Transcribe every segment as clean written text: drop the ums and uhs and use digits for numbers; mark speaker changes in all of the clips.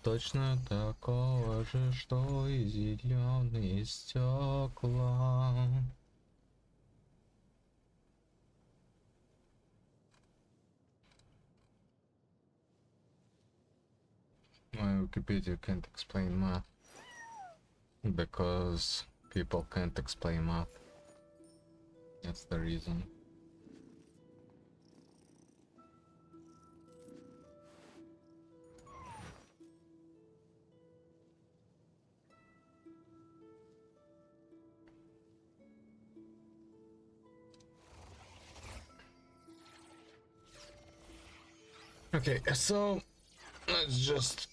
Speaker 1: Точно такого же, что и зеленые стекла. My Wikipedia can't explain math because people can't explain math. That's the reason. Okay, so let's just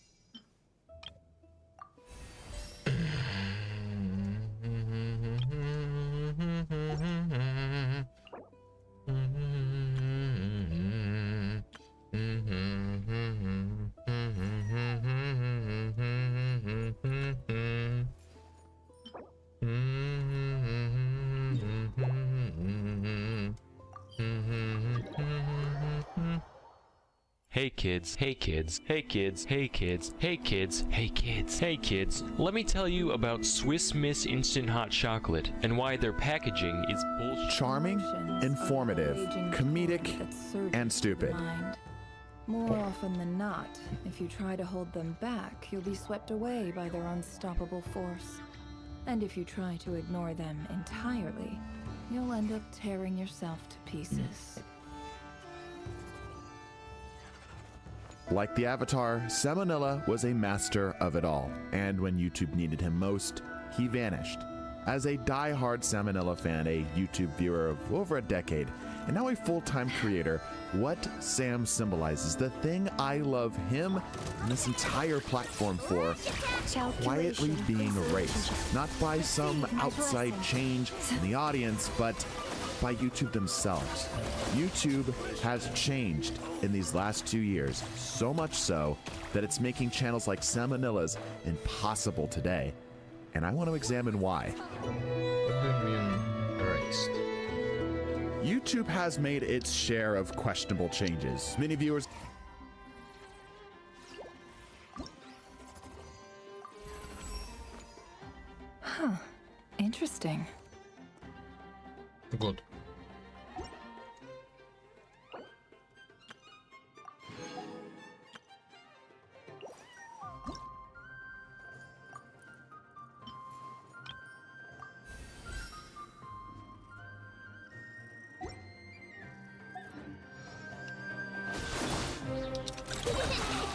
Speaker 2: Hey kids, hey kids, hey kids, hey kids, hey kids, hey kids, hey kids. Let me tell you about Swiss Miss Instant Hot Chocolate and why their packaging is bullshit.
Speaker 3: Charming, informative, comedic, and stupid.
Speaker 4: More often than not, if you try to hold them back, you'll be swept away by their unstoppable force. And if you try to ignore them entirely, you'll end up tearing yourself to pieces.
Speaker 3: Like the Avatar, Salmonella was a master of it all, and when YouTube needed him most, he vanished. As a die-hard Salmonella fan, a YouTube viewer of over a decade, and now a full-time creator, what Sam symbolizes, the thing I love him and this entire platform for, is quietly being erased, not by some outside change in the audience, but by YouTube themselves. YouTube has changed in these last 2 years, so much so that it's making channels like Salmonella's impossible today. And I want to examine why.
Speaker 1: what do you mean erased?
Speaker 3: YouTube has made its share of questionable changes. Many viewers
Speaker 4: Interesting.
Speaker 1: Good.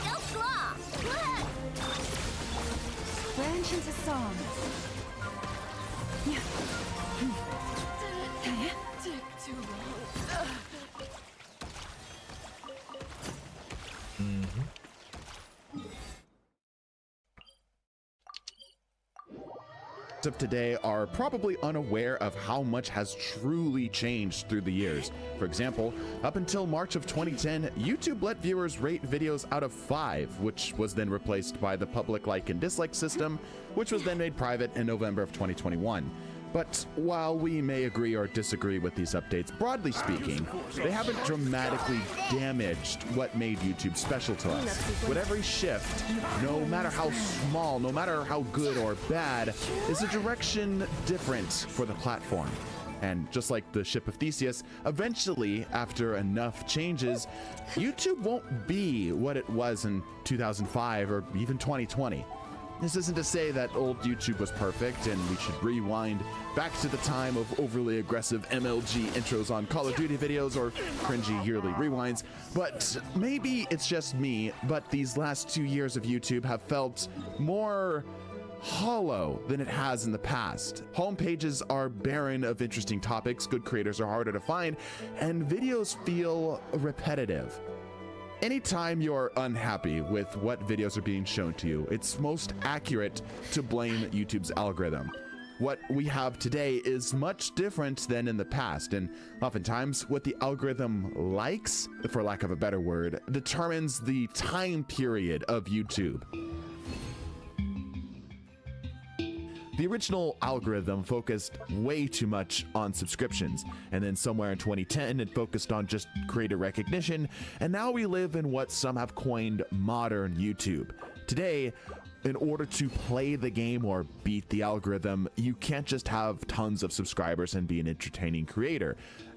Speaker 5: No flaw.
Speaker 4: Branch into song.
Speaker 3: of today are probably unaware of how much has truly changed through the years. For example, up until March of 2010, YouTube let viewers rate videos out of 5, which was then replaced by the public like and dislike system, which was then made private in November of 2021. But while we may agree or disagree with these updates, broadly speaking, they haven't dramatically damaged what made YouTube special to us. With every shift, no matter how small, no matter how good or bad, is a direction different for the platform. And just like the ship of Theseus, eventually, after enough changes, YouTube won't be what it was in 2005 or even 2020. This isn't to say that old YouTube was perfect and we should rewind back to the time of overly aggressive MLG intros on Call of Duty videos or cringy yearly rewinds, but maybe it's just me, but these last 2 years of YouTube have felt more hollow than it has in the past. Homepages are barren of interesting topics, good creators are harder to find, and videos feel repetitive. Anytime you're unhappy with what videos are being shown to you, it's most accurate to blame YouTube's algorithm. What we have today is much different than in the past, and oftentimes what the algorithm likes, for lack of a better word, determines the time period of YouTube. The original algorithm focused way too much on subscriptions, and then somewhere in 2010 it focused on just creator recognition, and now we live in what some have coined modern YouTube. Today, in order to play the game or beat the algorithm, you can't just have tons of subscribers and be an entertaining creator.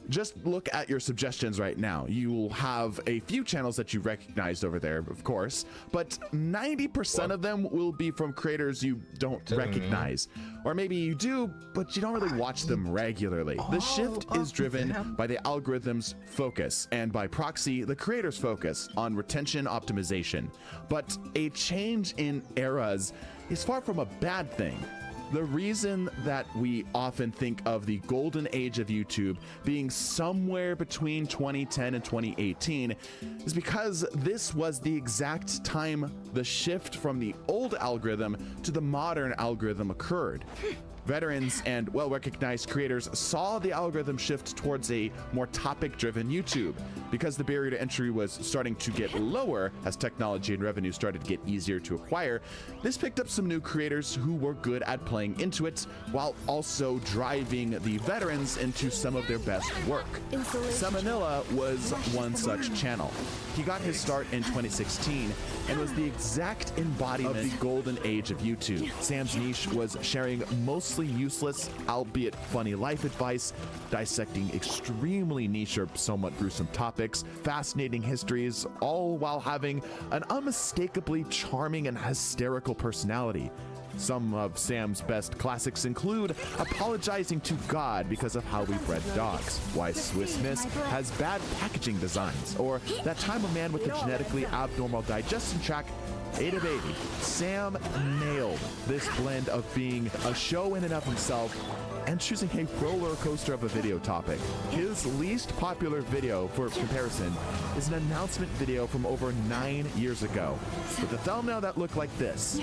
Speaker 3: Just look at your suggestions right now. You will have a few channels that you recognized over there, of course, but 90% of them will be from creators you don't recognize. Or maybe you do, but you don't really watch them regularly. The shift is driven by the algorithm's focus, and by proxy, the creator's focus on retention optimization. But a change in eras is far from a bad thing. The reason that we often think of the golden age of YouTube being somewhere between 2010 and 2018 is because this was the exact time the shift from the old algorithm to the modern algorithm occurred. Veterans and well-recognized creators saw the algorithm shift towards a more topic-driven YouTube. Because the barrier to entry was starting to get lower as technology and revenue started to get easier to acquire, this picked up some new creators who were good at playing into it, while also driving the veterans into some of their best work. Salmonella was one such channel. He got his start in 2016 and was the exact embodiment of the golden age of YouTube. Sam's niche was sharing mostly useless, albeit funny life advice, dissecting extremely niche or somewhat gruesome topics, fascinating histories, all while having an unmistakably charming and hysterical personality. Some of Sam's best classics include apologizing to God because of how we bred dogs, why Swiss Miss has bad packaging designs, or that time a man with a genetically abnormal digestion tract ate a baby. Sam nailed this blend of being a show in and of himself and choosing a roller coaster of a video topic. His least popular video, for comparison, is an announcement video from over 9 years ago with a thumbnail that looked like this,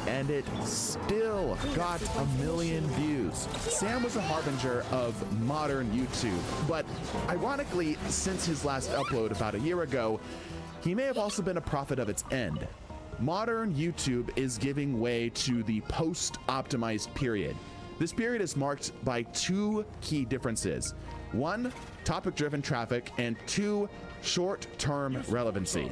Speaker 3: and it still got 1 million views. Sam was a harbinger of modern YouTube, but ironically, since his last upload about a year ago, he may have also been a prophet of its end. Modern YouTube is giving way to the post-optimized period. This period is marked by two key differences. One, topic-driven traffic, and two, short-term relevancy.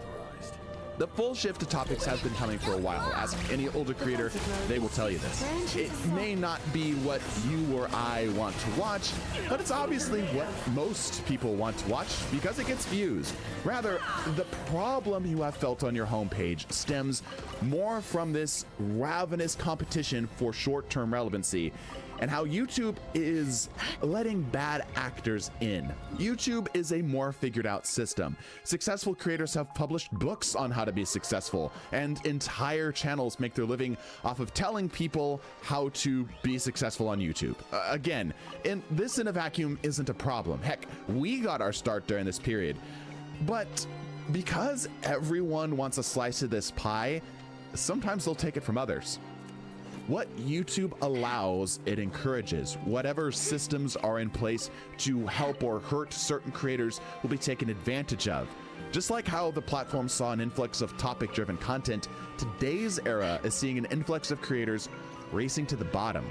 Speaker 3: The full shift to topics has been coming for a while. Ask any older creator, they will tell you this. It may not be what you or I want to watch, but it's obviously what most people want to watch because it gets views. Rather, the problem you have felt on your homepage stems more from this ravenous competition for short-term relevancy and how YouTube is letting bad actors in. YouTube is a more figured out system. Successful creators have published books on how to be successful, and entire channels make their living off of telling people how to be successful on YouTube. Again, and this in a vacuum isn't a problem. Heck, we got our start during this period. But because everyone wants a slice of this pie, sometimes they'll take it from others. What YouTube allows, it encourages. Whatever systems are in place to help or hurt certain creators will be taken advantage of. Just like how the platform saw an influx of topic-driven content, today's era is seeing an influx of creators racing to the bottom.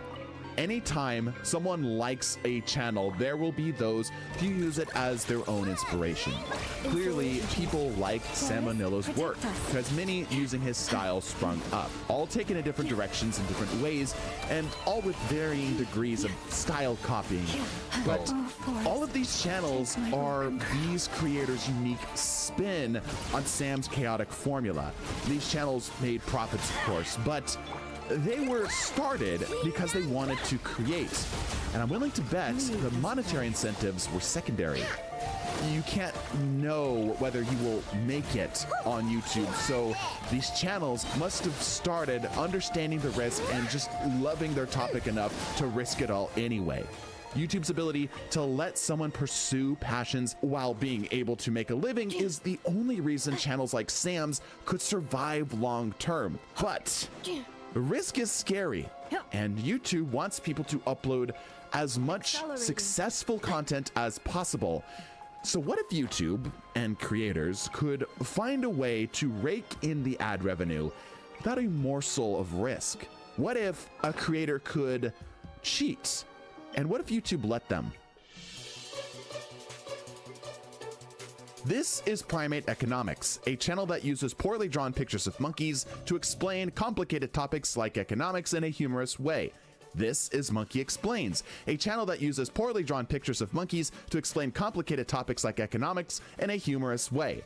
Speaker 3: Anytime someone likes a channel, there will be those who use it as their own inspiration. Clearly, people like Salmonella's work, because many using his style sprung up, all taken in different directions in different ways, and all with varying degrees of style copying. But all of these channels are these creators' unique spin on Sam's chaotic formula. These channels made profits, of course, but they were started because they wanted to create, and I'm willing to bet the monetary incentives were secondary. You can't know whether you will make it on YouTube, so these channels must have started understanding the risk and just loving their topic enough to risk it all anyway. YouTube's ability to let someone pursue passions while being able to make a living is the only reason channels like Sam's could survive long term. But risk is scary, and YouTube wants people to upload as much successful content as possible. So what if YouTube and creators could find a way to rake in the ad revenue without a morsel of risk? What if a creator could cheat? And what if YouTube let them? This is Primate Economics, a channel that uses poorly drawn pictures of monkeys to explain complicated topics like economics in a humorous way. This is Monkey Explains, a channel that uses poorly drawn pictures of monkeys to explain complicated topics like economics in a humorous way.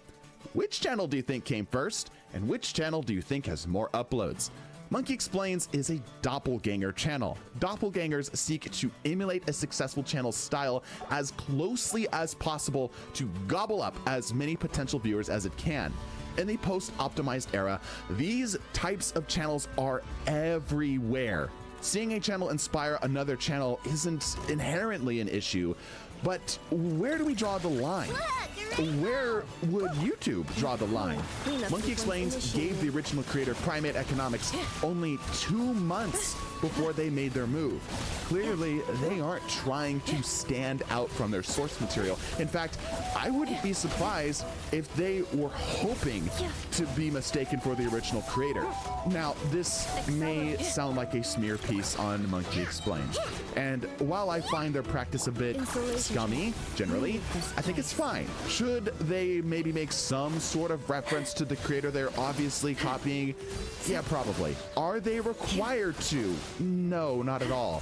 Speaker 3: Which channel do you think came first, and which channel do you think has more uploads? Monkey Explains is a doppelganger channel. Doppelgangers seek to emulate a successful channel's style as closely as possible to gobble up as many potential viewers as it can. In the post-optimized era, these types of channels are everywhere. Seeing a channel inspire another channel isn't inherently an issue, but where do we draw the line? Where would YouTube draw the line? Monkey Explains gave the original creator Primate Economics only 2 months before they made their move. Clearly, they aren't trying to stand out from their source material. In fact, I wouldn't be surprised if they were hoping to be mistaken for the original creator. Now, this may sound like a smear piece on Monkey Explains, and while I find their practice a bit scummy, generally, I think it's fine. Should they maybe make some sort of reference to the creator they're obviously copying? Yeah, probably. Are they required to? No, not at all.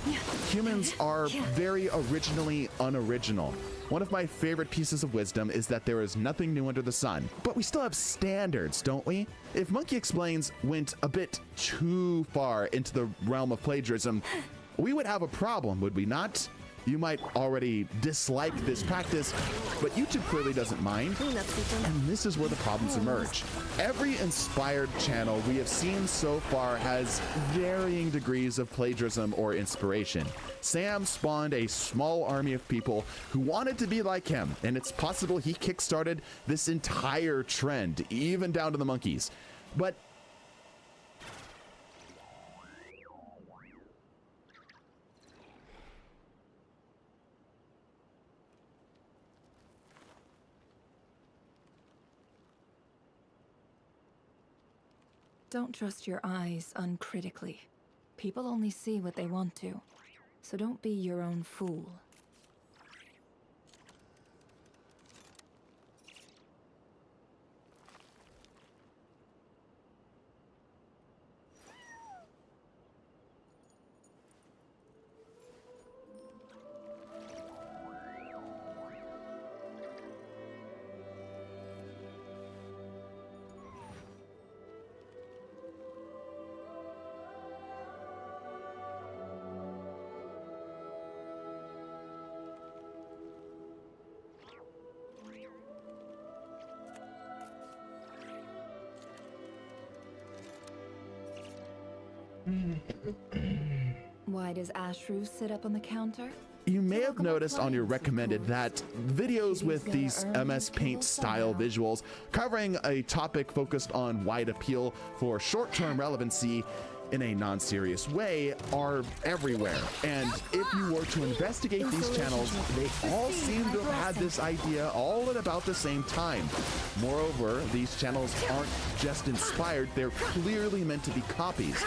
Speaker 3: Humans are very originally unoriginal. One of my favorite pieces of wisdom is that there is nothing new under the sun. But we still have standards, don't we? If Monkey Explains went a bit too far into the realm of plagiarism, we would have a problem, would we not? You might already dislike this practice, but YouTube clearly doesn't mind, and this is where the problems emerge. Every inspired channel we have seen so far has varying degrees of plagiarism or inspiration. Sam spawned a small army of people who wanted to be like him, and it's possible he kickstarted this entire trend, even down to the monkeys. But
Speaker 4: don't trust your eyes uncritically. People only see what they want to, so don't be your own fool. Why does Ashru sit up on the counter?
Speaker 3: you may have noticed on your recommended that videos with these MS Paint style visuals covering a topic focused on wide appeal for short-term relevancy in a non-serious way are everywhere. And if you were to investigate these channels, they all seem to have had this idea all at about the same time. Moreover, these channels aren't just inspired, they're clearly meant to be copies.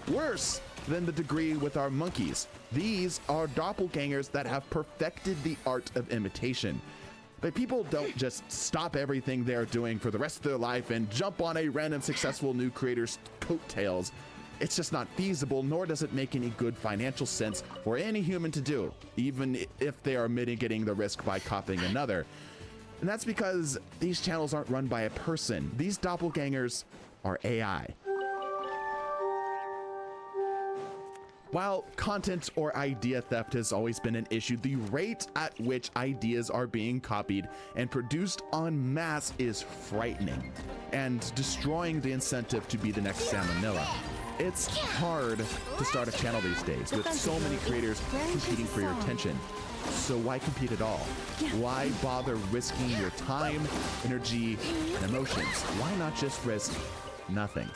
Speaker 3: Worse than the degree with our monkeys, these are doppelgangers that have perfected the art of imitation. But people don't just stop everything they're doing for the rest of their life and jump on a random successful new creator's coattails. It's just not feasible, nor does it make any good financial sense for any human to do, even if they are mitigating the risk by copying another. And that's because these channels aren't run by a person. These doppelgangers are AI. While content or idea theft has always been an issue, the rate at which ideas are being copied and produced en masse is frightening and destroying the incentive to be the next Salmonella. It's hard to start a channel these days with so many creators competing for your attention. So why compete at all? Why bother risking your time, energy, and emotions? Why not just risk nothing?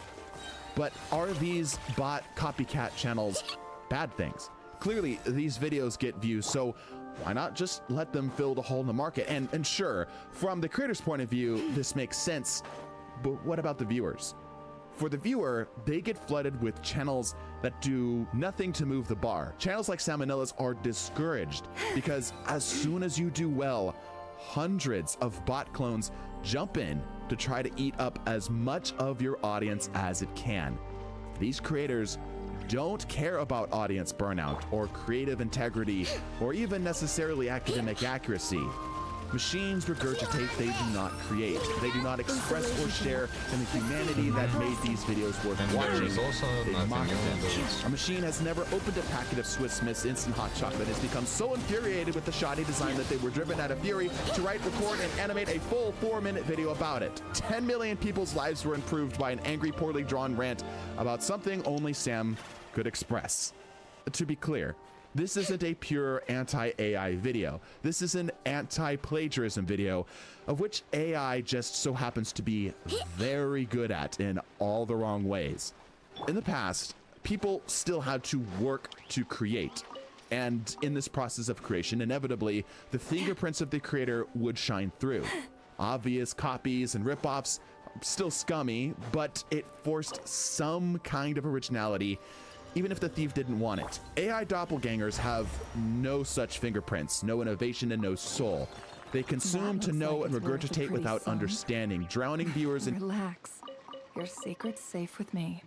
Speaker 3: But are these bot copycat channels bad things? Clearly, these videos get views, so why not just let them fill the hole in the market? And sure, from the creator's point of view, this makes sense, but what about the viewers? For the viewer, they get flooded with channels that do nothing to move the bar. Channels like Salmonella's are discouraged because as soon as you do well, hundreds of bot clones jump in to try to eat up as much of your audience as it can. These creators don't care about audience burnout or creative integrity or even necessarily academic accuracy. Machines regurgitate, they do not create. They do not express or share in the humanity that made these videos worth
Speaker 1: And there
Speaker 3: watching.
Speaker 1: is also
Speaker 3: They
Speaker 1: nothing
Speaker 3: mock
Speaker 1: new
Speaker 3: them.
Speaker 1: in those.
Speaker 3: A machine has never opened a packet of Swiss Miss Instant Hot Chocolate. Has become so infuriated with the shoddy design that they were driven out of fury to write, record, and animate a full 4-minute video about it. 10 million people's lives were improved by an angry, poorly drawn rant about something only Sam could express. To be clear, this isn't a pure anti-AI video. This is an anti-plagiarism video, of which AI just so happens to be very good at in all the wrong ways. In the past, people still had to work to create. And in this process of creation, inevitably, the fingerprints of the creator would shine through. Obvious copies and ripoffs, still scummy, but it forced some kind of originality, even if the thief didn't want it. AI doppelgangers have no such fingerprints, no innovation, and no soul. They consume to
Speaker 4: looks
Speaker 3: know
Speaker 4: like
Speaker 3: and
Speaker 4: it's worth a
Speaker 3: regurgitate
Speaker 4: pretty
Speaker 3: without
Speaker 4: sum.
Speaker 3: understanding, drowning viewers in
Speaker 4: Relax. Your secret's safe with me.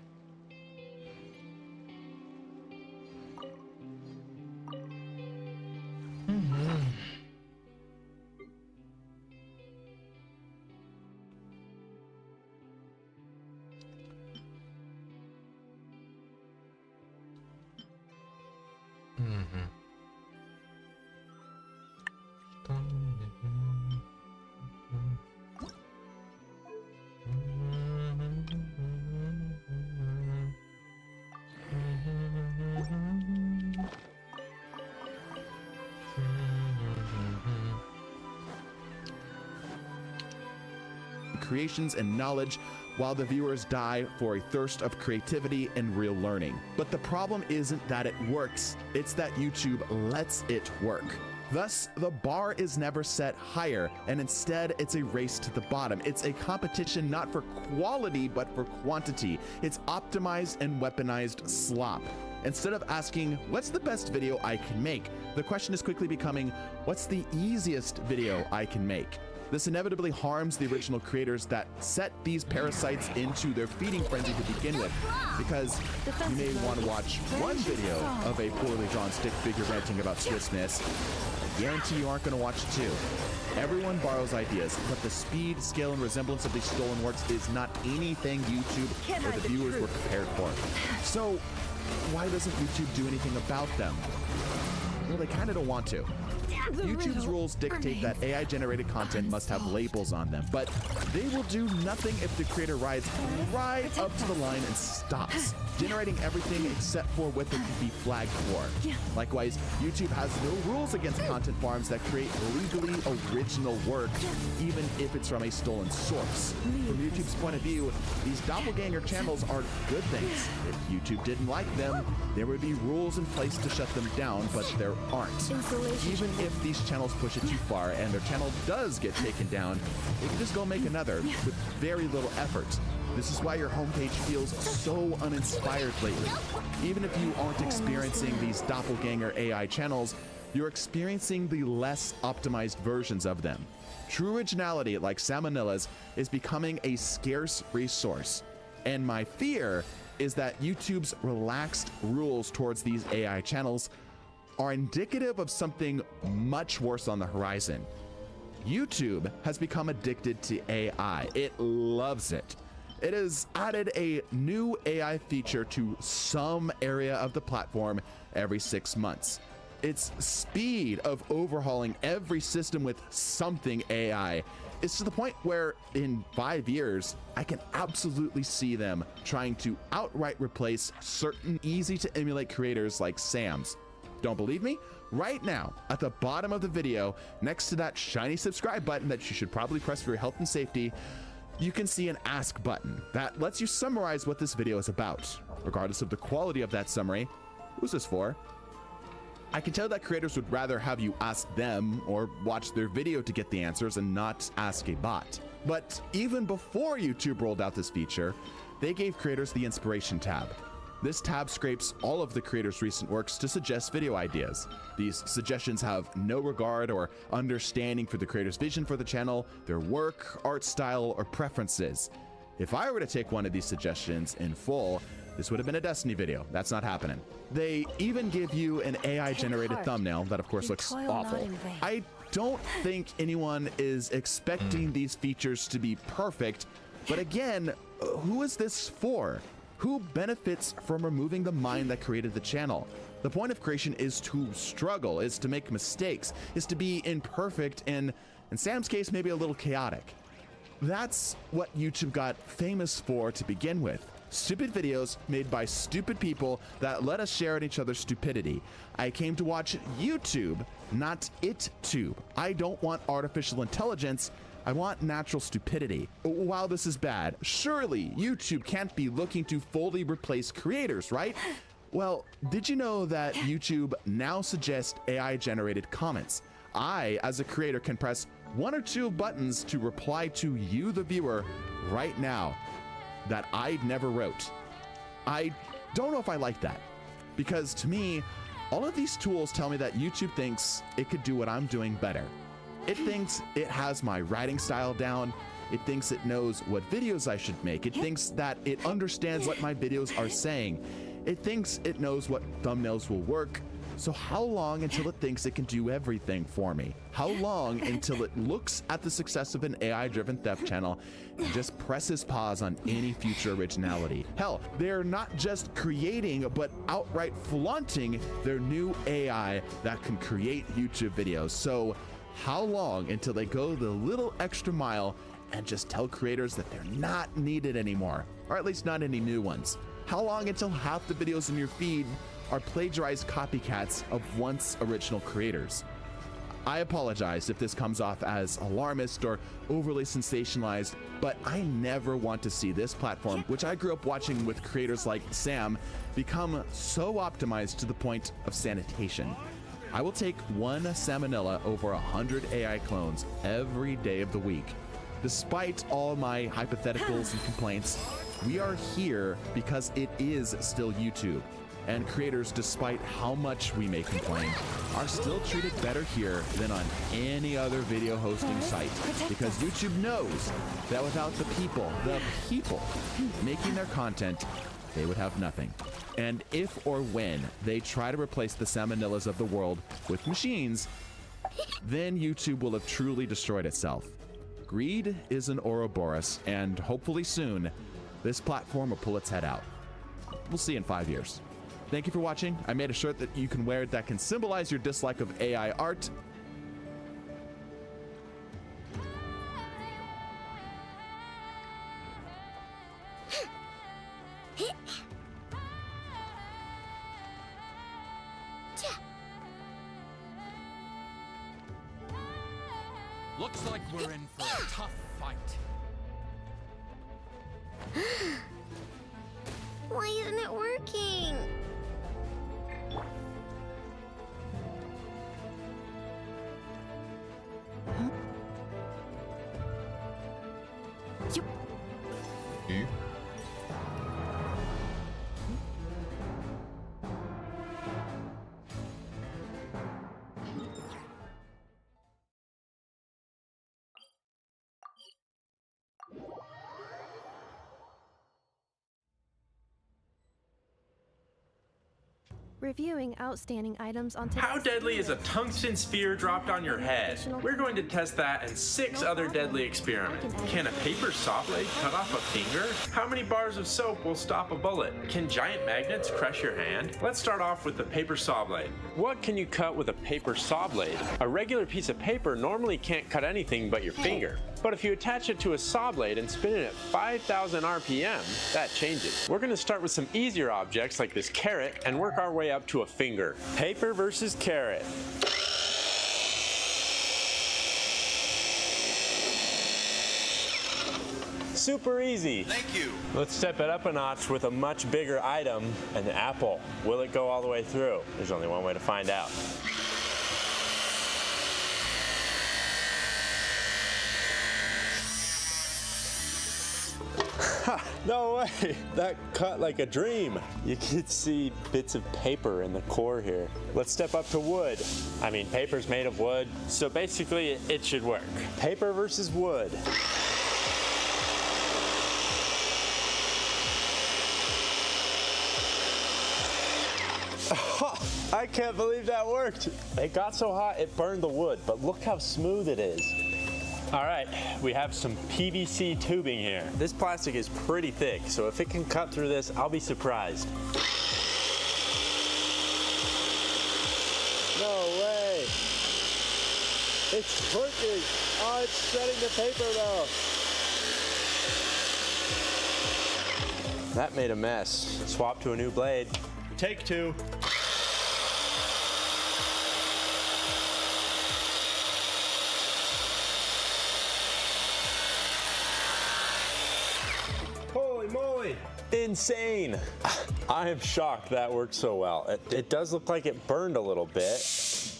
Speaker 3: creations and knowledge, while the viewers die for a thirst of creativity and real learning. But the problem isn't that it works, it's that YouTube lets it work. Thus, the bar is never set higher, and instead it's a race to the bottom. It's a competition not for quality, but for quantity. It's optimized and weaponized slop. Instead of asking, what's the best video I can make? The question is quickly becoming, what's the easiest video I can make? This inevitably harms the original creators that set these parasites into their feeding frenzy to begin with, because you may want to watch one video of a poorly drawn stick figure ranting about Swiss Miss. I guarantee you aren't going to watch two. Everyone borrows ideas, but the speed, scale, and resemblance of these stolen works is not anything YouTube or the viewers were prepared for. So, why doesn't YouTube do anything about them? Well, they kind of don't want to. YouTube's rules dictate that AI-generated content must have labels on them, but they will do nothing if the creator rides right up to the line and stops, generating everything except for what they can be flagged for. Likewise, YouTube has no rules against content farms that create legally original work, even if it's from a stolen source. From YouTube's point of view, these doppelganger channels are good things. If YouTube didn't like them, there would be rules in place to shut them down, but there aren't. Even if these channels push it too far and their channel does get taken down, they can just go make another with very little effort. This is why your homepage feels so uninspired lately. Even if you aren't experiencing these doppelganger AI channels, you're experiencing the less optimized versions of them. True originality, like Salmonella's, is becoming a scarce resource. And my fear is that YouTube's relaxed rules towards these AI channels are indicative of something much worse on the horizon. YouTube has become addicted to AI. It loves it. It has added a new AI feature to some area of the platform every 6 months. Its speed of overhauling every system with something AI is to the point where in 5 years, I can absolutely see them trying to outright replace certain easy to emulate creators like Sam's. Don't believe me? Right now, at the bottom of the video, next to that shiny subscribe button that you should probably press for your health and safety, you can see an ask button that lets you summarize what this video is about. Regardless of the quality of that summary, who's this for? I can tell that creators would rather have you ask them or watch their video to get the answers and not ask a bot. But even before YouTube rolled out this feature, they gave creators the inspiration tab. This tab scrapes all of the creator's recent works to suggest video ideas. These suggestions have no regard or understanding for the creator's vision for the channel, their work, art style, or preferences. If I were to take one of these suggestions in full, this would have been a Destiny video. That's not happening. They even give you an AI-generated thumbnail that, of course, looks awful. I don't think anyone is expecting these features to be perfect, but again, who is this for? Who benefits from removing the mind that created the channel? The point of creation is to struggle, is to make mistakes, is to be imperfect, and in Sam's case, maybe a little chaotic. That's what YouTube got famous for to begin with. Stupid videos made by stupid people that let us share in each other's stupidity. I came to watch YouTube, not ItTube. I don't want artificial intelligence. I want natural stupidity. While this is bad, surely YouTube can't be looking to fully replace creators, right? Well, did you know that YouTube now suggests AI-generated comments? I, as a creator, can press one or two buttons to reply to you, the viewer, right now that I never wrote. I don't know if I like that, because to me, all of these tools tell me that YouTube thinks it could do what I'm doing better. It thinks it has my writing style down. It thinks it knows what videos I should make. It thinks that it understands what my videos are saying. It thinks it knows what thumbnails will work. So how long until it thinks it can do everything for me? How long until it looks at the success of an AI-driven theft channel and just presses pause on any future originality? Hell, they're not just creating, but outright flaunting their new AI that can create YouTube videos. So how long until they go the little extra mile and just tell creators that they're not needed anymore, or at least not any new ones? How long until half the videos in your feed are plagiarized copycats of once original creators? I apologize if this comes off as alarmist or overly sensationalized, but I never want to see this platform, which I grew up watching with creators like Sam, become so optimized to the point of sanitation. I will take one salmonella over 100 AI clones every day of the week. Despite all my hypotheticals and complaints, we are here because it is still YouTube. And creators, despite how much we may complain, are still treated better here than on any other video hosting site. Because YouTube knows that without the people making their content, they would have nothing. And if or when they try to replace the salmonellas of the world with machines, then YouTube will have truly destroyed itself. Greed is an Ouroboros, and hopefully soon, this platform will pull its head out. We'll see in 5 years. Thank you for watching. I made a shirt that you can wear that can symbolize your dislike of AI art.
Speaker 6: Looks like we're in for a tough fight.
Speaker 5: Why isn't it working?
Speaker 7: Reviewing outstanding items on today's
Speaker 8: How deadly is a tungsten sphere dropped on your head? We're going to test that and 6 other deadly experiments. Can a paper saw blade cut off a finger? How many bars of soap will stop a bullet? Can giant magnets crush your hand? Let's start off with the paper saw blade. What can you cut with a paper saw blade? A regular piece of paper normally can't cut anything but your finger. But if you attach it to a saw blade and spin it at 5,000 RPM, that changes. We're going to start with some easier objects like this carrot and work our way up to a finger. Paper versus carrot. Super easy.
Speaker 9: Thank you.
Speaker 8: Let's step it up a notch with a much bigger item, an apple. Will it go all the way through? There's only one way to find out.
Speaker 9: No way! That cut like a dream. You could see bits of paper in the core here. Let's step up to wood. I mean, paper's made of wood, so basically it should work. Paper versus wood. I can't believe that worked. It got so hot it burned the wood, but look how smooth it is. All right, we have some PVC tubing here. This plastic is pretty thick, so if it can cut through this, I'll be surprised. No way. It's working. Oh, it's shredding the paper though. That made a mess. Swap to a new blade. Take two. Holy moly! Insane! I am shocked that worked so well. It does look like it burned a little bit.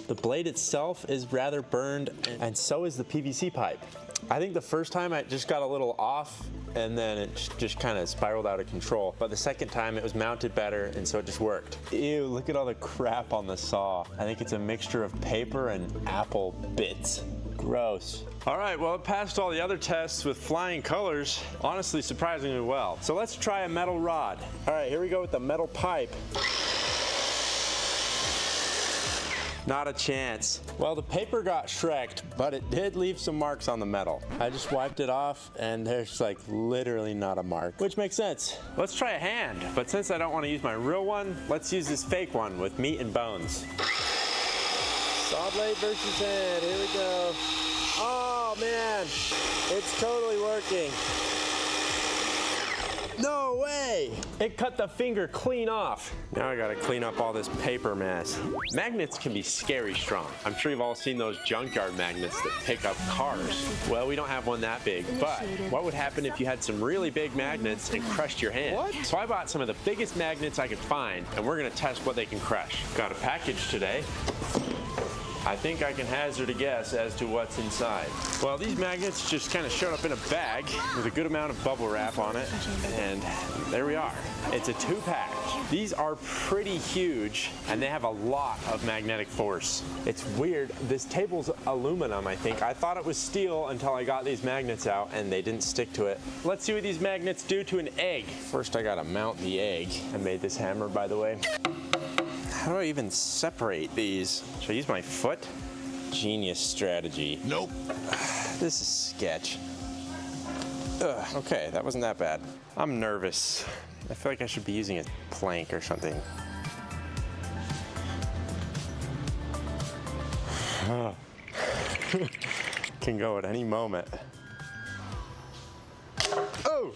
Speaker 9: The blade itself is rather burned, and so is the PVC pipe. I think the first time I just got a little off, and then it just kind of spiraled out of control. But the second time it was mounted better, and so it just worked. Ew, look at all the crap on the saw. I think it's a mixture of paper and apple bits. Gross. All right, well, it passed all the other tests with flying colors, honestly surprisingly well. So let's try a metal rod. All right, here we go with the metal pipe. Not a chance. Well, the paper got shreked, but it did leave some marks on the metal. I just wiped it off, and there's like literally not a mark, which makes sense. Let's try a hand, but since I don't want to use my real one, let's use this fake one with meat and bones. Saw blade versus hand, here we go. Oh man, it's totally working. No way! It cut the finger clean off. Now I gotta clean up all this paper mess. Magnets can be scary strong. I'm sure you've all seen those junkyard magnets that pick up cars. Well, we don't have one that big, but what would happen if you had some really big magnets and crushed your hand? What? So I bought some of the biggest magnets I could find, and we're gonna test what they can crush. Got a package today. I think I can hazard a guess as to what's inside. Well, these magnets just kind of showed up in a bag with a good amount of bubble wrap on it, and there we are. It's a 2-pack. These are pretty huge, and they have a lot of magnetic force. It's weird, this table's aluminum, I think. I thought it was steel until I got these magnets out, and they didn't stick to it. Let's see what these magnets do to an egg. First, I gotta mount the egg. I made this hammer, by the way. How do I even separate these? Should I use my foot? Genius strategy. Nope. This is sketch. Ugh, okay, that wasn't that bad. I'm nervous. I feel like I should be using a plank or something. Can go at any moment. Oh!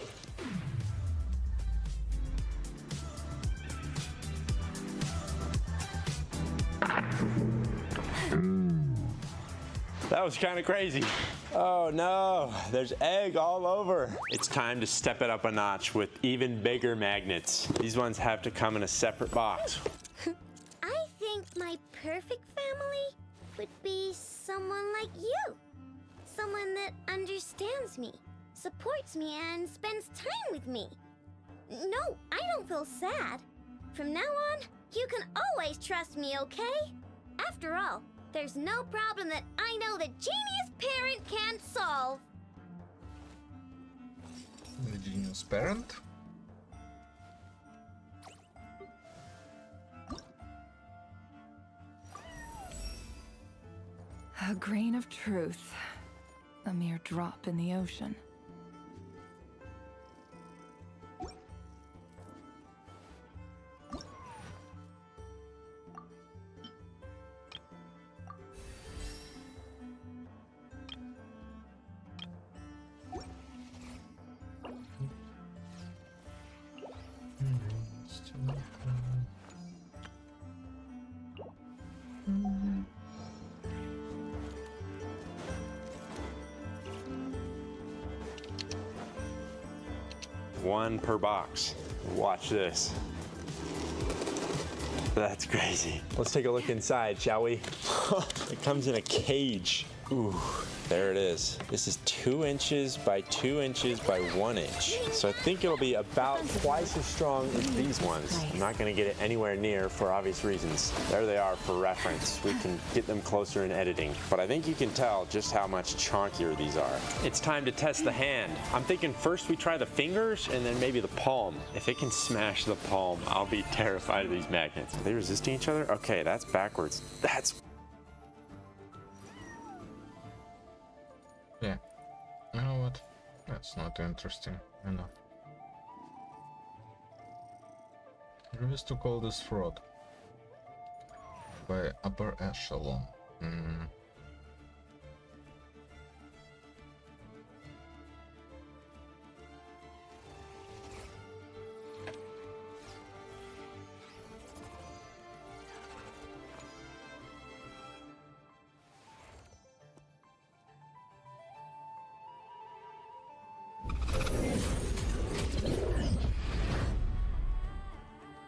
Speaker 9: That was kind of crazy. Oh no, there's egg all over. It's time to step it up a notch with even bigger magnets. These ones have to come in a separate box.
Speaker 5: I think my perfect family would be someone like you. Someone that understands me, supports me, and spends time with me. No, I don't feel sad. From now on, you can always trust me, okay? After all, there's no problem that I know the genius parent can't solve.
Speaker 1: The genius parent?
Speaker 4: A grain of truth. A mere drop in the ocean.
Speaker 9: One per box. Watch this. That's crazy. Let's take a look inside, shall we? It comes in a cage. Ooh, There it is. This is 2 inches by 2 inches by 1 inch. So I think it'll be about twice as strong as these ones. I'm not gonna get it anywhere near for obvious reasons. There they are for reference. We can get them closer in editing. But I think you can tell just how much chunkier these are. It's time to test the hand. I'm thinking first we try the fingers and then maybe the palm. If it can smash the palm, I'll be terrified of these magnets. Are they resisting each other? Okay, that's backwards. That's...
Speaker 1: Yeah. You know what? That's not interesting enough. We used to call this fraud by upper echelon.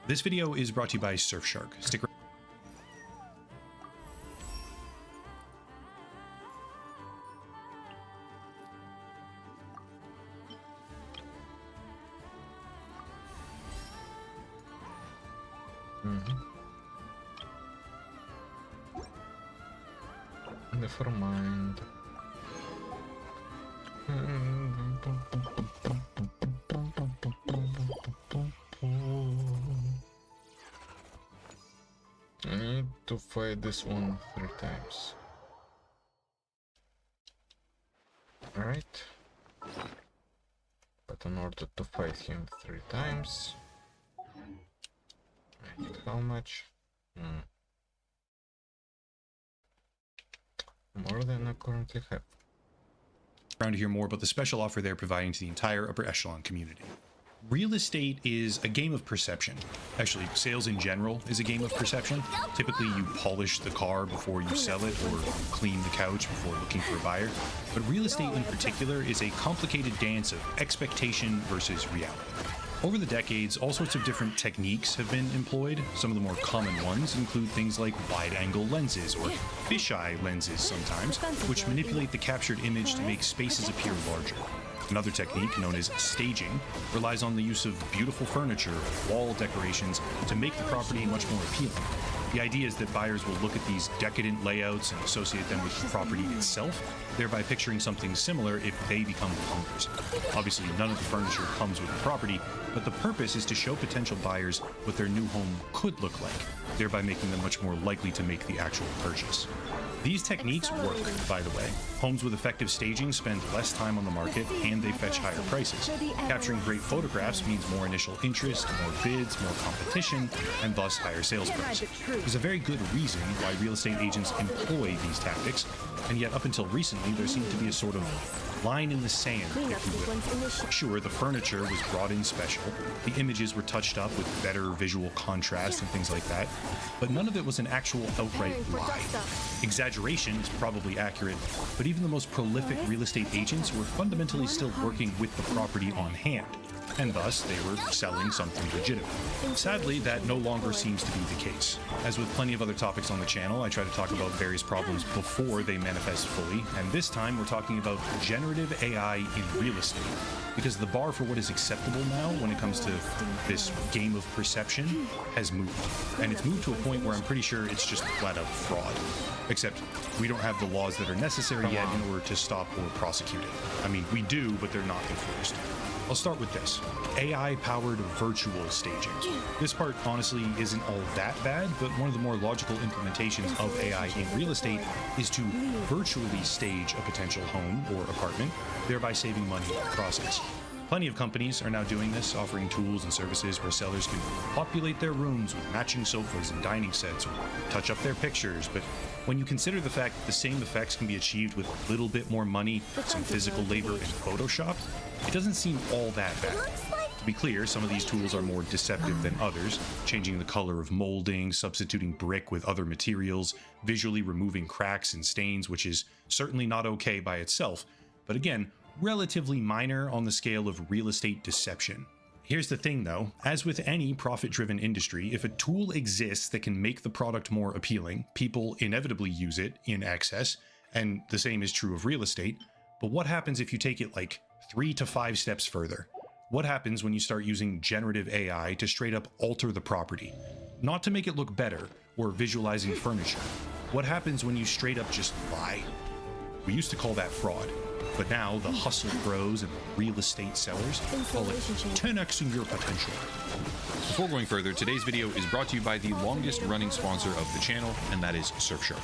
Speaker 10: This video is brought to you by Surfshark. Stick around.
Speaker 1: Never mind. I need to fight this one 3 times. Alright. But in order to fight him 3 times, I need how much? More than I currently have.
Speaker 10: Around to hear more about the special offer they're providing to the entire upper echelon community. Real estate is a game of perception. Actually, sales in general is a game of perception. Typically, you polish the car before you sell it, or clean the couch before looking for a buyer. But real estate in particular is a complicated dance of expectation versus reality. Over the decades, all sorts of different techniques have been employed. Some of the more common ones include things like wide-angle lenses, or fisheye lenses sometimes, which manipulate the captured image to make spaces appear larger. Another technique, known as staging, relies on the use of beautiful furniture, wall decorations, to make the property much more appealing. The idea is that buyers will look at these decadent layouts and associate them with the property itself, thereby picturing something similar if they become owners. Obviously, none of the furniture comes with the property, but the purpose is to show potential buyers what their new home could look like, thereby making them much more likely to make the actual purchase. These techniques work, by the way. Homes with effective staging spend less time on the market, and they fetch higher prices. Capturing great photographs means more initial interest, more bids, more competition, and thus higher sales price. There's a very good reason why real estate agents employ these tactics, and yet up until recently there seemed to be a sort of line in the sand, if you will. Sure, the furniture was brought in special, the images were touched up with better visual contrast and things like that, but none of it was an actual outright lie. Exaggeration is probably accurate, but even the most prolific real estate agents were fundamentally still working with the property on hand, and thus they were selling something legitimate. Sadly, that no longer seems to be the case. As with plenty of other topics on the channel, I try to talk about various problems before they manifest fully, and this time we're talking about generative AI in real estate, because the bar for what is acceptable now when it comes to this game of perception has moved, and it's moved to a point where I'm pretty sure it's just flat out fraud. Except we don't have the laws that are necessary yet in order to stop or prosecute it. I mean, we do, but they're not enforced. I'll start with this. AI-powered virtual staging. This part, honestly, isn't all that bad, but one of the more logical implementations of AI in real estate is to virtually stage a potential home or apartment, thereby saving money in the process. Plenty of companies are now doing this, offering tools and services where sellers can populate their rooms with matching sofas and dining sets, or touch up their pictures, but when you consider the fact that the same effects can be achieved with a little bit more money, some physical labor, and Photoshop, it doesn't seem all that bad. To be clear, some of these tools are more deceptive than others, changing the color of molding, substituting brick with other materials, visually removing cracks and stains, which is certainly not okay by itself, but again, relatively minor on the scale of real estate deception. Here's the thing though, as with any profit-driven industry, if a tool exists that can make the product more appealing, people inevitably use it in excess, And the same is true of real estate. But what happens if you take it like 3 to 5 steps further? What happens when you start using generative AI to straight up alter the property? Not to make it look better or visualizing furniture. What happens when you straight up just lie? We used to call that fraud, but now the hustle bros and the real estate sellers call it 10xing your potential.
Speaker 11: Before going further, today's video is brought to you by the longest running sponsor of the channel, and that is Surfshark.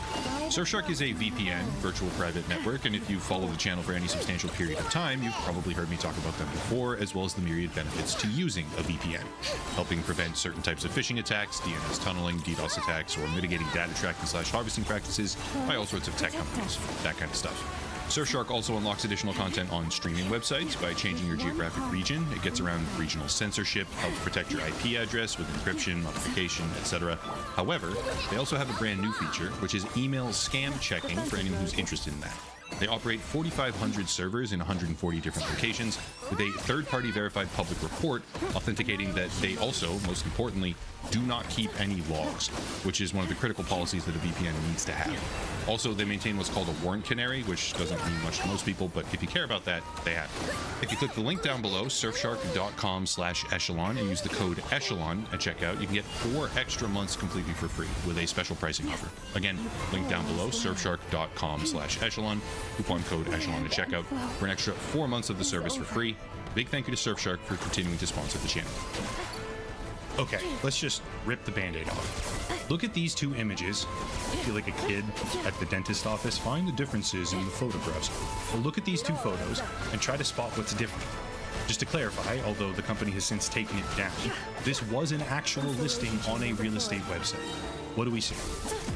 Speaker 11: Surfshark is a VPN, virtual private network, and if you follow the channel for any substantial period of time, you've probably heard me talk about them before, as well as the myriad benefits to using a VPN, helping prevent certain types of phishing attacks, DNS tunneling, DDoS attacks, or mitigating data tracking/harvesting practices by all sorts of tech companies, that kind of stuff. Surfshark also unlocks additional content on streaming websites by changing your geographic region. It gets around regional censorship, helps protect your IP address with encryption, modification, etc. However, they also have a brand new feature, which is email scam checking for anyone who's interested in that. They operate 4,500 servers in 140 different locations with a third-party verified public report authenticating that they also, most importantly, do not keep any logs, which is one of the critical policies that a VPN needs to have. Also, they maintain what's called a warrant canary, which doesn't mean much to most people, but if you care about that, they have it. If you click the link down below, surfshark.com/echelon, and use the code echelon at checkout, you can get 4 extra months completely for free with a special pricing offer. Again, link down below, surfshark.com/echelon, coupon code echelon at checkout for an extra 4 months of the service for free. Big thank you to Surfshark for continuing to sponsor the channel.
Speaker 10: Okay, let's just rip the band-aid off. Look at these 2 images. Feel like a kid at the dentist office. Find the differences in the photographs. Well, look at these 2 photos and try to spot what's different. Just to clarify, although the company has since taken it down, this was an actual listing on a real estate website. What do we see?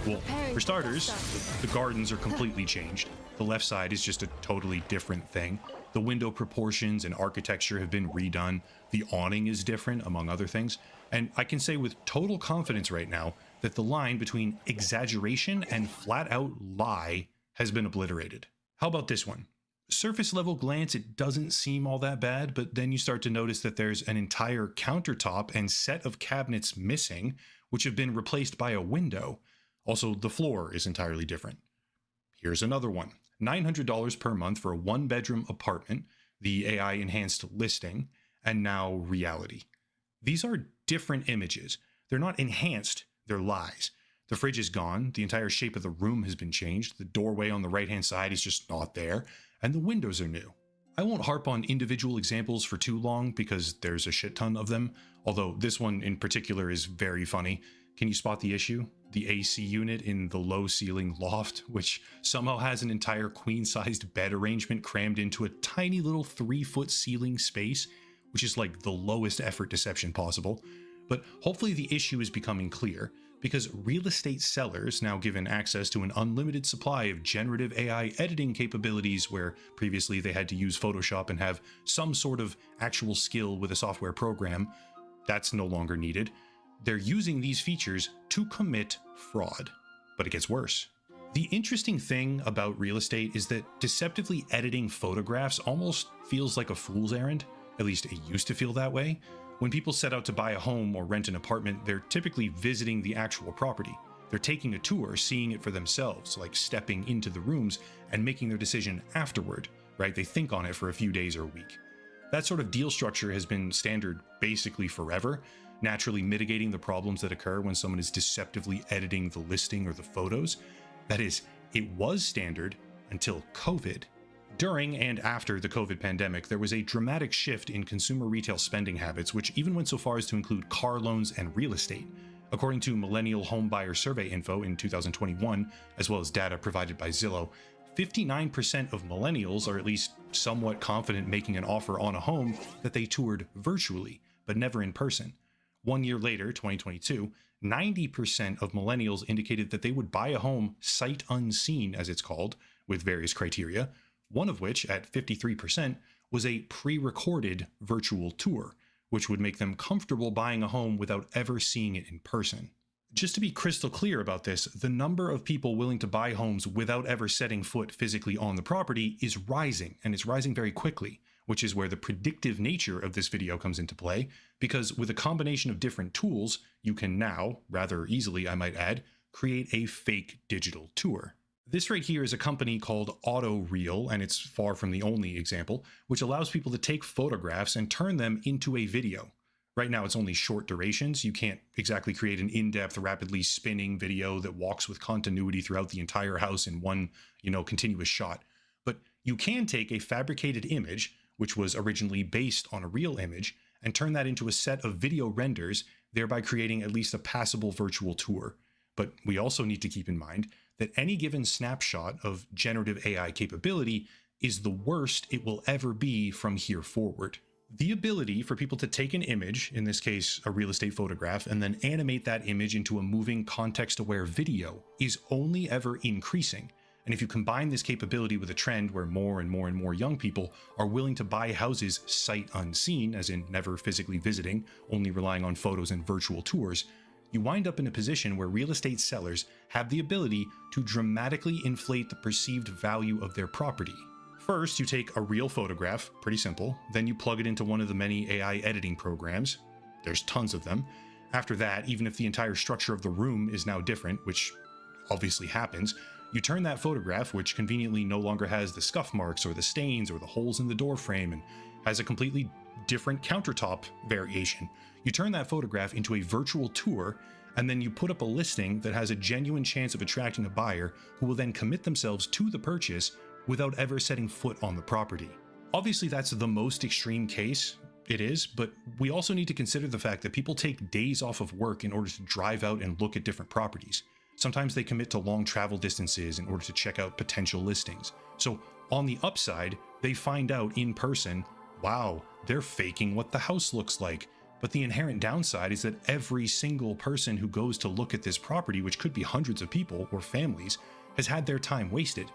Speaker 10: Well, for starters, the gardens are completely changed. The left side is just a totally different thing. The window proportions and architecture have been redone. The awning is different, among other things. And I can say with total confidence right now that the line between exaggeration and flat-out lie has been obliterated. How about this one? Surface level glance, it doesn't seem all that bad, but then you start to notice that there's an entire countertop and set of cabinets missing, which have been replaced by a window. Also, the floor is entirely different. Here's another one. $900 per month for a 1-bedroom apartment, the AI enhanced listing, and now reality. These are different images. They're not enhanced, they're lies. The fridge is gone, the entire shape of the room has been changed, the doorway on the right-hand side is just not there, and the windows are new. I won't harp on individual examples for too long because there's a shit ton of them, although this one in particular is very funny. Can you spot the issue? The AC unit in the low-ceiling loft, which somehow has an entire queen-sized bed arrangement crammed into a tiny little 3-foot ceiling space, which is like the lowest effort deception possible. But hopefully the issue is becoming clear, because real estate sellers, now given access to an unlimited supply of generative AI editing capabilities where previously they had to use Photoshop and have some sort of actual skill with a software program, that's no longer needed. They're using these features to commit fraud. But it gets worse. The interesting thing about real estate is that deceptively editing photographs almost feels like a fool's errand. At least it used to feel that way. When people set out to buy a home or rent an apartment, they're typically visiting the actual property. They're taking a tour, seeing it for themselves, like stepping into the rooms and making their decision afterward, right? They think on it for a few days or a week. That sort of deal structure has been standard basically forever, naturally mitigating the problems that occur when someone is deceptively editing the listing or the photos. That is, it was standard until COVID. During and after the COVID pandemic, there was a dramatic shift in consumer retail spending habits, which even went so far as to include car loans and real estate. According to Millennial Home Buyer Survey info in 2021, as well as data provided by Zillow, 59% of millennials are at least somewhat confident making an offer on a home that they toured virtually, but never in person. 1 year later, 2022, 90% of millennials indicated that they would buy a home sight unseen, as it's called, with various criteria, one of which, at 53%, was a pre-recorded virtual tour, which would make them comfortable buying a home without ever seeing it in person. Just to be crystal clear about this, the number of people willing to buy homes without ever setting foot physically on the property is rising, and it's rising very quickly, which is where the predictive nature of this video comes into play, because with a combination of different tools, you can now, rather easily I might add, create a fake digital tour. This right here is a company called AutoReel, and it's far from the only example, which allows people to take photographs and turn them into a video. Right now, it's only short durations. You can't exactly create an in-depth, rapidly spinning video that walks with continuity throughout the entire house in one, continuous shot. But you can take a fabricated image, which was originally based on a real image, and turn that into a set of video renders, thereby creating at least a passable virtual tour. But we also need to keep in mind that any given snapshot of generative AI capability is the worst it will ever be from here forward. The ability for people to take an image, in this case a real estate photograph, and then animate that image into a moving context-aware video is only ever increasing. And if you combine this capability with a trend where more and more and more young people are willing to buy houses sight unseen, as in never physically visiting, only relying on photos and virtual tours, you wind up in a position where real estate sellers have the ability to dramatically inflate the perceived value of their property. First, you take a real photograph, pretty simple, then you plug it into one of the many AI editing programs. There's tons of them. After that, even if the entire structure of the room is now different, which obviously happens, you turn that photograph, which conveniently no longer has the scuff marks or the stains or the holes in the door frame and has a completely different countertop variation. You turn that photograph into a virtual tour, and then you put up a listing that has a genuine chance of attracting a buyer who will then commit themselves to the purchase without ever setting foot on the property. Obviously, that's the most extreme case. It is, but we also need to consider the fact that people take days off of work in order to drive out and look at different properties. Sometimes they commit to long travel distances in order to check out potential listings. So on the upside, they find out in person, wow, they're faking what the house looks like. But the inherent downside is that every single person who goes to look at this property, which could be hundreds of people or families, has had their time wasted.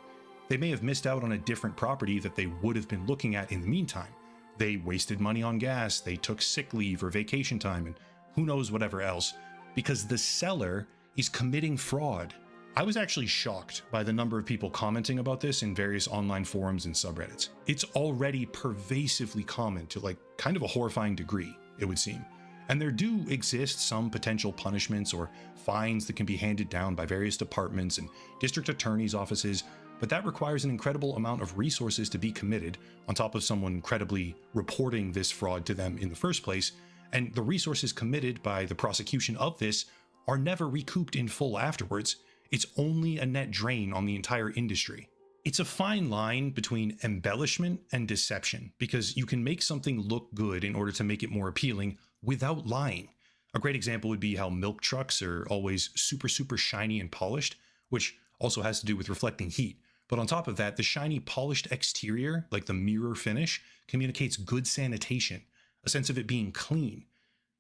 Speaker 10: They may have missed out on a different property that they would have been looking at in the meantime. They wasted money on gas, they took sick leave or vacation time, and who knows whatever else, because the seller is committing fraud. I was actually shocked by the number of people commenting about this in various online forums and subreddits. It's already pervasively common to kind of a horrifying degree, it would seem. And there do exist some potential punishments or fines that can be handed down by various departments and district attorneys' offices, but that requires an incredible amount of resources to be committed on top of someone credibly reporting this fraud to them in the first place, and the resources committed by the prosecution of this are never recouped in full afterwards. It's only a net drain on the entire industry. It's a fine line between embellishment and deception, because you can make something look good in order to make it more appealing without lying. A great example would be how milk trucks are always super shiny and polished, which also has to do with reflecting heat. But on top of that, the shiny polished exterior, like the mirror finish, communicates good sanitation, a sense of it being clean.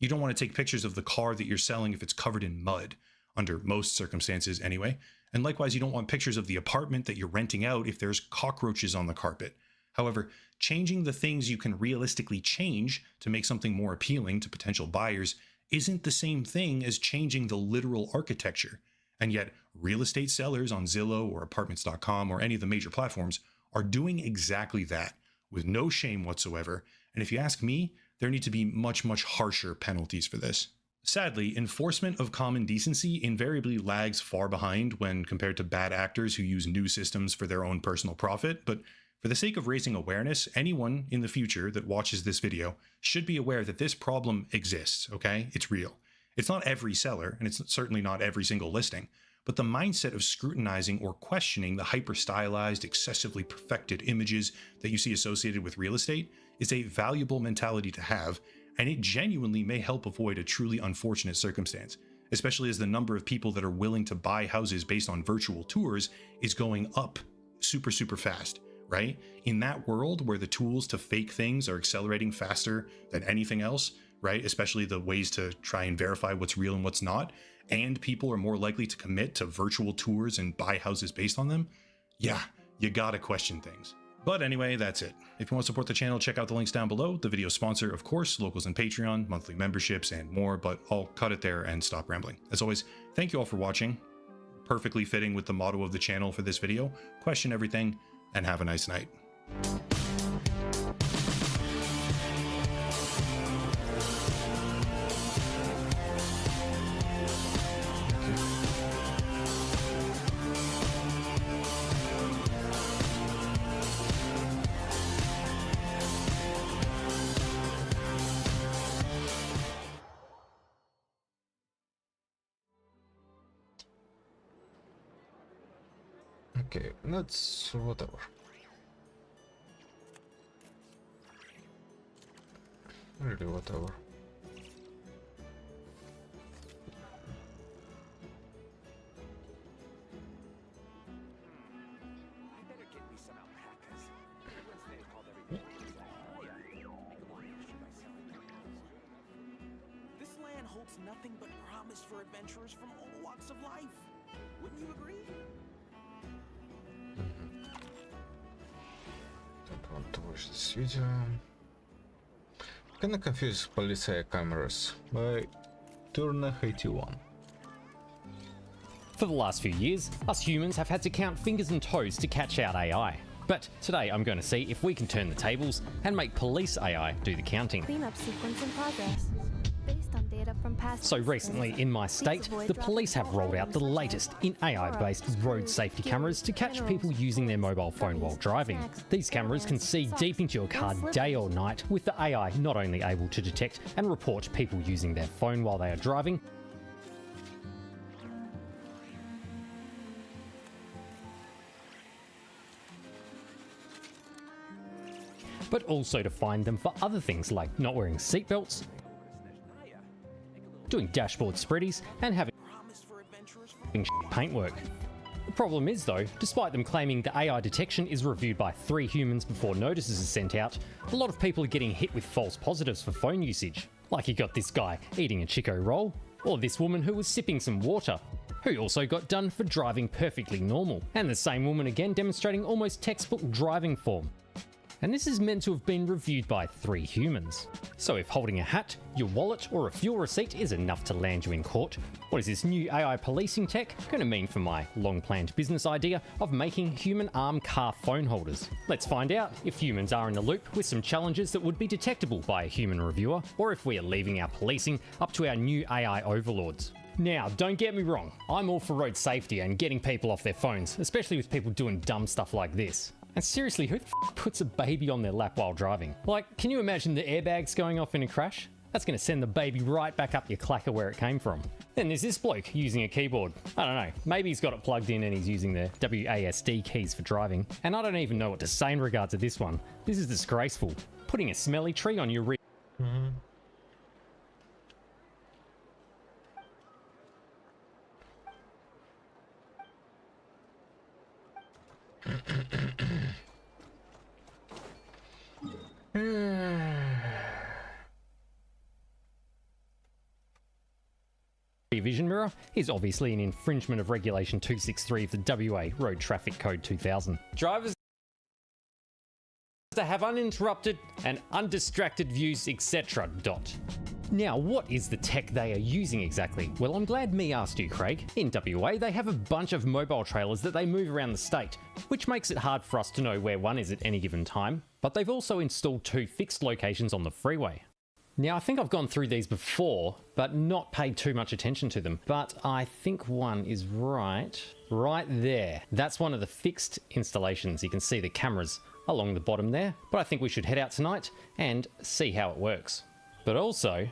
Speaker 10: You don't want to take pictures of the car that you're selling if it's covered in mud, under most circumstances anyway. And likewise, you don't want pictures of the apartment that you're renting out if there's cockroaches on the carpet. However, changing the things you can realistically change to make something more appealing to potential buyers isn't the same thing as changing the literal architecture. And yet, real estate sellers on Zillow or Apartments.com or any of the major platforms are doing exactly that, with no shame whatsoever. And if you ask me, there need to be much harsher penalties for this. Sadly, enforcement of common decency invariably lags far behind when compared to bad actors who use new systems for their own personal profit, but for the sake of raising awareness, anyone in the future that watches this video should be aware that this problem exists, okay? It's real. It's not every seller, and it's certainly not every single listing, but the mindset of scrutinizing or questioning the hyper-stylized, excessively perfected images that you see associated with real estate is a valuable mentality to have, and it genuinely may help avoid a truly unfortunate circumstance, especially as the number of people that are willing to buy houses based on virtual tours is going up super fast, right? In that world where the tools to fake things are accelerating faster than anything else, right? Especially the ways to try and verify what's real and what's not, and people are more likely to commit to virtual tours and buy houses based on them, yeah, you gotta question things. But anyway, that's it. If you want to support the channel, check out the links down below. The video sponsor, of course, locals and Patreon, monthly memberships, and more, but I'll cut it there and stop rambling. As always, thank you all for watching. Perfectly fitting with the motto of the channel for this video: question everything and have a nice night.
Speaker 1: Okay, that's whatever. Really whatever.
Speaker 6: This land holds nothing but promise for adventurers from all walks of life. Wouldn't you agree?
Speaker 1: Don't want to watch this video. Kinda confused police AI cameras by Turner81.
Speaker 12: For the last few years, us humans have had to count fingers and toes to catch out AI. But today I'm going to see if we can turn the tables and make police AI do the counting.
Speaker 7: Cleanup sequence in progress. Based on data from past
Speaker 12: So recently in my state, the police have rolled out the latest in AI-based road safety cameras to catch people using their mobile phone while driving. These cameras can see deep into your car day or night, with the AI not only able to detect and report people using their phone while they are driving, but also to find them for other things like not wearing seatbelts, doing dashboard spreadies, and having paintwork. The problem is though, despite them claiming the AI detection is reviewed by 3 humans before notices are sent out, a lot of people are getting hit with false positives for phone usage. Like you got this guy eating a Chico roll, or this woman who was sipping some water, who also got done for driving perfectly normal, and the same woman again demonstrating almost textbook driving form. And this is meant to have been reviewed by 3 humans. So if holding a hat, your wallet, or a fuel receipt is enough to land you in court, what is this new AI policing tech going to mean for my long-planned business idea of making human arm car phone holders? Let's find out if humans are in the loop with some challenges that would be detectable by a human reviewer, or if we are leaving our policing up to our new AI overlords. Now, don't get me wrong, I'm all for road safety and getting people off their phones, especially with people doing dumb stuff like this. And seriously, who the f puts a baby on their lap while driving? Like, can you imagine the airbags going off in a crash? That's going to send the baby right back up your clacker where it came from. Then there's this bloke using a keyboard. I don't know, maybe he's got it plugged in and he's using the WASD keys for driving. And I don't even know what to say in regards to this one. This is disgraceful. Putting a smelly tree on your rear. Vision mirror is obviously an infringement of Regulation 263 of the WA Road Traffic Code 2000. Drivers to have uninterrupted and undistracted views, etc. Now, what is the tech they are using exactly? Well, I'm glad me asked you, Craig. In WA, they have a bunch of mobile trailers that they move around the state, which makes it hard for us to know where one is at any given time, but they've also installed 2 fixed locations on the freeway. Now, I think I've gone through these before, but not paid too much attention to them. But I think one is right there. That's one of the fixed installations. You can see the cameras along the bottom there. But I think we should head out tonight and see how it works. But also,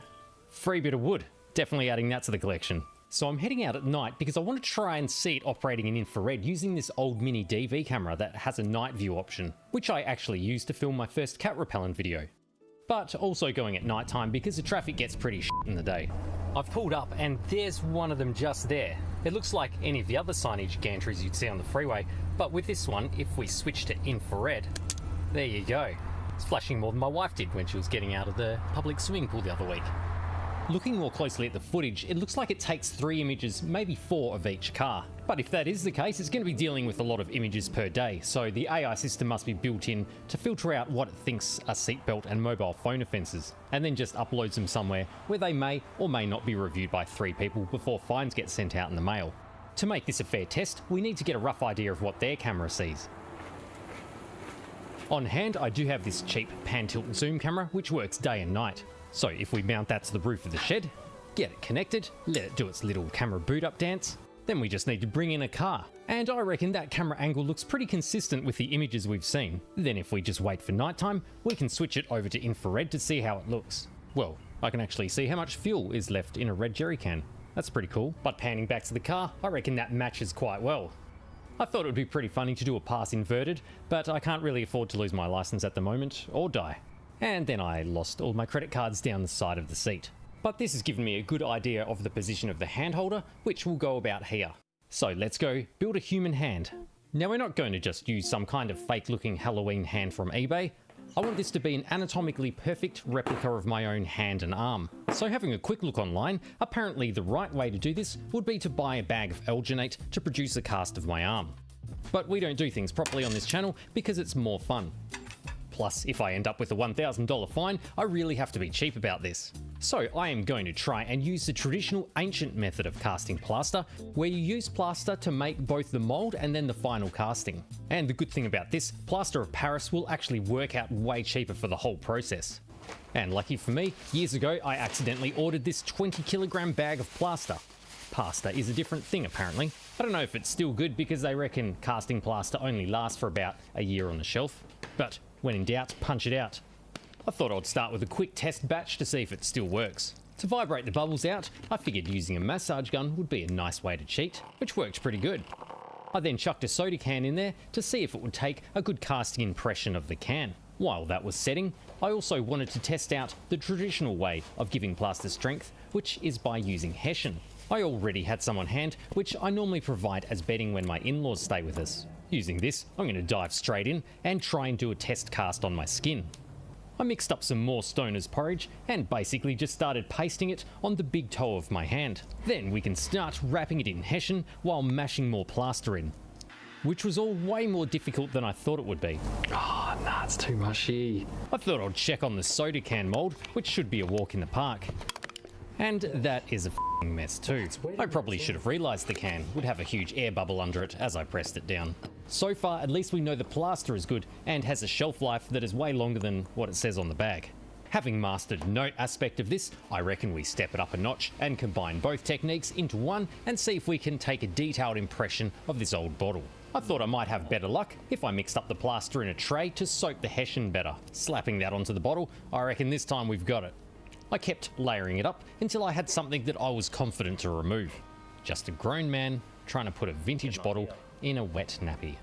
Speaker 12: free bit of wood. Definitely adding that to the collection. So I'm heading out at night because I want to try and see it operating in infrared using this old mini DV camera that has a night view option, which I actually used to film my first cat repellent video. But also going at night time because the traffic gets pretty shit in the day. I've pulled up and there's one of them just there. It looks like any of the other signage gantries you'd see on the freeway, but with this one, if we switch to infrared, there you go. It's flashing more than my wife did when she was getting out of the public swimming pool the other week. Looking more closely at the footage, it looks like it takes 3 images, maybe 4 of each car. But if that is the case, it's going to be dealing with a lot of images per day, so the AI system must be built in to filter out what it thinks are seatbelt and mobile phone offences, and then just uploads them somewhere where they may or may not be reviewed by 3 people before fines get sent out in the mail. To make this a fair test, we need to get a rough idea of what their camera sees. On hand, I do have this cheap pan-tilt zoom camera, which works day and night. So if we mount that to the roof of the shed, get it connected, let it do its little camera boot up dance, then we just need to bring in a car. And I reckon that camera angle looks pretty consistent with the images we've seen. Then if we just wait for nighttime, we can switch it over to infrared to see how it looks. Well, I can actually see how much fuel is left in a red jerry can. That's pretty cool. But panning back to the car, I reckon that matches quite well. I thought it would be pretty funny to do a pass inverted, but I can't really afford to lose my license at the moment, or die. And then I lost all my credit cards down the side of the seat. But this has given me a good idea of the position of the hand holder, which will go about here. So let's go build a human hand. Now we're not going to just use some kind of fake looking Halloween hand from eBay. I want this to be an anatomically perfect replica of my own hand and arm. So having a quick look online, apparently the right way to do this would be to buy a bag of alginate to produce a cast of my arm. But we don't do things properly on this channel because it's more fun. Plus, if I end up with a $1,000 fine, I really have to be cheap about this. So I am going to try and use the traditional ancient method of casting plaster, where you use plaster to make both the mold and then the final casting. And the good thing about this, plaster of Paris will actually work out way cheaper for the whole process. And lucky for me, years ago I accidentally ordered this 20-kilogram bag of plaster. Pasta is a different thing apparently. I don't know if it's still good because they reckon casting plaster only lasts for about a year on the shelf. But when in doubt, punch it out. I thought I'd start with a quick test batch to see if it still works. To vibrate the bubbles out, I figured using a massage gun would be a nice way to cheat, which worked pretty good. I then chucked a soda can in there to see if it would take a good casting impression of the can. While that was setting, I also wanted to test out the traditional way of giving plaster strength, which is by using Hessian. I already had some on hand, which I normally provide as bedding when my in-laws stay with us. Using this, I'm going to dive straight in and try and do a test cast on my skin. I mixed up some more Stoner's porridge and basically just started pasting it on the big toe of my hand. Then we can start wrapping it in Hessian while mashing more plaster in. Which was all way more difficult than I thought it would be.
Speaker 2: Oh, nah, it's too mushy.
Speaker 12: I thought I'd check on the soda can mold, which should be a walk in the park. And that is a f***ing mess too. I probably should have realised the can would have a huge air bubble under it as I pressed it down. So far, at least we know the plaster is good and has a shelf life that is way longer than what it says on the bag. Having mastered the note aspect of this, I reckon we step it up a notch and combine both techniques into one and see if we can take a detailed impression of this old bottle. I thought I might have better luck if I mixed up the plaster in a tray to soak the Hessian better. Slapping that onto the bottle, I reckon this time we've got it. I kept layering it up until I had something that I was confident to remove. Just a grown man trying to put a vintage bottle in a wet nappy.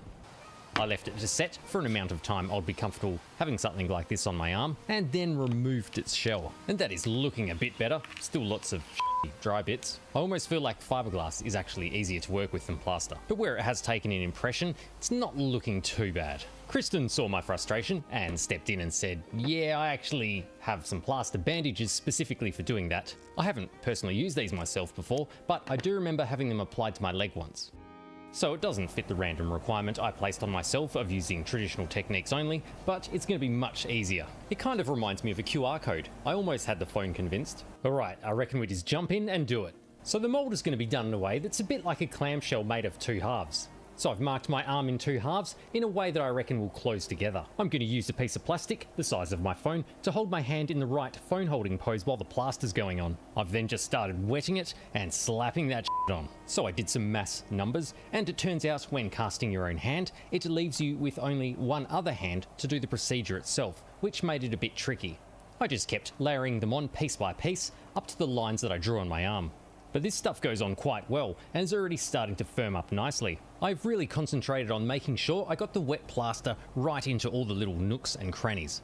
Speaker 12: I left it to set for an amount of time I'd be comfortable having something like this on my arm, and then removed its shell. And that is looking a bit better, still lots of dry bits. I almost feel like fiberglass is actually easier to work with than plaster, but where it has taken an impression, it's not looking too bad. Kristen saw my frustration and stepped in and said, yeah, I actually have some plaster bandages specifically for doing that. I haven't personally used these myself before, but I do remember having them applied to my leg once. So it doesn't fit the random requirement I placed on myself of using traditional techniques only, but it's going to be much easier. It kind of reminds me of a QR code. I almost had the phone convinced. Alright, I reckon we just jump in and do it. So the mold is going to be done in a way that's a bit like a clamshell made of two halves. So I've marked my arm in two halves in a way that I reckon will close together. I'm going to use a piece of plastic, the size of my phone, to hold my hand in the right phone holding pose while the plaster's going on. I've then just started wetting it and slapping that shit on. So I did some mass numbers, and it turns out when casting your own hand, it leaves you with only one other hand to do the procedure itself, which made it a bit tricky. I just kept layering them on piece by piece up to the lines that I drew on my arm. But this stuff goes on quite well and is already starting to firm up nicely. I've really concentrated on making sure I got the wet plaster right into all the little nooks and crannies.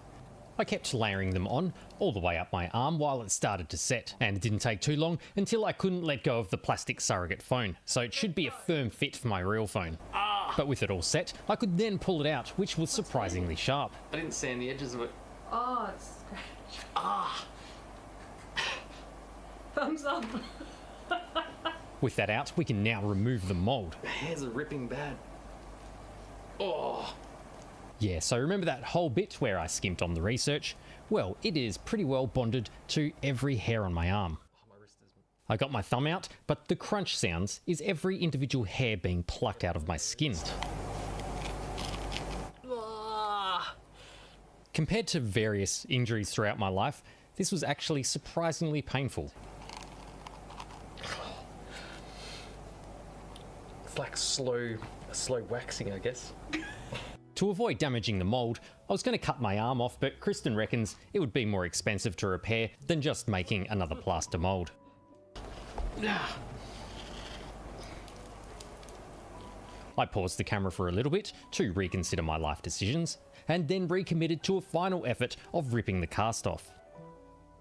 Speaker 12: I kept layering them on all the way up my arm while it started to set, and it didn't take too long until I couldn't let go of the plastic surrogate phone, so it should be a firm fit for my real phone. But with it all set, I could then pull it out, which was surprisingly sharp.
Speaker 2: I didn't sand the edges of it.
Speaker 4: Oh, it's scratched. Thumbs up.
Speaker 12: With that out, we can now remove the mold.
Speaker 2: The hairs are ripping bad. Oh.
Speaker 12: Yeah, so remember that whole bit where I skimped on the research? Well, it is pretty well bonded to every hair on my arm. I got my thumb out, but the crunch sounds is every individual hair being plucked out of my skin. Compared to various injuries throughout my life, this was actually surprisingly painful.
Speaker 2: It's like slow waxing, I guess.
Speaker 12: To avoid damaging the mold, I was going to cut my arm off, but Kristen reckons it would be more expensive to repair than just making another plaster mold. I paused the camera for a little bit to reconsider my life decisions, and then recommitted to a final effort of ripping the cast off.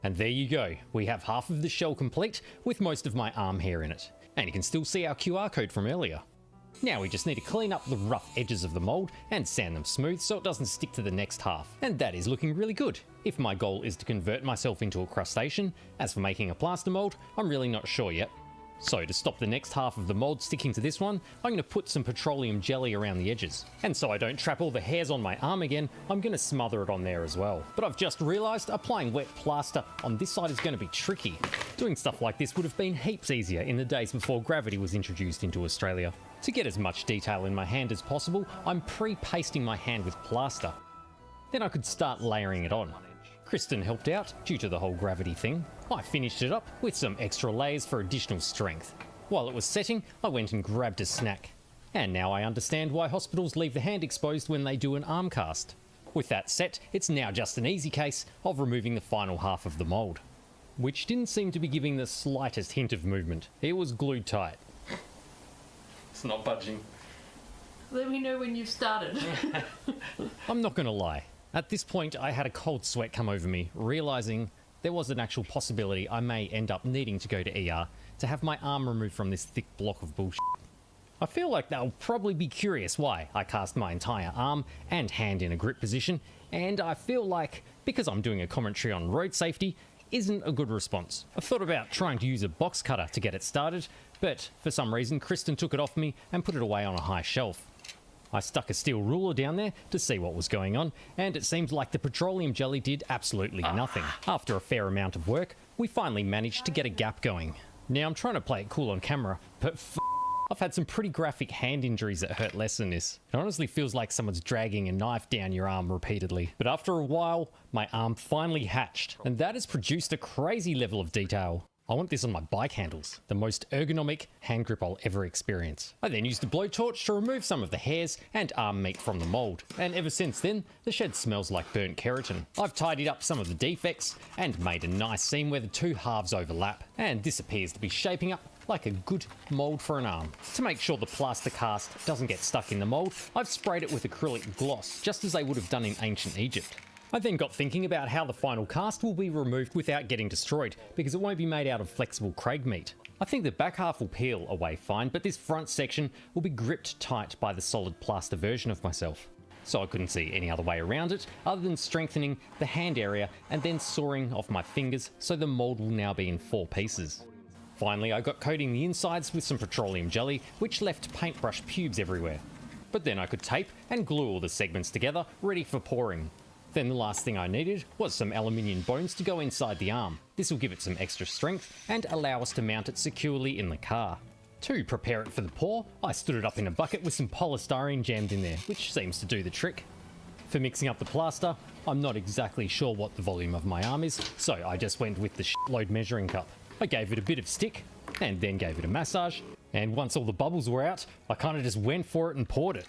Speaker 12: And there you go, we have half of the shell complete with most of my arm hair in it, and you can still see our QR code from earlier. Now we just need to clean up the rough edges of the mould and sand them smooth so it doesn't stick to the next half, and that is looking really good. If my goal is to convert myself into a crustacean, as for making a plaster mould, I'm really not sure yet. So to stop the next half of the mould sticking to this one, I'm going to put some petroleum jelly around the edges. And so I don't trap all the hairs on my arm again, I'm going to smother it on there as well. But I've just realised applying wet plaster on this side is going to be tricky. Doing stuff like this would have been heaps easier in the days before gravity was introduced into Australia. To get as much detail in my hand as possible, I'm pre-pasting my hand with plaster. Then I could start layering it on. Kristen helped out due to the whole gravity thing. I finished it up with some extra layers for additional strength. While it was setting, I went and grabbed a snack. And now I understand why hospitals leave the hand exposed when they do an arm cast. With that set, it's now just an easy case of removing the final half of the mould, which didn't seem to be giving the slightest hint of movement. It was glued tight. It's not budging.
Speaker 13: Let me know when you've started.
Speaker 12: I'm not gonna lie. At this point, I had a cold sweat come over me, realising there was an actual possibility I may end up needing to go to ER to have my arm removed from this thick block of bullshit. I feel like they'll probably be curious why I cast my entire arm and hand in a grip position, and I feel like, because I'm doing a commentary on road safety, isn't a good response. I thought about trying to use a box cutter to get it started, but for some reason Kristen took it off me and put it away on a high shelf. I stuck a steel ruler down there to see what was going on, and it seems like the petroleum jelly did absolutely nothing. After a fair amount of work, we finally managed to get a gap going. Now I'm trying to play it cool on camera, but I've had some pretty graphic hand injuries that hurt less than this. It honestly feels like someone's dragging a knife down your arm repeatedly. But after a while, my arm finally hatched, and that has produced a crazy level of detail. I want this on my bike handles, the most ergonomic hand grip I'll ever experience. I then used a blowtorch to remove some of the hairs and arm meat from the mould, and ever since then, the shed smells like burnt keratin. I've tidied up some of the defects and made a nice seam where the two halves overlap, and this appears to be shaping up like a good mould for an arm. To make sure the plaster cast doesn't get stuck in the mould, I've sprayed it with acrylic gloss, just as they would have done in ancient Egypt. I then got thinking about how the final cast will be removed without getting destroyed, because it won't be made out of flexible Craig meat. I think the back half will peel away fine, but this front section will be gripped tight by the solid plaster version of myself. So I couldn't see any other way around it, other than strengthening the hand area and then sawing off my fingers so the mould will now be in 4 pieces. Finally, I got coating the insides with some petroleum jelly, which left paintbrush pubes everywhere. But then I could tape and glue all the segments together, ready for pouring. Then the last thing I needed was some aluminium bones to go inside the arm. This will give it some extra strength and allow us to mount it securely in the car. To prepare it for the pour, I stood it up in a bucket with some polystyrene jammed in there, which seems to do the trick. For mixing up the plaster, I'm not exactly sure what the volume of my arm is, so I just went with the shitload measuring cup. I gave it a bit of stick, and then gave it a massage, and once all the bubbles were out, I kinda just went for it and poured it.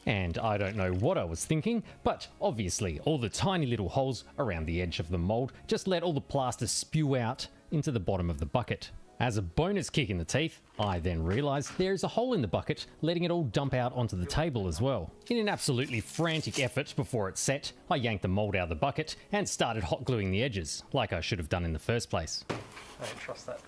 Speaker 12: And I don't know what I was thinking, but obviously all the tiny little holes around the edge of the mould just let all the plaster spew out into the bottom of the bucket. As a bonus kick in the teeth, I then realised there is a hole in the bucket, letting it all dump out onto the table as well. In an absolutely frantic effort before it set, I yanked the mould out of the bucket and started hot gluing the edges, like I should have done in the first place.
Speaker 13: I don't trust that.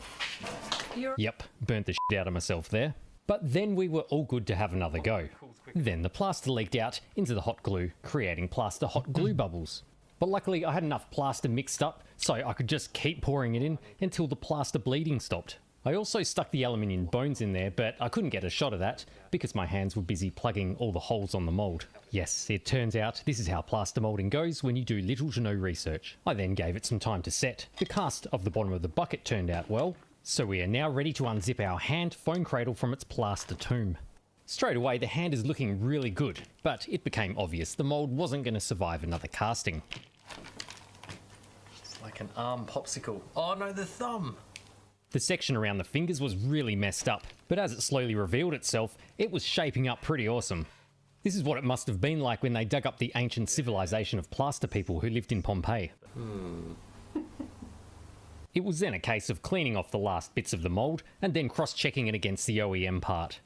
Speaker 12: Yep, burnt the shit out of myself there. But then we were all good to have another go. Then the plaster leaked out into the hot glue, creating plaster hot glue bubbles. But luckily I had enough plaster mixed up so I could just keep pouring it in until the plaster bleeding stopped. I also stuck the aluminium bones in there, but I couldn't get a shot of that because my hands were busy plugging all the holes on the mould. Yes, it turns out this is how plaster moulding goes when you do little to no research. I then gave it some time to set. The cast of the bottom of the bucket turned out well, so we are now ready to unzip our hand foam cradle from its plaster tomb. Straight away the hand is looking really good, but it became obvious the mould wasn't going to survive another casting.
Speaker 13: It's like an arm popsicle. Oh no, the thumb!
Speaker 12: The section around the fingers was really messed up, but as it slowly revealed itself, it was shaping up pretty awesome. This is what it must have been like when they dug up the ancient civilization of plaster people who lived in Pompeii. It was then a case of cleaning off the last bits of the mould and then cross-checking it against the OEM part.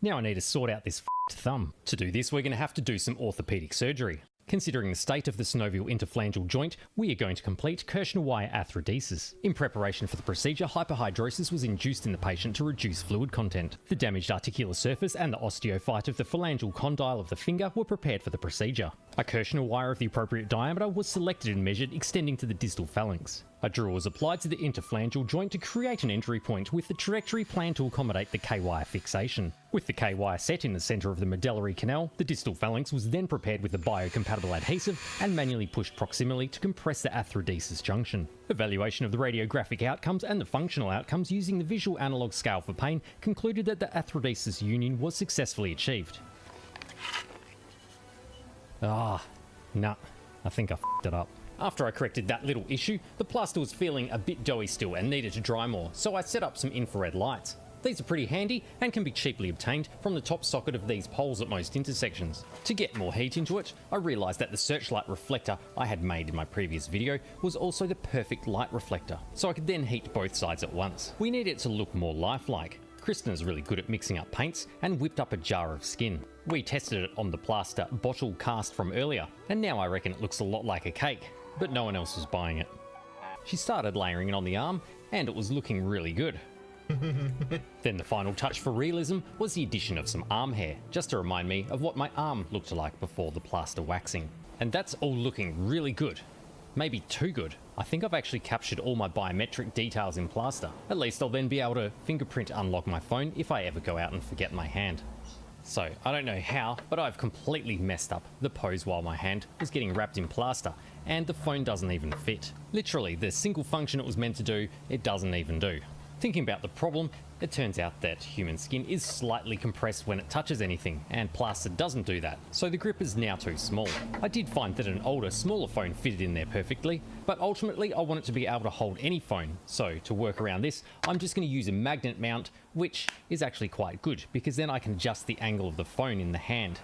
Speaker 12: Now I need to sort out this f***ed thumb. To do this, we're going to have to do some orthopedic surgery. Considering the state of the synovial interphalangeal joint, we are going to complete Kirschner wire arthrodesis. In preparation for the procedure, hyperhidrosis was induced in the patient to reduce fluid content. The damaged articular surface and the osteophyte of the phalangeal condyle of the finger were prepared for the procedure. A Kirschner wire of the appropriate diameter was selected and measured, extending to the distal phalanx. A drill was applied to the interphalangeal joint to create an entry point with the trajectory planned to accommodate the K-wire fixation. With the K-wire set in the centre of the medullary canal, the distal phalanx was then prepared with a biocompatible adhesive and manually pushed proximally to compress the arthrodesis junction. Evaluation of the radiographic outcomes and the functional outcomes using the visual analog scale for pain concluded that the arthrodesis union was successfully achieved. Nah, I think I f***ed it up. After I corrected that little issue, the plaster was feeling a bit doughy still and needed to dry more, so I set up some infrared lights. These are pretty handy and can be cheaply obtained from the top socket of these poles at most intersections. To get more heat into it, I realised that the searchlight reflector I had made in my previous video was also the perfect light reflector, so I could then heat both sides at once. We need it to look more lifelike. Kristen is really good at mixing up paints and whipped up a jar of skin. We tested it on the plaster bottle cast from earlier, and now I reckon it looks a lot like a cake, but no one else was buying it. She started layering it on the arm, and it was looking really good. Then the final touch for realism was the addition of some arm hair, just to remind me of what my arm looked like before the plaster waxing. And that's all looking really good. Maybe too good. I think I've actually captured all my biometric details in plaster. At least I'll then be able to fingerprint unlock my phone if I ever go out and forget my hand. So, I don't know how, but I've completely messed up the pose while my hand was getting wrapped in plaster, and the phone doesn't even fit. Literally, the single function it was meant to do, it doesn't even do. Thinking about the problem, it turns out that human skin is slightly compressed when it touches anything, and plaster doesn't do that, so the grip is now too small. I did find that an older, smaller phone fitted in there perfectly, but ultimately I want it to be able to hold any phone, so to work around this, I'm just going to use a magnet mount, which is actually quite good, because then I can adjust the angle of the phone in the hand.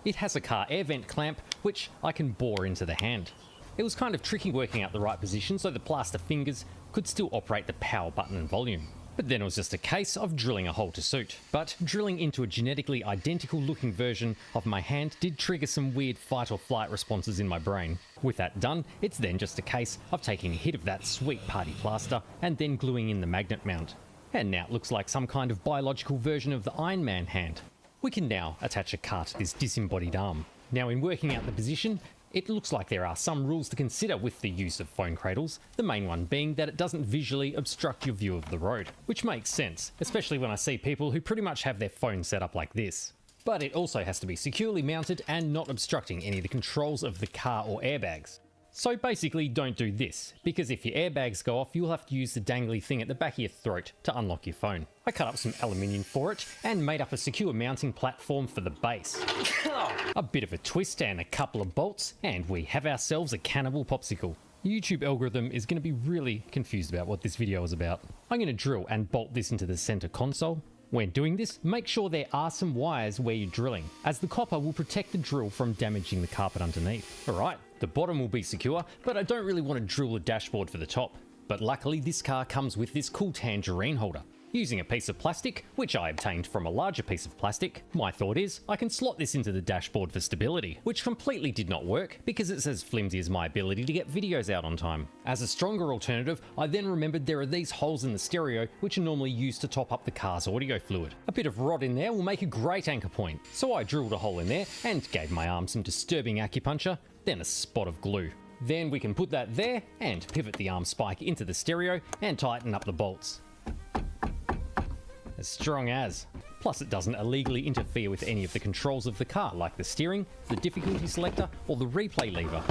Speaker 12: It has a car air vent clamp, which I can bore into the hand. It was kind of tricky working out the right position so the plaster fingers could still operate the power button and volume. But then it was just a case of drilling a hole to suit. But drilling into a genetically identical looking version of my hand did trigger some weird fight or flight responses in my brain. With that done, it's then just a case of taking a hit of that sweet party plaster and then gluing in the magnet mount. And now it looks like some kind of biological version of the Iron Man hand. We can now attach a car to this disembodied arm. Now in working out the position, it looks like there are some rules to consider with the use of phone cradles, the main one being that it doesn't visually obstruct your view of the road, which makes sense, especially when I see people who pretty much have their phone set up like this. But it also has to be securely mounted and not obstructing any of the controls of the car or airbags. So basically don't do this, because if your airbags go off you'll have to use the dangly thing at the back of your throat to unlock your phone. I cut up some aluminium for it and made up a secure mounting platform for the base. A bit of a twist and a couple of bolts and we have ourselves a cannibal popsicle. The YouTube algorithm is going to be really confused about what this video is about. I'm going to drill and bolt this into the center console. When doing this, make sure there are some wires where you're drilling, as the copper will protect the drill from damaging the carpet underneath. Alright, the bottom will be secure, but I don't really want to drill the dashboard for the top. But luckily this car comes with this cool tangerine holder. Using a piece of plastic, which I obtained from a larger piece of plastic, my thought is I can slot this into the dashboard for stability, which completely did not work because it's as flimsy as my ability to get videos out on time. As a stronger alternative, I then remembered there are these holes in the stereo which are normally used to top up the car's audio fluid. A bit of rod in there will make a great anchor point, so I drilled a hole in there and gave my arm some disturbing acupuncture, then a spot of glue. Then we can put that there and pivot the arm spike into the stereo and tighten up the bolts. As strong as. Plus it doesn't illegally interfere with any of the controls of the car like the steering, the difficulty selector or the replay lever.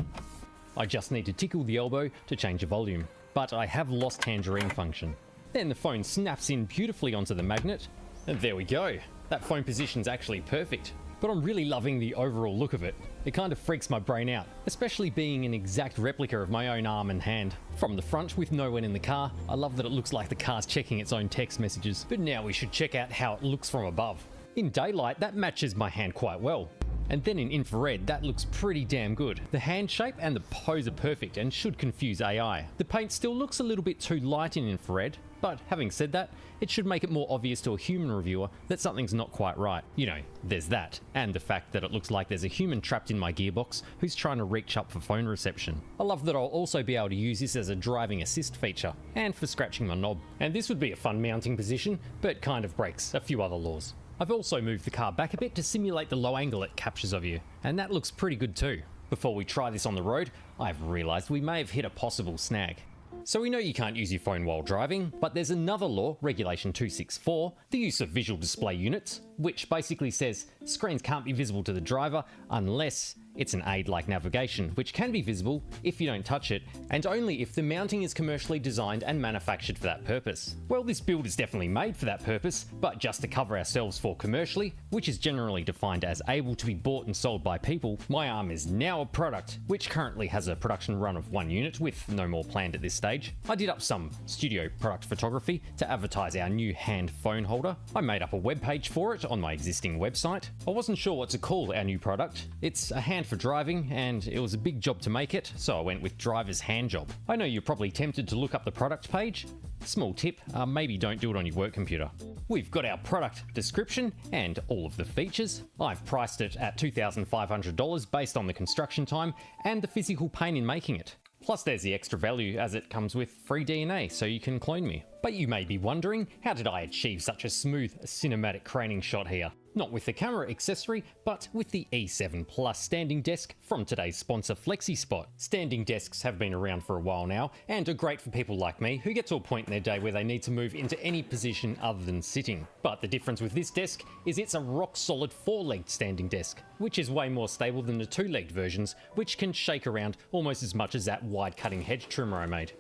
Speaker 12: I just need to tickle the elbow to change the volume, but I have lost tangerine function. Then the phone snaps in beautifully onto the magnet, and there we go. That phone position's actually perfect. But I'm really loving the overall look of it. It kind of freaks my brain out, especially being an exact replica of my own arm and hand. From the front with no one in the car, I love that it looks like the car's checking its own text messages. But now we should check out how it looks from above. In daylight, that matches my hand quite well. And then in infrared, that looks pretty damn good. The hand shape and the pose are perfect and should confuse AI. The paint still looks a little bit too light in infrared, But having said that, it should make it more obvious to a human reviewer that something's not quite right. You know, there's that, and the fact that it looks like there's a human trapped in my gearbox who's trying to reach up for phone reception. I love that I'll also be able to use this as a driving assist feature, and for scratching my knob. And this would be a fun mounting position, but kind of breaks a few other laws. I've also moved the car back a bit to simulate the low angle it captures of you, and that looks pretty good too. Before we try this on the road, I've realised we may have hit a possible snag. So we know you can't use your phone while driving, but there's another law, Regulation 264, the use of visual display units, which basically says screens can't be visible to the driver unless it's an aid like navigation, which can be visible if you don't touch it, and only if the mounting is commercially designed and manufactured for that purpose. Well, this build is definitely made for that purpose, but just to cover ourselves for commercially, which is generally defined as able to be bought and sold by people, my arm is now a product, which currently has a production run of 1 unit with no more planned at this stage. I did up some studio product photography to advertise our new hand phone holder. I made up a web page for it on my existing website. I wasn't sure what to call our new product. It's a hand for driving, and it was a big job to make it, so I went with driver's hand job. I know you're probably tempted to look up the product page. Small tip, maybe don't do it on your work computer. We've got our product description and all of the features. I've priced it at $2,500 based on the construction time and the physical pain in making it. Plus there's the extra value as it comes with free DNA, so you can clone me. But you may be wondering, how did I achieve such a smooth cinematic craning shot here? Not with the camera accessory, but with the E7 Plus standing desk from today's sponsor FlexiSpot. Standing desks have been around for a while now, and are great for people like me who get to a point in their day where they need to move into any position other than sitting. But the difference with this desk is it's a rock-solid 4-legged standing desk, which is way more stable than the 2-legged versions, which can shake around almost as much as that wide-cutting hedge trimmer I made.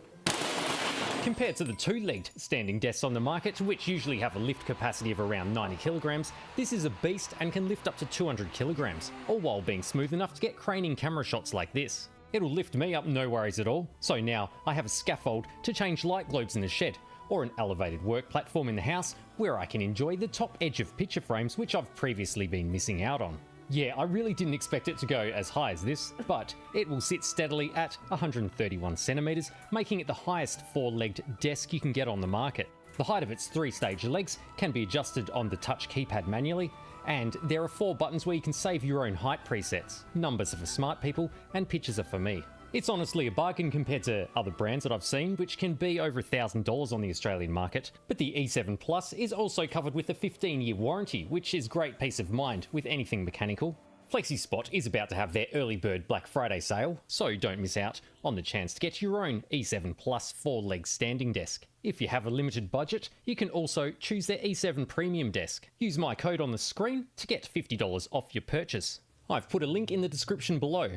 Speaker 12: Compared to the 2-legged standing desks on the market, which usually have a lift capacity of around 90 kilograms, this is a beast and can lift up to 200 kilograms, all while being smooth enough to get craning camera shots like this. It'll lift me up, no worries at all. So now I have a scaffold to change light globes in the shed, or an elevated work platform in the house where I can enjoy the top edge of picture frames which I've previously been missing out on. Yeah, I really didn't expect it to go as high as this, but it will sit steadily at 131 centimeters, making it the highest 4-legged desk you can get on the market. The height of its 3-stage legs can be adjusted on the touch keypad manually, and there are 4 buttons where you can save your own height presets. Numbers are for smart people, and pictures are for me. It's honestly a bargain compared to other brands that I've seen, which can be over $1,000 on the Australian market. But the E7 Plus is also covered with a 15-year warranty, which is great peace of mind with anything mechanical. FlexiSpot is about to have their early bird Black Friday sale, so don't miss out on the chance to get your own E7 Plus 4-leg standing desk. If you have a limited budget, you can also choose their E7 Premium desk. Use my code on the screen to get $50 off your purchase. I've put a link in the description below.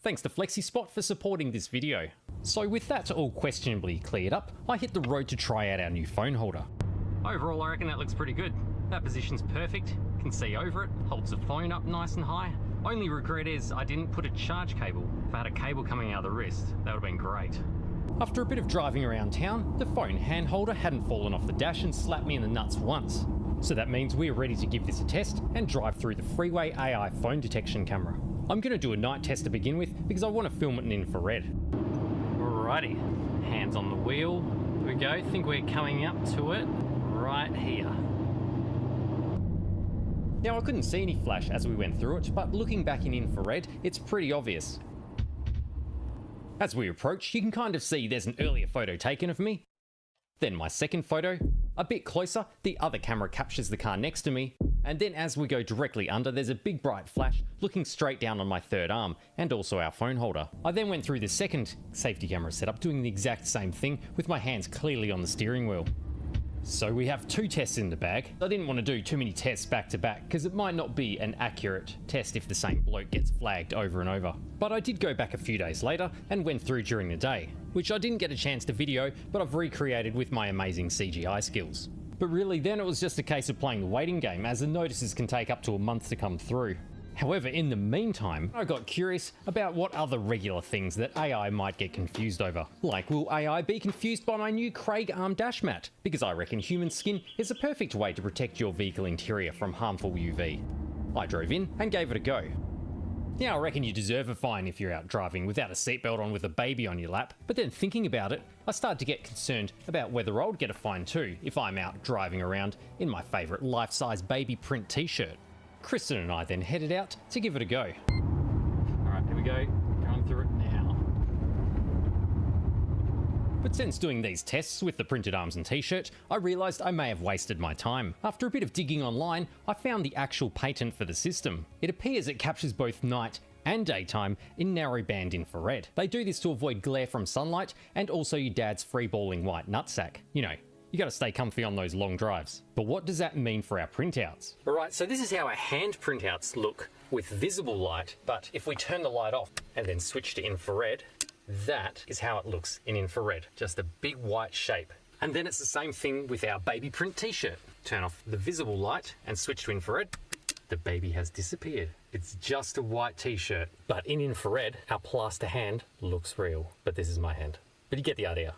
Speaker 12: Thanks to FlexiSpot for supporting this video. So with that all questionably cleared up, I hit the road to try out our new phone holder. Overall, I reckon that looks pretty good. That position's perfect, can see over it, holds the phone up nice and high. Only regret is I didn't put a charge cable. If I had a cable coming out of the wrist, that would have been great. After a bit of driving around town, the phone hand holder hadn't fallen off the dash and slapped me in the nuts once. So that means we're ready to give this a test and drive through the Freeway AI phone detection camera. I'm going to do a night test to begin with because I want to film it in infrared. Alrighty, hands on the wheel. Here we go, think we're coming up to it right here. Now I couldn't see any flash as we went through it, but looking back in infrared, it's pretty obvious. As we approach, you can kind of see there's an earlier photo taken of me. Then my second photo. A bit closer, the other camera captures the car next to me, and then as we go directly under, there's a big bright flash looking straight down on my third arm, and also our phone holder. I then went through the second safety camera setup, doing the exact same thing with my hands clearly on the steering wheel. So we have 2 tests in the bag. I didn't want to do too many tests back to back because it might not be an accurate test if the same bloke gets flagged over and over. But I did go back a few days later and went through during the day, which I didn't get a chance to video, but I've recreated with my amazing CGI skills. But really then it was just a case of playing the waiting game, as the notices can take up to a month to come through. However, in the meantime, I got curious about what other regular things that AI might get confused over. Like, will AI be confused by my new Craig Arm dash mat? Because I reckon human skin is a perfect way to protect your vehicle interior from harmful UV. I drove in and gave it a go. Now, I reckon you deserve a fine if you're out driving without a seatbelt on with a baby on your lap, but then thinking about it, I started to get concerned about whether I would get a fine too if I'm out driving around in my favourite life-size baby print t-shirt. Kristen and I then headed out to give it a go. Alright, here we go, going through it now. But since doing these tests with the printed arms and t-shirt, I realised I may have wasted my time. After a bit of digging online, I found the actual patent for the system. It appears it captures both night and daytime in narrowband infrared. They do this to avoid glare from sunlight and also your dad's freeballing white nutsack. You know, you gotta stay comfy on those long drives. But what does that mean for our printouts? Alright, so this is how our hand printouts look with visible light, but if we turn the light off and then switch to infrared, that is how it looks in infrared, just a big white shape. And then it's the same thing with our baby print t-shirt. Turn off the visible light and switch to infrared. The baby has disappeared. It's just a white t-shirt. But in infrared, our plaster hand looks real. But this is my hand. But you get the idea.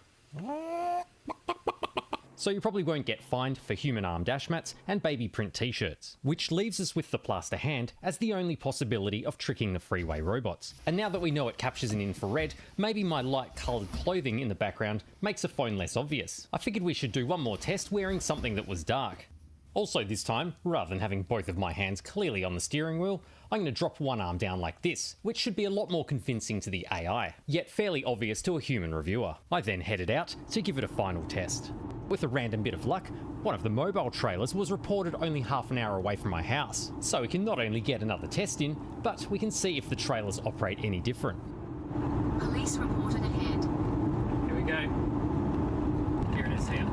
Speaker 12: So you probably won't get fined for human arm dash mats and baby print t-shirts, which leaves us with the plaster hand as the only possibility of tricking the freeway robots. And now that we know it captures in infrared, maybe my light coloured clothing in the background makes a phone less obvious. I figured we should do one more test wearing something that was dark. Also this time, rather than having both of my hands clearly on the steering wheel, I'm going to drop one arm down like this, which should be a lot more convincing to the AI, yet fairly obvious to a human reviewer. I then headed out to give it a final test. With a random bit of luck, one of the mobile trailers was reported only half an hour away from my house, so we can not only get another test in, but we can see if the trailers operate any different.
Speaker 14: Police reported ahead.
Speaker 12: Here we go. Here it is here.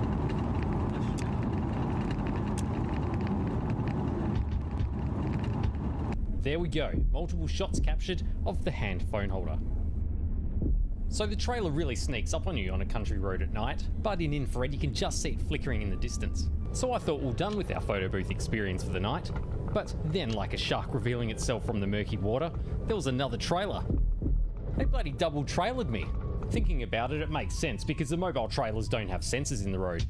Speaker 12: There we go, multiple shots captured of the hand phone holder. So the trailer really sneaks up on you on a country road at night, but in infrared you can just see it flickering in the distance. So I thought we're done with our photo booth experience for the night, but then like a shark revealing itself from the murky water, there was another trailer. They bloody double trailered me. Thinking about it, it makes sense because the mobile trailers don't have sensors in the road.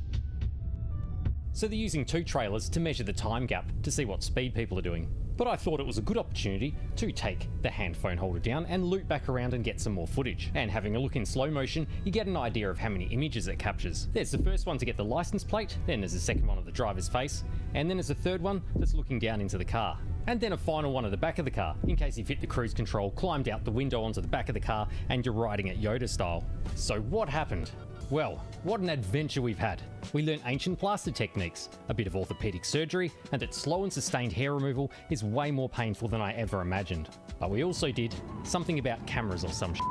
Speaker 12: So they're using two trailers to measure the time gap to see what speed people are doing. But I thought it was a good opportunity to take the hand phone holder down and loop back around and get some more footage. And having a look in slow motion, you get an idea of how many images it captures. There's the first one to get the license plate, then there's a second one of the driver's face, and then there's a third one that's looking down into the car. And then a final one of the back of the car, in case you've hit the cruise control, climbed out the window onto the back of the car, and you're riding it Yoda style. So what happened? Well, what an adventure we've had. We learned ancient plaster techniques, a bit of orthopedic surgery, and that slow and sustained hair removal is way more painful than I ever imagined. But we also did something about cameras or some shit.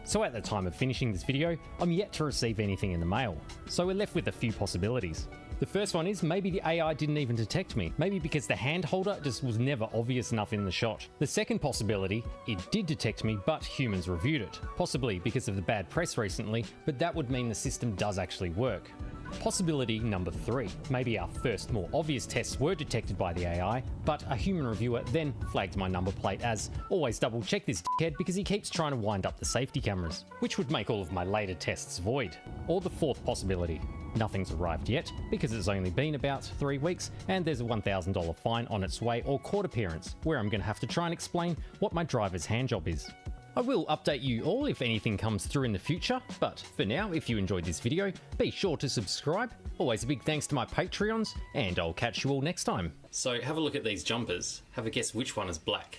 Speaker 12: So at the time of finishing this video, I'm yet to receive anything in the mail. So we're left with a few possibilities. The first one is maybe the AI didn't even detect me, maybe because the hand holder just was never obvious enough in the shot. The second possibility, it did detect me but humans reviewed it, possibly because of the bad press recently, but that would mean the system does actually work. Possibility number 3, maybe our first more obvious tests were detected by the AI, but a human reviewer then flagged my number plate as always double check this dickhead because he keeps trying to wind up the safety cameras, which would make all of my later tests void. Or the fourth possibility, nothing's arrived yet because it's only been about 3 weeks and there's a $1,000 fine on its way or court appearance where I'm going to have to try and explain what my driver's handjob is. I will update you all if anything comes through in the future, but for now, if you enjoyed this video, be sure to subscribe. Always a big thanks to my Patreons, and I'll catch you all next time. So have a look at these jumpers. Have a guess which one is black.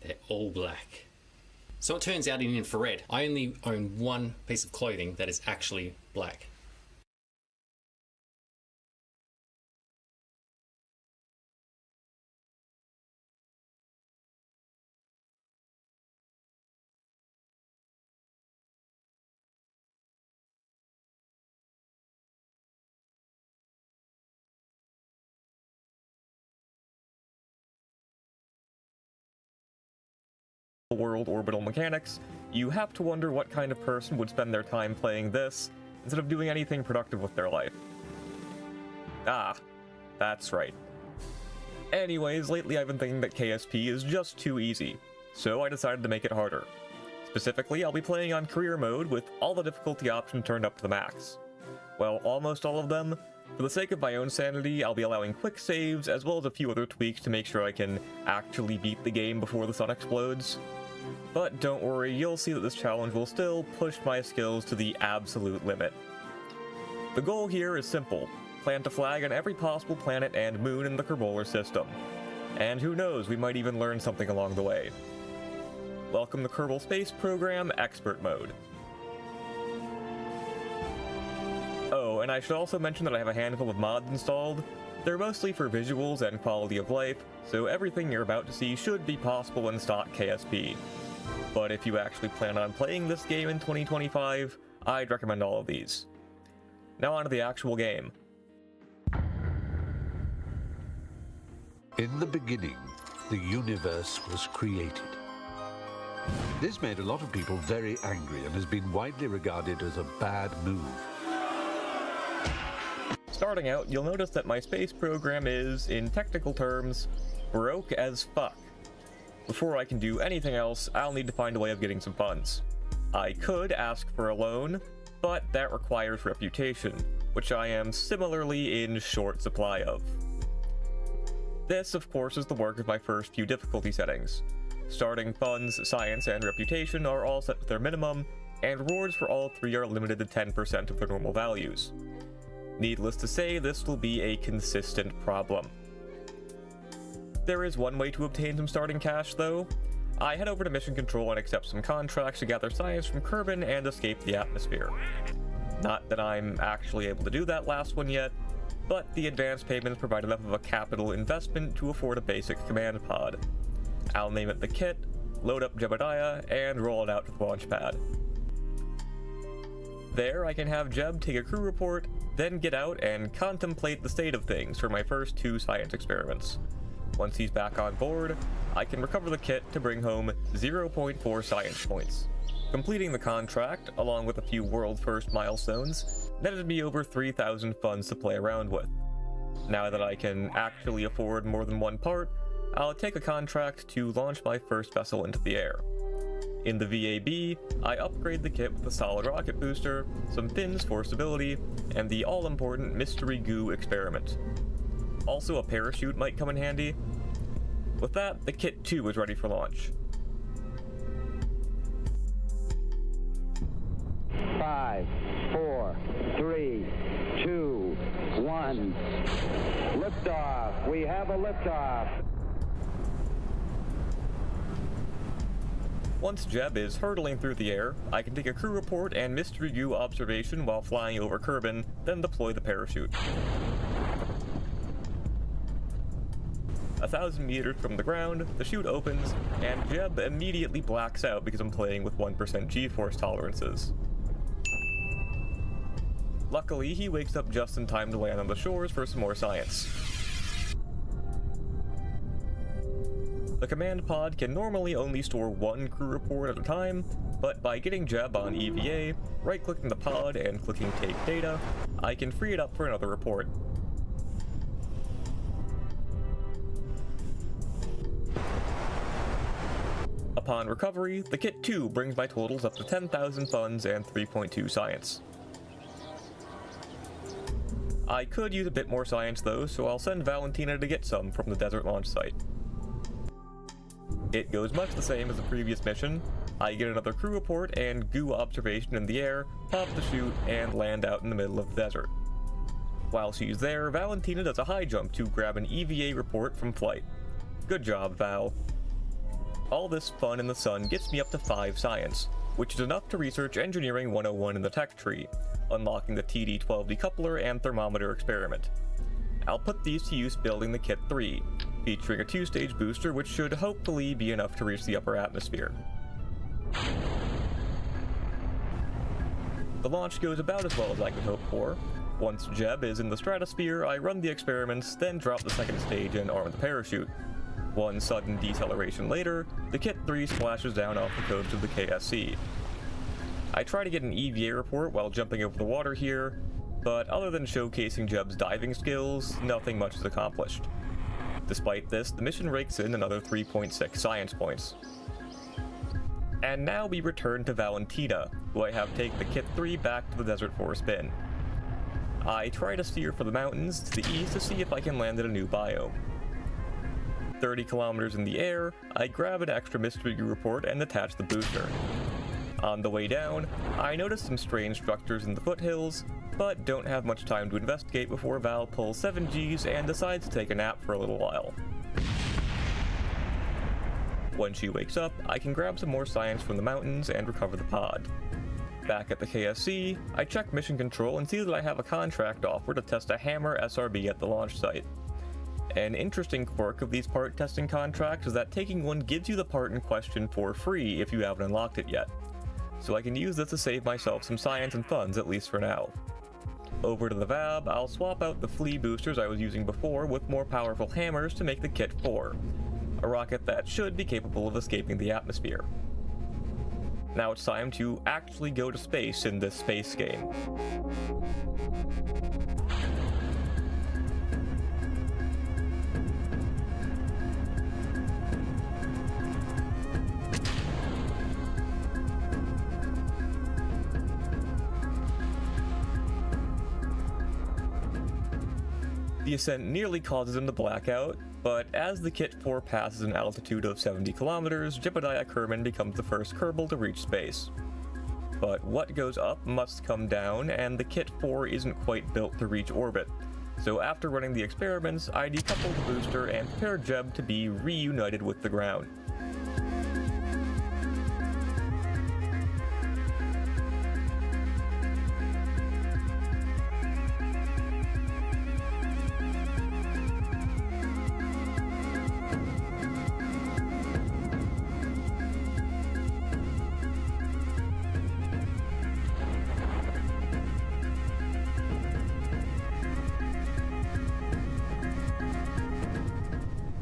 Speaker 12: They're all black. So it turns out in infrared, I only own one piece of clothing that is actually black.
Speaker 15: World orbital mechanics, you have to wonder what kind of person would spend their time playing this instead of doing anything productive with their life. Ah, that's right. Anyways, lately I've been thinking that KSP is just too easy, so I decided to make it harder. Specifically, I'll be playing on career mode with all the difficulty options turned up to the max. Well, almost all of them, For the sake of my own sanity, I'll be allowing quick saves as well as a few other tweaks to make sure I can actually beat the game before the sun explodes. But don't worry, you'll see that this challenge will still push my skills to the absolute limit. The goal here is simple: plant a flag on every possible planet and moon in the Kerbolar system. And who knows, we might even learn something along the way. Welcome to Kerbal Space Program Expert Mode. Oh, and I should also mention that I have a handful of mods installed. They're mostly for visuals and quality of life, so everything you're about to see should be possible in stock KSP. But if you actually plan on playing this game in 2025, I'd recommend all of these. Now on to the actual game.
Speaker 16: In the beginning, the universe was created. This made a lot of people very angry and has been widely regarded as a bad move.
Speaker 15: Starting out, you'll notice that my space program is, in technical terms, broke as fuck. Before I can do anything else, I'll need to find a way of getting some funds. I could ask for a loan, but that requires reputation, which I am similarly in short supply of. This, of course, is the work of my first few difficulty settings. Starting funds, science, and reputation are all set to their minimum, and rewards for all three are limited to 10% of their normal values. Needless to say, this will be a consistent problem. There is one way to obtain some starting cash, though. I head over to Mission Control and accept some contracts to gather science from Kerbin and escape the atmosphere. Not that I'm actually able to do that last one yet, but the advance payments provide enough of a capital investment to afford a basic command pod. I'll name it the Kit, load up Jebediah, and roll it out to the launch pad. There, I can have Jeb take a crew report, then get out and contemplate the state of things for my first 2 science experiments. Once he's back on board, I can recover the kit to bring home 0.4 science points. Completing the contract, along with a few world-first milestones, netted me over 3,000 funds to play around with. Now that I can actually afford more than one part, I'll take a contract to launch my first vessel into the air. In the VAB, I upgrade the kit with a solid rocket booster, some fins for stability, and the all-important Mystery Goo experiment. Also, a parachute might come in handy. With that, the kit too is ready for launch.
Speaker 17: 5, 4, 3, 2, 1. Liftoff. We have a liftoff.
Speaker 15: Once Jeb is hurtling through the air, I can take a crew report and Mystery Goo observation while flying over Kerbin, then deploy the parachute. 1,000 meters from the ground, the chute opens, and Jeb immediately blacks out because I'm playing with 1% G-force tolerances. Luckily, he wakes up just in time to land on the shores for some more science. The command pod can normally only store 1 crew report at a time, but by getting Jeb on EVA, right-clicking the pod and clicking Take Data, I can free it up for another report. Upon recovery, the kit too brings my totals up to 10,000 funds and 3.2 science. I could use a bit more science though, so I'll send Valentina to get some from the desert launch site. It goes much the same as the previous mission. I get another crew report and goo observation in the air, pop the chute, and land out in the middle of the desert. While she's there, Valentina does a high jump to grab an EVA report from flight. Good job, Val. All this fun in the sun gets me up to 5 science, which is enough to research Engineering 101 in the tech tree, unlocking the TD-12 decoupler and thermometer experiment. I'll put these to use building the Kit 3, featuring a 2-stage booster which should hopefully be enough to reach the upper atmosphere. The launch goes about as well as I could hope for. Once Jeb is in the stratosphere, I run the experiments, then drop the second stage and arm the parachute. One sudden deceleration later, the Kit 3 splashes down off the coast of the KSC. I try to get an EVA report while jumping over the water here, but other than showcasing Jeb's diving skills, nothing much is accomplished. Despite this, the mission rakes in another 3.6 science points. And now we return to Valentina, who I have take the Kit 3 back to the desert for a spin. I try to steer for the mountains to the east to see if I can land at a new biome. 30 kilometers in the air, I grab an extra mystery report and attach the booster. On the way down, I notice some strange structures in the foothills, but don't have much time to investigate before Val pulls 7 Gs and decides to take a nap for a little while. When she wakes up, I can grab some more science from the mountains and recover the pod. Back at the KSC, I check mission control and see that I have a contract offer to test a Hammer SRB at the launch site. An interesting quirk of these part testing contracts is that taking one gives you the part in question for free if you haven't unlocked it yet. So I can use this to save myself some science and funds, at least for now. Over to the VAB, I'll swap out the flea boosters I was using before with more powerful hammers to make the Kit 4, a rocket that should be capable of escaping the atmosphere. Now it's time to actually go to space in this space game. The ascent nearly causes him to black out, but as the Kit 4 passes an altitude of 70 kilometers, Jebediah Kerman becomes the first Kerbal to reach space. But what goes up must come down, and the Kit 4 isn't quite built to reach orbit. So after running the experiments, I decouple the booster and prepare Jeb to be reunited with the ground.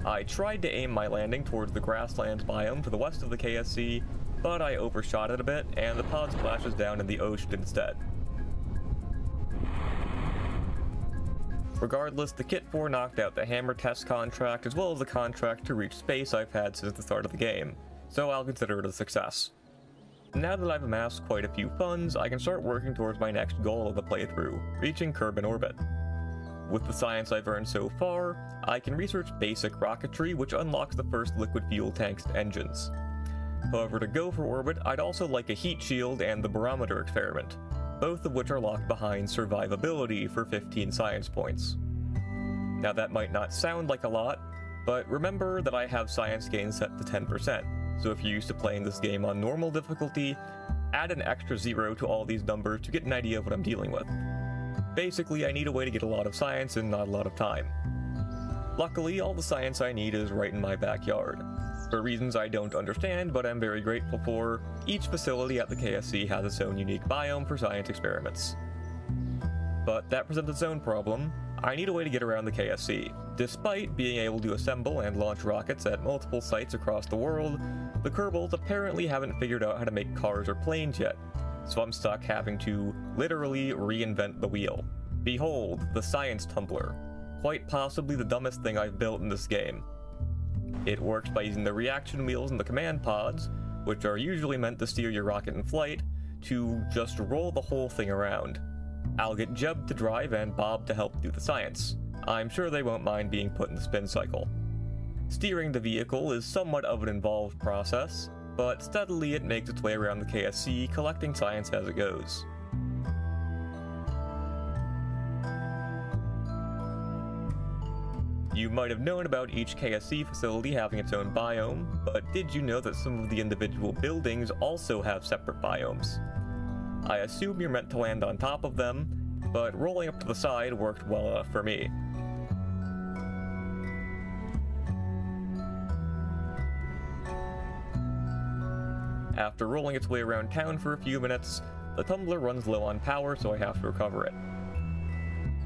Speaker 15: I tried to aim my landing towards the grasslands biome to the west of the KSC, but I overshot it a bit, and the pod splashes down in the ocean instead. Regardless, the Kit 4 knocked out the Hammer test contract as well as the contract to reach space I've had since the start of the game, so I'll consider it a success. Now that I've amassed quite a few funds, I can start working towards my next goal of the playthrough, reaching Kerbin orbit. With the science I've earned so far, I can research basic rocketry, which unlocks the first liquid fuel tanks and engines. However, to go for orbit, I'd also like a heat shield and the barometer experiment, both of which are locked behind survivability for 15 science points. Now that might not sound like a lot, but remember that I have science gains set to 10%, so if you're used to playing this game on normal difficulty, add an extra 0 to all these numbers to get an idea of what I'm dealing with. Basically, I need a way to get a lot of science in not a lot of time. Luckily, all the science I need is right in my backyard. For reasons I don't understand, but I'm very grateful for, each facility at the KSC has its own unique biome for science experiments. But that presents its own problem. I need a way to get around the KSC. Despite being able to assemble and launch rockets at multiple sites across the world, the Kerbals apparently haven't figured out how to make cars or planes yet. So I'm stuck having to literally reinvent the wheel. Behold, the Science Tumbler. Quite possibly the dumbest thing I've built in this game. It works by using the reaction wheels and the command pods, which are usually meant to steer your rocket in flight, to just roll the whole thing around. I'll get Jeb to drive and Bob to help do the science. I'm sure they won't mind being put in the spin cycle. Steering the vehicle is somewhat of an involved process, but steadily it makes its way around the KSC, collecting science as it goes. You might have known about each KSC facility having its own biome, but did you know that some of the individual buildings also have separate biomes? I assume you're meant to land on top of them, but rolling up to the side worked well enough for me. After rolling its way around town for a few minutes, the tumbler runs low on power, so I have to recover it.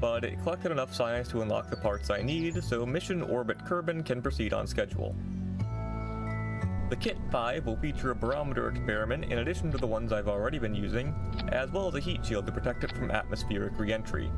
Speaker 15: But it collected enough science to unlock the parts I need, so Mission Orbit Kerbin can proceed on schedule. The Kit 5 will feature a barometer experiment in addition to the ones I've already been using, as well as a heat shield to protect it from atmospheric re-entry.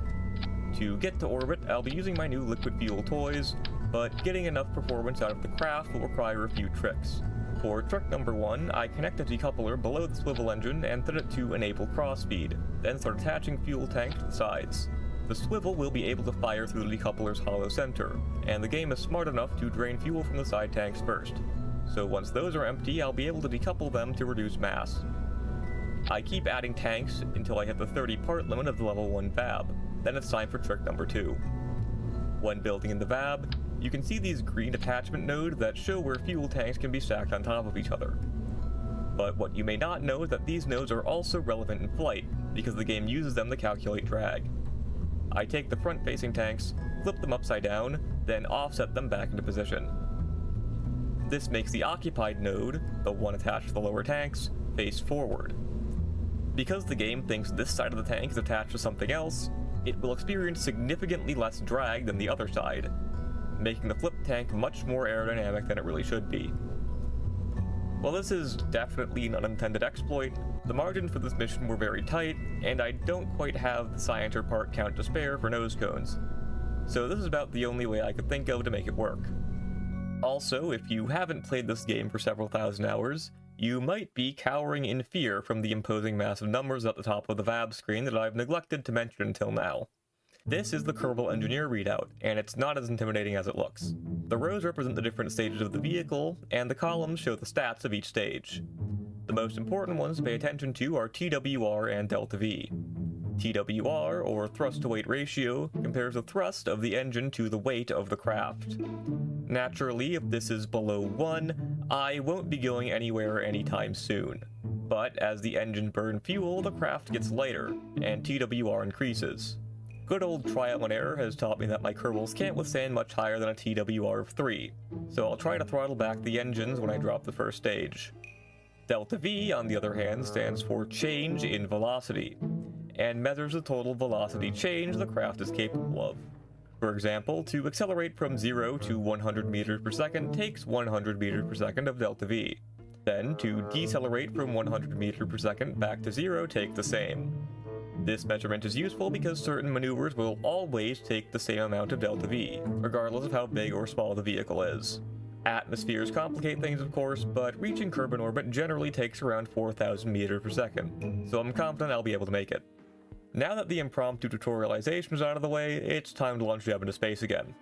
Speaker 15: To get to orbit, I'll be using my new liquid fuel toys, but getting enough performance out of the craft will require a few tricks. For trick number 1, I connect a decoupler below the swivel engine and set it to enable crossfeed, then start attaching fuel tanks to the sides. the swivel will be able to fire through the decoupler's hollow center, and the game is smart enough to drain fuel from the side tanks first. So once those are empty, I'll be able to decouple them to reduce mass. I keep adding tanks until I hit the 30 part limit of the level 1 VAB, then it's time for trick number 2. When building in the VAB, you can see these green attachment nodes that show where fuel tanks can be stacked on top of each other. But what you may not know is that these nodes are also relevant in flight, because the game uses them to calculate drag. I take the front-facing tanks, flip them upside down, then offset them back into position. This makes the occupied node, the one attached to the lower tanks, face forward. Because the game thinks this side of the tank is attached to something else, it will experience significantly less drag than the other side, making the flip tank much more aerodynamic than it really should be. While this is definitely an unintended exploit, the margins for this mission were very tight, and I don't quite have the Scienter part count to spare for nose cones, so this is about the only way I could think of to make it work. Also, if you haven't played this game for several thousand hours, you might be cowering in fear from the imposing massive numbers at the top of the VAB screen that I've neglected to mention until now. This is the Kerbal Engineer readout, and it's not as intimidating as it looks. The rows represent the different stages of the vehicle, and the columns show the stats of each stage. The most important ones to pay attention to are TWR and delta V. TWR, or thrust-to-weight ratio, compares the thrust of the engine to the weight of the craft. Naturally, if this is below 1, I won't be going anywhere anytime soon. But as the engine burns fuel, the craft gets lighter, and TWR increases. Good old trial and error has taught me that my Kerbals can't withstand much higher than a TWR of 3, so I'll try to throttle back the engines when I drop the first stage. Delta V, on the other hand, stands for change in velocity, and measures the total velocity change the craft is capable of. For example, to accelerate from 0 to 100 meters per second takes 100 meters per second of delta V. Then, to decelerate from 100 meters per second back to 0 takes the same. This measurement is useful because certain maneuvers will always take the same amount of delta V, regardless of how big or small the vehicle is. Atmospheres complicate things, of course, but reaching Kerbin orbit generally takes around 4,000 meters per second, so I'm confident I'll be able to make it. Now that the impromptu tutorialization is out of the way, it's time to launch Jeb into space again.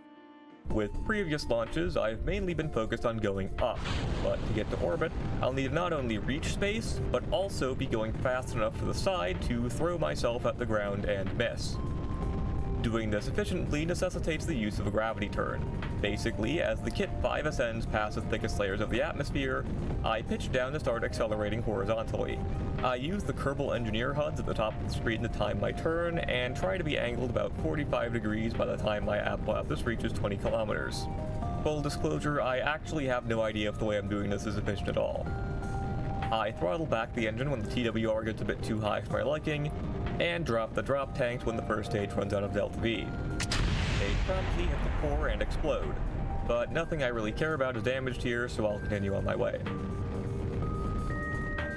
Speaker 15: With previous launches, I've mainly been focused on going up, but to get to orbit, I'll need to not only reach space, but also be going fast enough to the side to throw myself at the ground and miss. Doing this efficiently necessitates the use of a gravity turn. Basically, as the Kit 5 ascends past the thickest layers of the atmosphere, I pitch down to start accelerating horizontally. I use the Kerbal Engineer HUDs at the top of the screen to time my turn, and try to be angled about 45 degrees by the time my apoapsis reaches 20 kilometers. Full disclosure, I actually have no idea if the way I'm doing this is efficient at all. I throttle back the engine when the TWR gets a bit too high for my liking, and drop the drop tanks when the first stage runs out of delta V. They promptly hit the core and explode, but nothing I really care about is damaged here, so I'll continue on my way.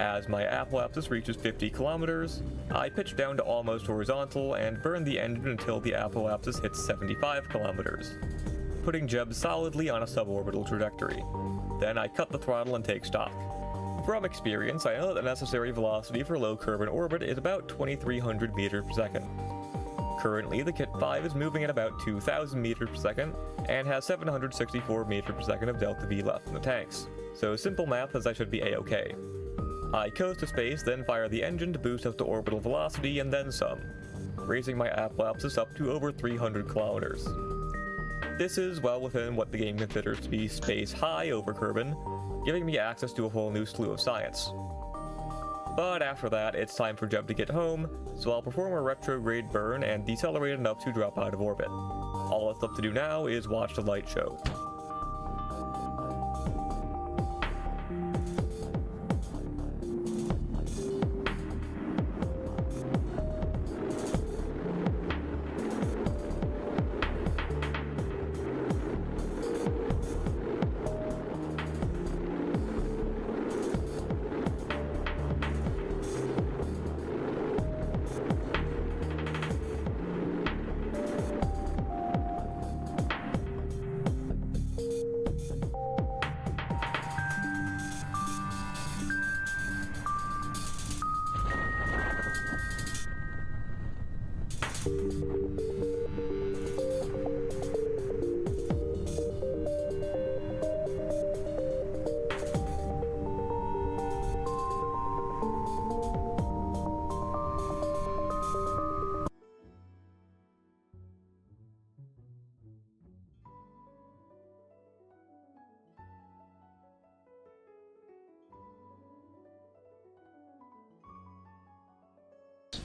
Speaker 15: As my apoapsis reaches 50 kilometers, I pitch down to almost horizontal and burn the engine until the apoapsis hits 75 kilometers, putting Jeb solidly on a suborbital trajectory. Then I cut the throttle and take stock. From experience, I know that the necessary velocity for low Kerbin orbit is about 2,300 meters per second. Currently, the Kit 5 is moving at about 2,000 meters per second, and has 764 meters per second of delta V left in the tanks, so simple math says I should be a-okay. I coast to space, then fire the engine to boost up to orbital velocity and then some, raising my apoapsis up to over 300 kilometers. This is well within what the game considers to be space high over Kerbin, giving me access to a whole new slew of science. But after that, it's time for Jeb to get home, so I'll perform a retrograde burn and decelerate enough to drop out of orbit. All that's left to do now is watch the light show.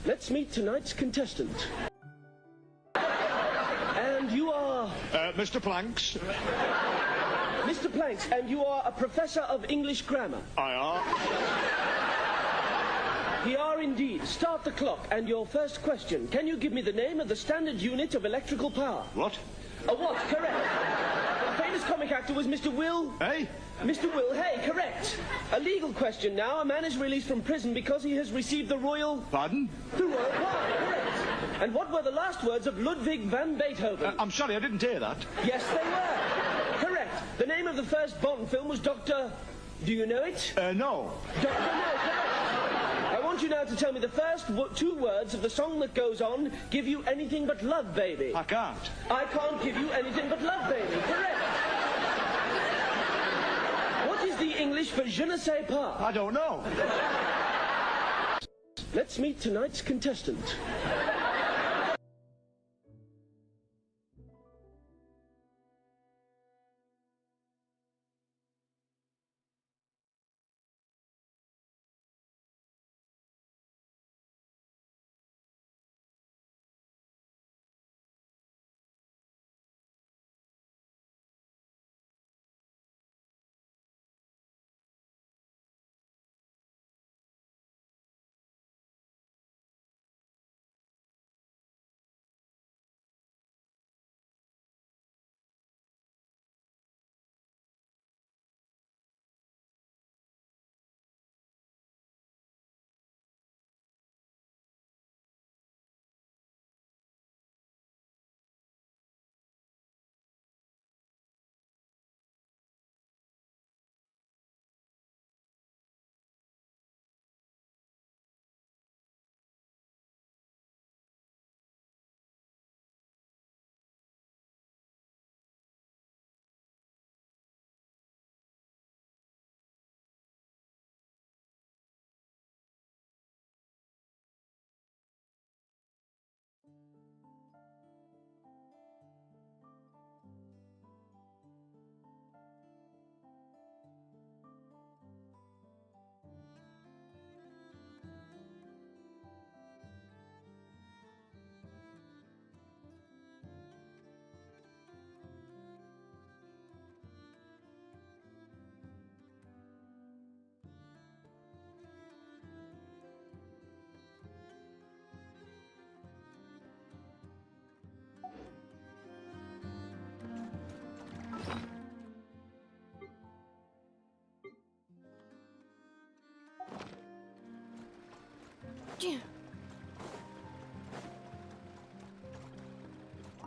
Speaker 18: Let's meet tonight's contestant. And you are...
Speaker 19: Mr. Planks.
Speaker 18: Mr. Planks, and you are a professor of English grammar.
Speaker 19: I are.
Speaker 18: He are indeed. Start the clock, and your first question. Can you give me the name of the standard unit of electrical power?
Speaker 19: What?
Speaker 18: A what? Correct. The famous comic actor was Mr. Will...
Speaker 19: Hey?
Speaker 18: Mr. Will Hay, correct. A legal question now. A man is released from prison because he has received the royal...
Speaker 19: Pardon?
Speaker 18: The royal pardon, correct. And what were the last words of Ludwig van Beethoven?
Speaker 19: I'm sorry, I didn't hear that.
Speaker 18: Yes, they were. Correct. The name of the first Bond film was Dr... Do you know it?
Speaker 19: No.
Speaker 18: Dr. No, correct. I want you now to tell me the first two words of the song that goes on, Give You Anything But Love, Baby.
Speaker 19: I can't.
Speaker 18: I can't give you anything but love, baby. Correct. What is the English for je ne sais pas?
Speaker 19: I don't know.
Speaker 18: Let's meet tonight's contestant.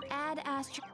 Speaker 7: Ad Astra.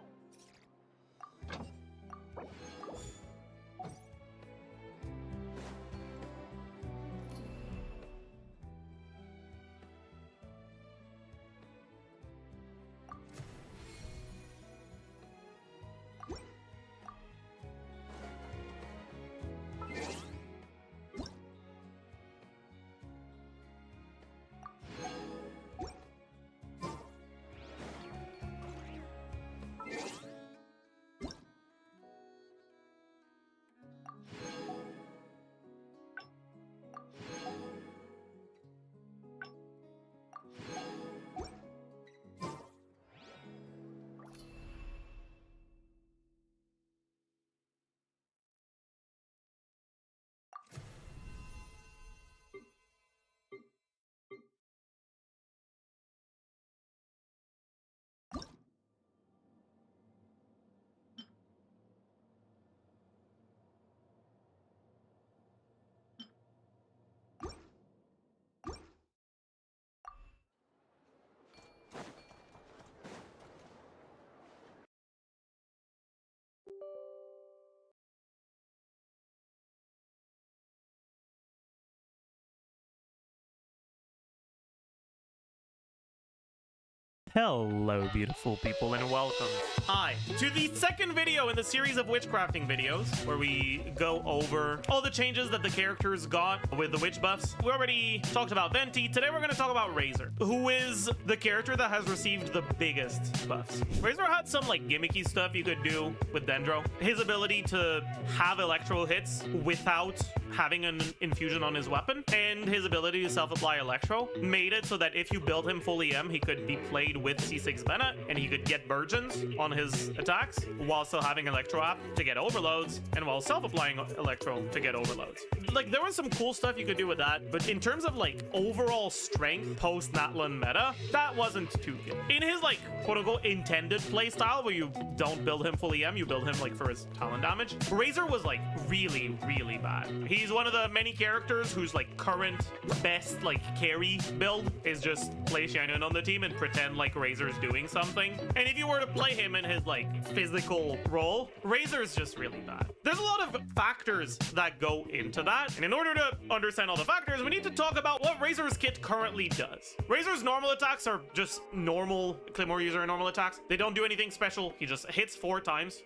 Speaker 20: Hello, beautiful people, and welcome. Hi, to the second video in the series of witchcrafting videos, where we go over all the changes that the characters got with the witch buffs. We already talked about Venti. Today we're going to talk about Razor, who is the character that has received the biggest buffs. Razor had some like gimmicky stuff you could do with Dendro. His ability to have electro hits without having an infusion on his weapon, and his ability to self-apply electro made it so that if you build him full EM, he could be played with C6 Bennett, and he could get Burgeons on his attacks while still having electro app to get overloads, and while self-applying electro to get overloads. Like, there was some cool stuff you could do with that, but in terms of like overall strength post Natlan meta, that wasn't too good. In his like quote-unquote intended playstyle, where you don't build him full EM, you build him like for his talent damage, Razor was like really bad. He's one of the many characters whose like current best like carry build is just play Shannon on the team and pretend like Razor's doing something. And if you were to play him in his like physical role, Razor's just really bad. There's a lot of factors that go into that, and in order to understand all the factors, we need to talk about what Razor's kit currently does. Razor's normal attacks are just normal Claymore user normal attacks. They don't do anything special. He just hits 4 times.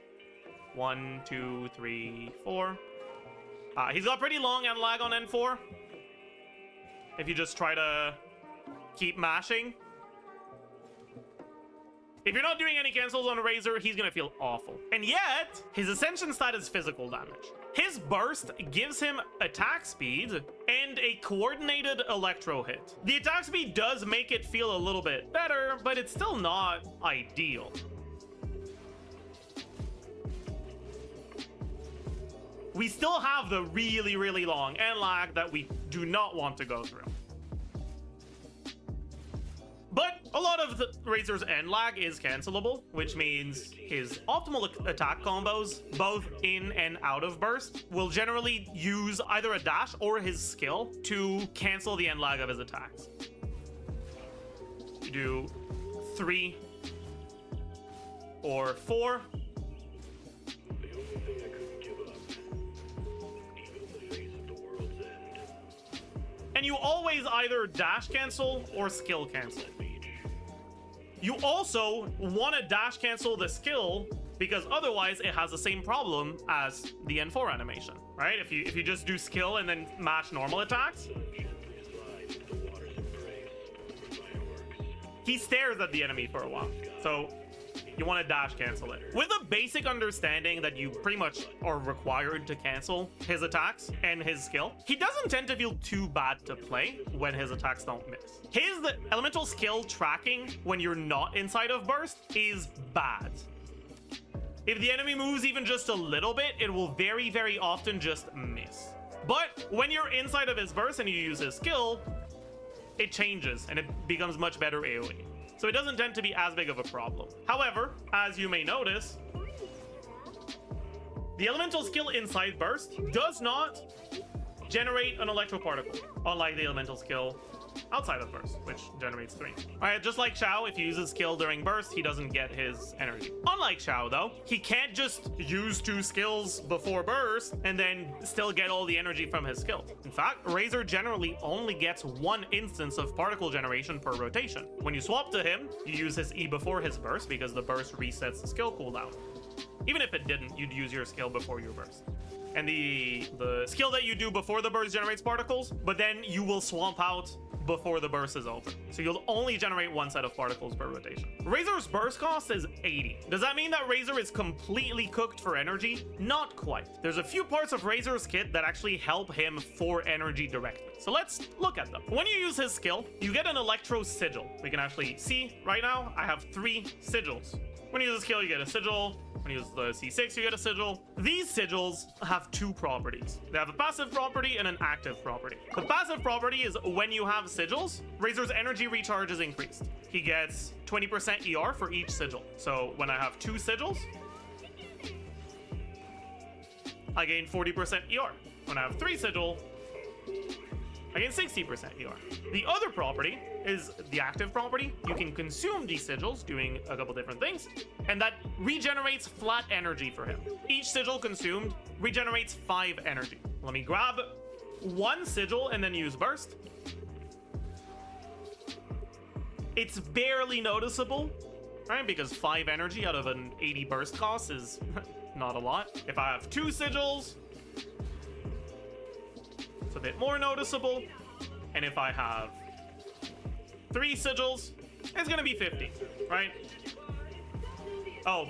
Speaker 20: 1, 2, 3, 4. He's got pretty long end lag on N4. If you just try to keep mashing. If you're not doing any cancels on Razor, he's gonna feel awful. And yet, his Ascension stat is physical damage. His burst gives him attack speed and a coordinated electro hit. The attack speed does make it feel a little bit better, but it's still not ideal. We still have the really long end lag that we do not want to go through. But a lot of the Razor's end lag is cancelable, which means his optimal attack combos, both in and out of burst, will generally use either a dash or his skill to cancel the end lag of his attacks. You do 3 or 4. And you always either dash cancel or skill cancel. You also want to dash cancel the skill because otherwise it has the same problem as the N4 animation, right? If you just do skill and then match normal attacks, he stares at the enemy for a while. So you want to dash cancel it. With a basic understanding that you pretty much are required to cancel his attacks and his skill, he doesn't tend to feel too bad to play when his attacks don't miss. His elemental skill tracking when you're not inside of burst is bad. If the enemy moves even just a little bit, it will very often just miss. But when you're inside of his burst and you use his skill, it changes and it becomes much better AoE. So it doesn't tend to be as big of a problem. However, as you may notice, the elemental skill inside burst does not generate an electro particle, unlike the elemental skill outside of burst, which generates 3. Alright, just like Xiao, if he uses skill during burst, he doesn't get his energy. Unlike Xiao though, he can't just use 2 skills before burst and then still get all the energy from his skill. In fact, Razor generally only gets 1 instance of particle generation per rotation. When you swap to him, you use his E before his burst because the burst resets the skill cooldown. Even if it didn't, you'd use your skill before your burst. And the skill that you do before the burst generates particles, but then you will swamp out before the burst is over. So you'll only generate 1 set of particles per rotation. Razor's burst cost is 80. Does that mean that Razor is completely cooked for energy? Not quite. There's a few parts of Razor's kit that actually help him for energy directly. So let's look at them. When you use his skill, you get an electro sigil. We can actually see right now, I have 3 sigils. When you use a skill, you get a sigil. When you use the C6, you get a sigil. These sigils have 2 properties. They have a passive property and an active property. The passive property is when you have sigils, Razor's energy recharge is increased. He gets 20% ER for each sigil. So when I have 2 sigils, I gain 40% ER. When I have 3 sigil, I gain 60% ER. The other property is the active property. You can consume these sigils doing a couple different things, and that regenerates flat energy for him. Each sigil consumed regenerates 5 energy. Let me grab 1 sigil and then use burst. it's barely noticeable, right? Because 5 energy out of an 80 burst cost is not a lot. If I have 2 sigils, it's a bit more noticeable. And if I have 3 sigils, it's gonna be 50, right? Oh,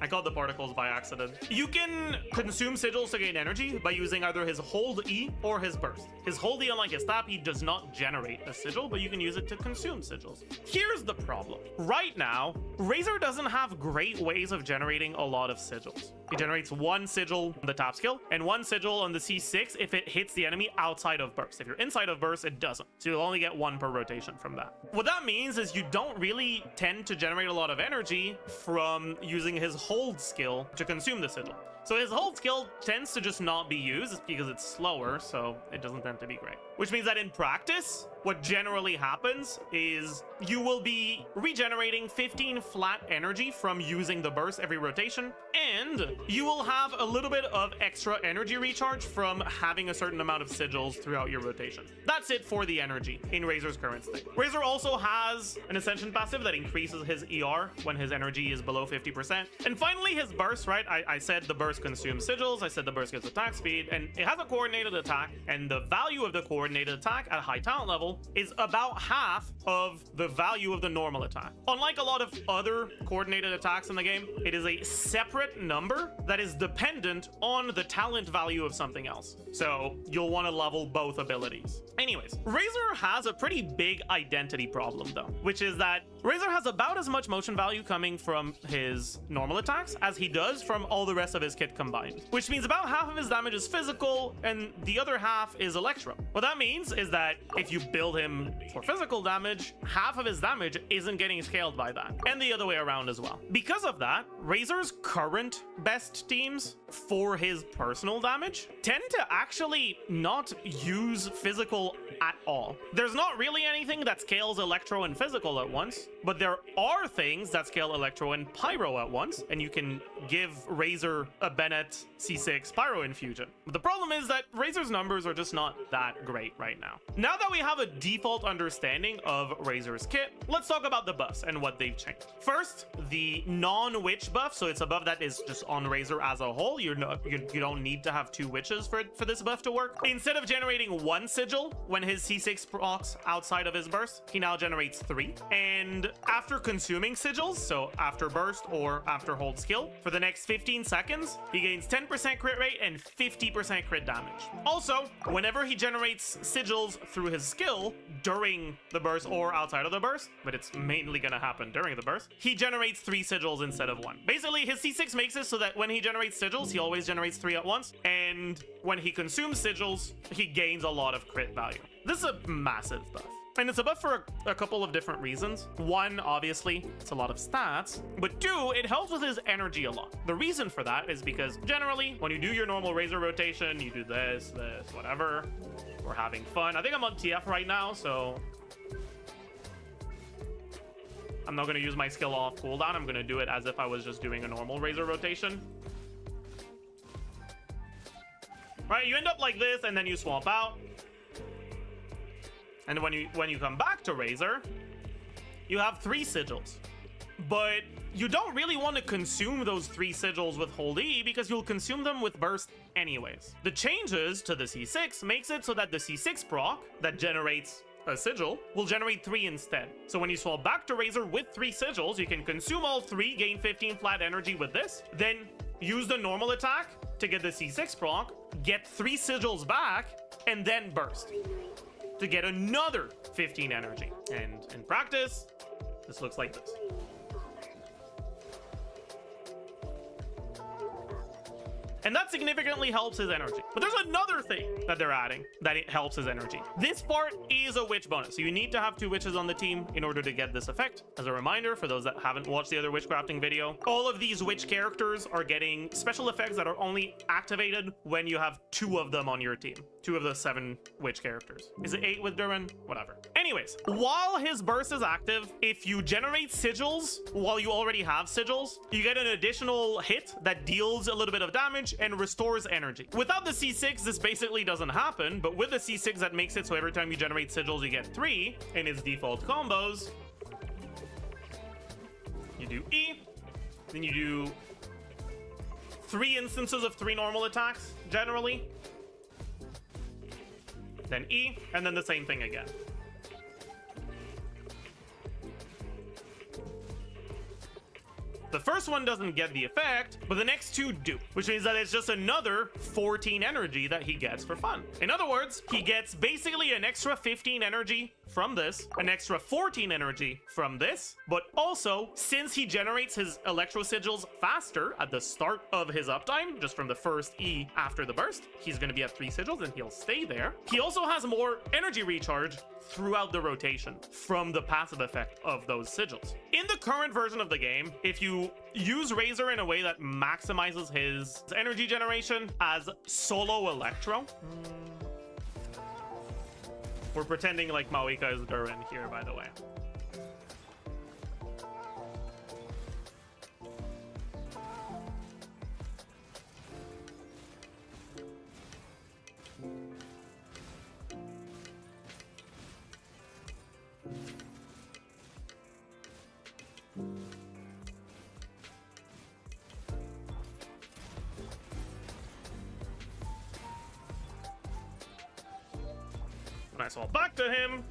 Speaker 20: I called the particles by accident. You can consume sigils to gain energy by using either his hold E or his burst. His hold E, unlike his tap E, does not generate a sigil, but you can use it to consume sigils. Here's the problem. Right now, Razor doesn't have great ways of generating a lot of sigils. He generates 1 sigil on the top skill and 1 sigil on the C6 if it hits the enemy outside of burst. If you're inside of burst, it doesn't. So you'll only get 1 per rotation from that. What that means is you don't really tend to generate a lot of energy from using his hold skill to consume the sigil. So his hold skill tends to just not be used because it's slower, so it doesn't tend to be great. Which means that in practice, what generally happens is you will be regenerating 15 flat energy from using the burst every rotation, and you will have a little bit of extra energy recharge from having a certain amount of sigils throughout your rotation. That's it for the energy in Razor's current state. Razor also has an Ascension passive that increases his ER when his energy is below 50%. And finally, his burst, right? I said the burst consumes sigils, I said the burst gives attack speed, and it has a coordinated attack, and the value of the coordinated attack at high talent level is about half of the value of the normal attack. Unlike a lot of other coordinated attacks in the game, it is a separate number that is dependent on the talent value of something else. So you'll want to level both abilities. Anyways, Razor has a pretty big identity problem though, which is that Razor has about as much motion value coming from his normal attacks as he does from all the rest of his kit combined, which means about half of his damage is physical and the other half is electro. What that means is that if you build him for physical damage, half of his damage isn't getting scaled by that, and the other way around as well. Because of that, Razor's current best teams for his personal damage tend to actually not use physical at all. There's not really anything that scales electro and physical at once, but there are things that scale electro and pyro at once, and you can give Razor a Bennett C6 pyro infusion. But the problem is that Razor's numbers are just not that great right now. Now that we have a default understanding of Razor's kit, let's talk about the buffs and what they've changed. First, the non-witch buff, so it's a buff that is just on Razor as a whole. You don't need to have 2 witches for this buff to work. Instead of generating 1 sigil when his C6 procs outside of his burst, he now generates 3. And after consuming sigils, so after burst or after hold skill, for the next 15 seconds, he gains 10% crit rate and 50% crit damage. Also, whenever he generates sigils through his skill during the burst or outside of the burst, but it's mainly gonna happen during the burst, he generates 3 sigils instead of 1. Basically, his C6 makes it so that when he generates sigils, he always generates 3 at once, and when he consumes sigils, he gains a lot of crit value. This is a massive buff. And it's a buff for a couple of different reasons. 1, obviously, it's a lot of stats, but 2, it helps with his energy a lot. The reason for that is because generally, when you do your normal Razor rotation, you do this, whatever. We're having fun. I think I'm on TF right now, so I'm not going to use my skill off cooldown. I'm going to do it as if I was just doing a normal Razor rotation. Right, you end up like this, and then you swap out. And when you come back to Razor, you have 3 sigils. But you don't really want to consume those 3 sigils with Hold E because you'll consume them with Burst anyways. The changes to the C6 makes it so that the C6 proc that generates a sigil will generate 3 instead. So when you swap back to Razor with 3 sigils, you can consume all 3, gain 15 flat energy with this, then use the normal attack to get the C6 proc, get 3 sigils back, and then burst to get another 15 energy. And in practice, this looks like this. And that significantly helps his energy. But there's another thing that they're adding that it helps his energy. This part is a witch bonus, so you need to have 2 witches on the team in order to get this effect. As a reminder, for those that haven't watched the other witchcrafting video, all of these witch characters are getting special effects that are only activated when you have 2 of them on your team. 2 of the 7 witch characters. Is it 8 with Durin? Whatever. Anyways, while his burst is active, if you generate sigils while you already have sigils, you get an additional hit that deals a little bit of damage and restores energy. Without the C6, this basically doesn't happen, but with the C6 that makes it so every time you generate sigils, you get 3 in its default combos, do E, then you do 3 instances of 3 normal attacks, generally. Then E, and then the same thing again. The first one doesn't get the effect, but the next 2 do, which means that it's just another 14 energy that he gets for fun. In other words, he gets basically an extra 15 energy from this, an extra 14 energy from this, but also, since he generates his electro sigils faster at the start of his uptime, just from the first E after the burst, he's going to be at 3 sigils and he'll stay there. He also has more energy recharge throughout the rotation from the passive effect of those sigils. In the current version of the game, if you use Razor in a way that maximizes his energy generation as solo Electro, we're pretending like Mawika is Durin here, by the way. Nice, all back to him.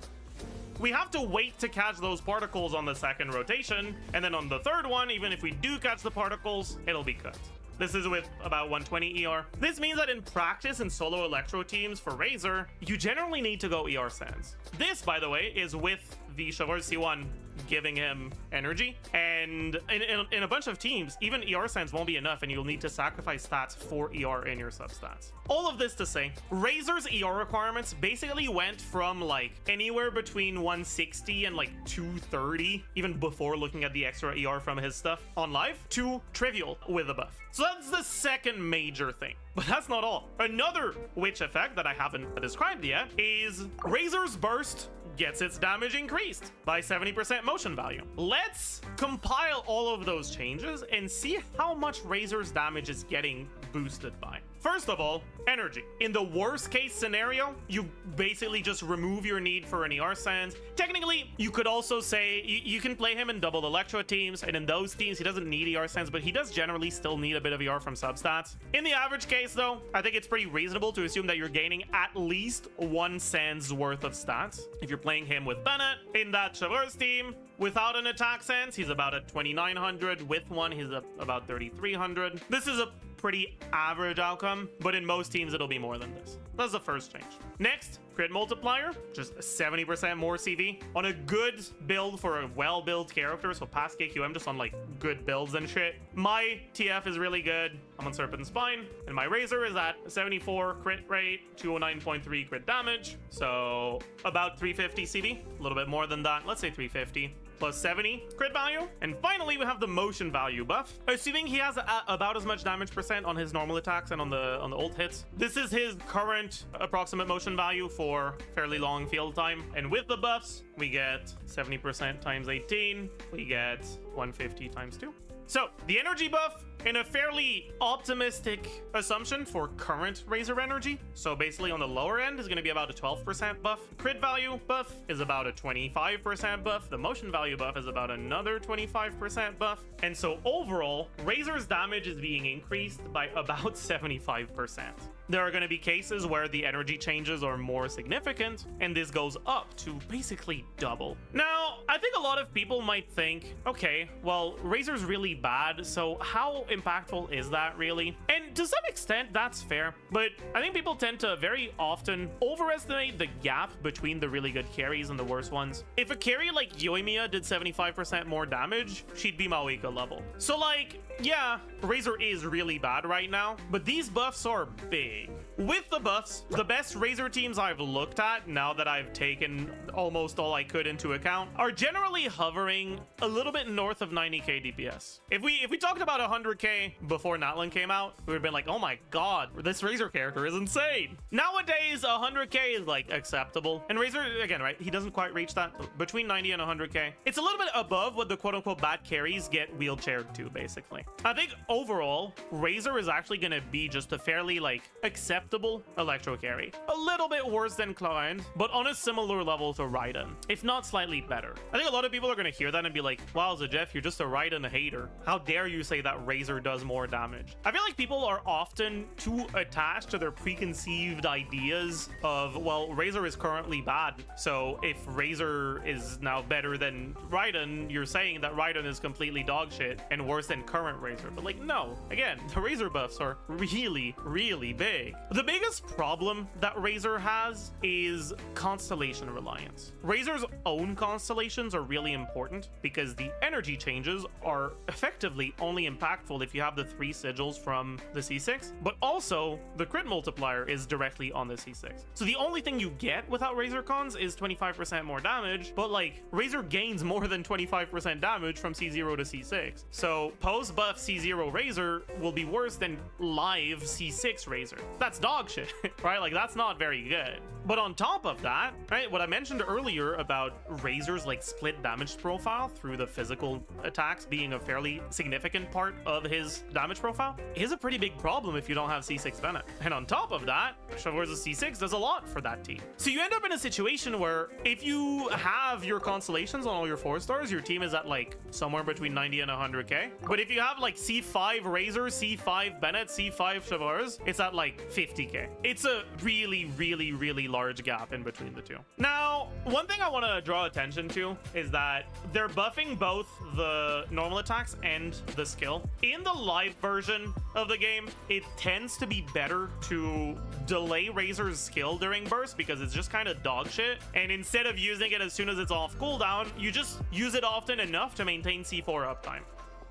Speaker 20: We have to wait to catch those particles on the second rotation, and then on the third one, even if we do catch the particles, it'll be cooked. This is with about 120 ER. This means that in practice in solo Electro teams for Razor, you generally need to go ER Sands. This, by the way, is with the Chauffeur C1 giving him energy, and in a bunch of teams, even ER Sands won't be enough, and you'll need to sacrifice stats for ER in your substats. All of this to say, Razor's ER requirements basically went from like anywhere between 160 and like 230, even before looking at the extra ER from his stuff on live, to trivial with a buff. So that's the second major thing. But that's not all. Another witch effect that I haven't described yet is Razor's burst gets its damage increased by 70% motion value. Let's compile all of those changes and see how much Razor's damage is getting boosted by. First of all, energy. In the worst case scenario, you basically just remove your need for an ER Sands. Technically, you could also say you can play him in double Electro teams, and in those teams, he doesn't need ER Sands, but he does generally still need a bit of ER from substats. In the average case, though, I think it's pretty reasonable to assume that you're gaining at least 1 Sands worth of stats. If you're playing him with Bennett in that Chauveur's team, without an attack Sands, he's about at 2,900. With one, he's about 3,300. This is a pretty average outcome, but in most teams it'll be more than this. That's the first change. Next, crit multiplier, just 70% more CV on a good build for a well-built character, so past KQM just on like good builds and shit. My TF is really good. I'm on Serpent Spine, and my Razor is at 74 crit rate, 209.3 crit damage, so about 350 CV, a little bit more than that. Let's say 350. Plus 70 crit value. And finally, we have the motion value buff. Assuming he has about as much damage percent on his normal attacks and on the ult hits. This is his current approximate motion value for fairly long field time. And with the buffs, we get 70% times 18. We get 150 times 2. So the energy buff, in a fairly optimistic assumption for current Razor energy, so basically on the lower end is going to be about a 12% buff. Crit value buff is about a 25% buff. The motion value buff is about another 25% buff. And so overall, Razor's damage is being increased by about 75%. There are going to be cases where the energy changes are more significant, and this goes up to basically double. Now, I think a lot of people might think, okay, well, Razor's really bad, so how impactful is that really? And to some extent, that's fair, but I think people tend to very often overestimate the gap between the really good carries and the worst ones. If a carry like Yoimiya did 75% more damage, she'd be Mawika level. So like, yeah, Razor is really bad right now, but these buffs are big. With the buffs, the best Razor teams I've looked at, now that I've taken almost all I could into account, are generally hovering a little bit north of 90k DPS. If we talked about 100k before Natlan came out, we would have been like, oh my god, this Razor character is insane. Nowadays, 100k is like acceptable. And Razor, again, right, he doesn't quite reach that. So between 90 and 100k. It's a little bit above what the quote-unquote bad carries get wheelchaired to, basically. I think overall, Razor is actually going to be just a fairly like acceptable acceptable electro carry. A little bit worse than Klein, but on a similar level to Raiden, if not slightly better. I think a lot of people are going to hear that and be like, wow, Jeff, you're just a Raiden hater. How dare you say that Razor does more damage? I feel like people are often too attached to their preconceived ideas of, well, Razor is currently bad, so if Razor is now better than Raiden, you're saying that Raiden is completely dog shit and worse than current Razor. But like, no, again, the Razor buffs are really, really big. The biggest problem that Razor has is constellation reliance. Razor's own constellations are really important because the energy changes are effectively only impactful if you have the 3 sigils from the C6, but also the crit multiplier is directly on the C6. So the only thing you get without Razor cons is 25% more damage, but like Razor gains more than 25% damage from C0 to C6. So post buff C0 Razor will be worse than live C6 Razor. That's dog shit, right? Like that's not very good. But on top of that, right, what I mentioned earlier about Razor's like split damage profile through the physical attacks being a fairly significant part of his damage profile is a pretty big problem if you don't have C6 Bennett. And on top of that, Chevauche's C6 does a lot for that team. So you end up in a situation where if you have your constellations on all your 4-stars, your team is at like somewhere between 90 and 100k. But if you have like C5 Razor, C5 Bennett, C5 Chevauche, it's at like 50k. It's a really, really, really large gap in between the two. Now, one thing I want to draw attention to is that they're buffing both the normal attacks and the skill. In the live version of the game, it tends to be better to delay Razor's skill during burst because it's just kind of dog shit. And instead of using it as soon as it's off cooldown, you just use it often enough to maintain C4 uptime.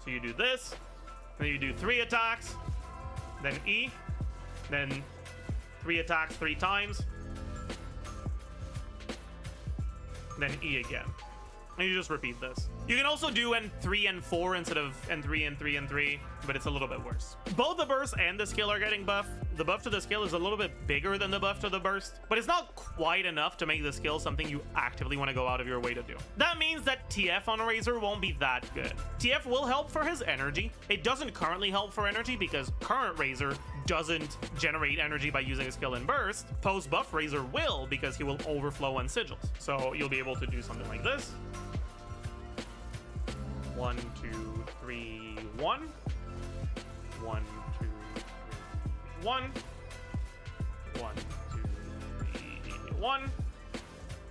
Speaker 20: So you do this, then you do 3 attacks, then E, then 3 attacks 3 times, then E again. And you just repeat this. You can also do N3 and 4 instead of N3 and 3 and 3, but it's a little bit worse. Both the burst and the skill are getting buffed. The buff to the skill is a little bit bigger than the buff to the burst, but it's not quite enough to make the skill something you actively want to go out of your way to do. That means that TF on Razor won't be that good. TF will help for his energy. It doesn't currently help for energy because current Razor doesn't generate energy by using a skill in burst. Post buff Razor will because he will overflow on sigils. So you'll be able to do something like this. 1, 2, 3, 1. 1, 2, 3, 1. 1, 2, 3, 1.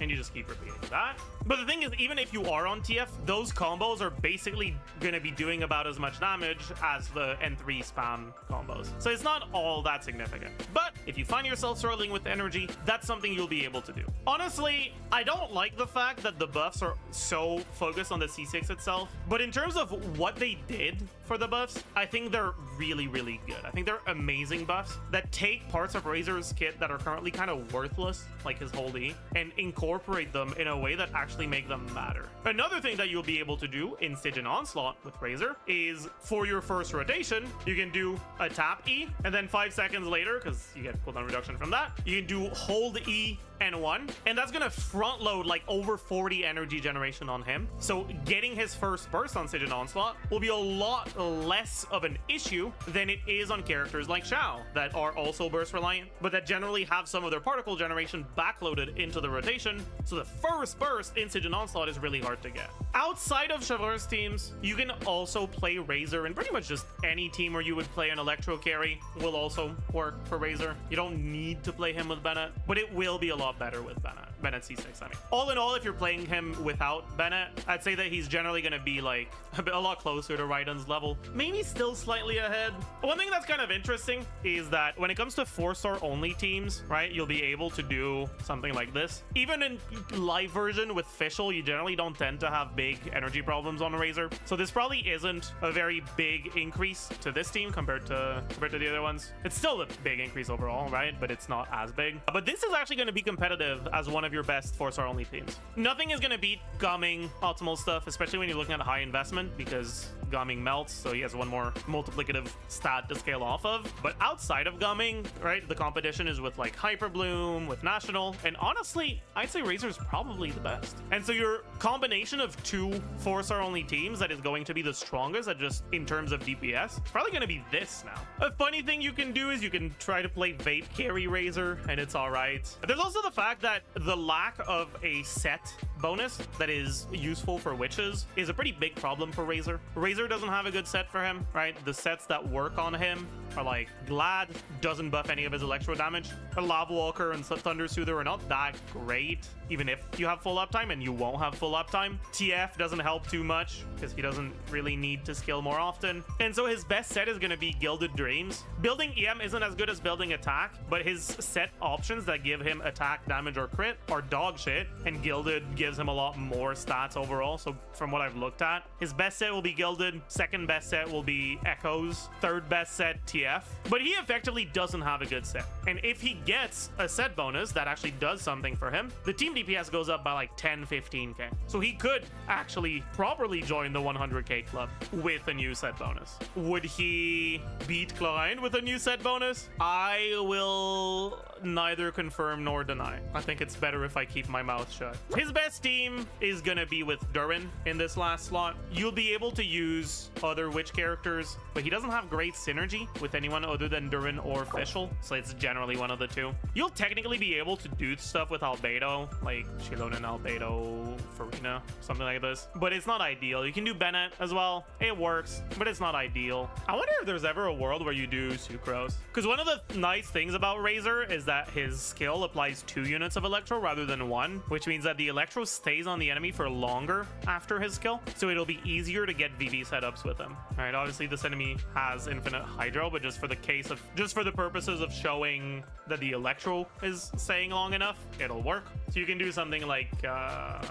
Speaker 20: And you just keep repeating that. But the thing is, even if you are on TF, those combos are basically going to be doing about as much damage as the N3 spam combos. So it's not all that significant. But if you find yourself struggling with energy, that's something you'll be able to do. Honestly, I don't like the fact that the buffs are so focused on the C6 itself. But in terms of what they did for the buffs, I think they're really, really good. I think they're amazing buffs that take parts of Razor's kit that are currently kind of worthless, like his hold E, and incorporate them in a way that actually make them matter. Another thing that you'll be able to do in Stygian Onslaught with Razor is for your first rotation, you can do a tap E, and then 5 seconds later, because you get cooldown reduction from that, you can do hold E and 1, and that's gonna front load like over 40 energy generation on him. So getting his first burst on Stygian Onslaught will be a lot less of an issue than it is on characters like Shao that are also burst reliant, but that generally have some of their particle generation backloaded into the rotation. So the first burst in Stygian Onslaught is really hard to get. Outside of Chevauche's teams, you can also play Razor, and pretty much just any team where you would play an electro carry will also work for Razor. You don't need to play him with Bennett, but it will be a lot better with Bennett. Bennett C6, I mean. All in all, if you're playing him without Bennett, I'd say that he's generally going to be like a lot closer to Raiden's level. Maybe still slightly ahead. One thing that's kind of interesting is that when it comes to 4-star only teams, right, you'll be able to do something like this. Even in live version with Fischl, you generally don't tend to have big energy problems on Razor. So this probably isn't a very big increase to this team compared to the other ones. It's still a big increase overall, right? But it's not as big. But this is actually going to be competitive as one of your best 4-star only teams. Nothing is going to beat gumming optimal stuff, especially when you're looking at high investment, because Gumming melts, so he has one more multiplicative stat to scale off of. But outside of Gumming, right, the competition is with like Hyper Bloom, with National, and honestly, I'd say Razor's probably the best. And so your combination of two 4-star only teams that is going to be the strongest at just in terms of DPS, it's probably going to be this now. A funny thing you can do is you can try to play Vape carry Razor, and it's all right. There's also the fact that the lack of a set bonus that is useful for witches is a pretty big problem for Razor. Razor doesn't have a good set for him, right? The sets that work on him are like Glad doesn't buff any of his electro damage. A Lava Walker and Thunder Soother are not that great, even if you have full uptime, and you won't have full uptime. TF doesn't help too much because he doesn't really need to skill more often. And so his best set is going to be Gilded Dreams. Building EM isn't as good as building attack, but his set options that give him attack, damage, or crit are dog shit, and Gilded gives him a lot more stats overall. So from what I've looked at, his best set will be Gilded, second best set will be Echoes, third best set TF, but he effectively doesn't have a good set. And if he gets a set bonus that actually does something for him, the team DPS goes up by like 10-15k. So he could actually properly join the 100k club with a new set bonus. Would he beat Chlorine with a new set bonus? I will neither confirm nor deny. I think it's better if I keep my mouth shut. His best team is gonna be with Durin in this last slot. You'll be able to use other witch characters, but he doesn't have great synergy with anyone other than Durin or Fischl, so it's generally one of the two. You'll technically be able to do stuff with Albedo, like Shilonen, Albedo, Farina, something like this, but it's not ideal. You can do Bennett as well. It works, but it's not ideal. I wonder if there's ever a world where you do Sucrose, because one of the nice things about Razor is that his skill applies 2 units of Electro rather than 1, which means that the Electro stays on the enemy for longer after his skill, so it'll be easier to get VV setups with him. All right, obviously this enemy has infinite Hydro, but just for the purposes of showing that the Electro is staying long enough, it'll work. So you can do something like and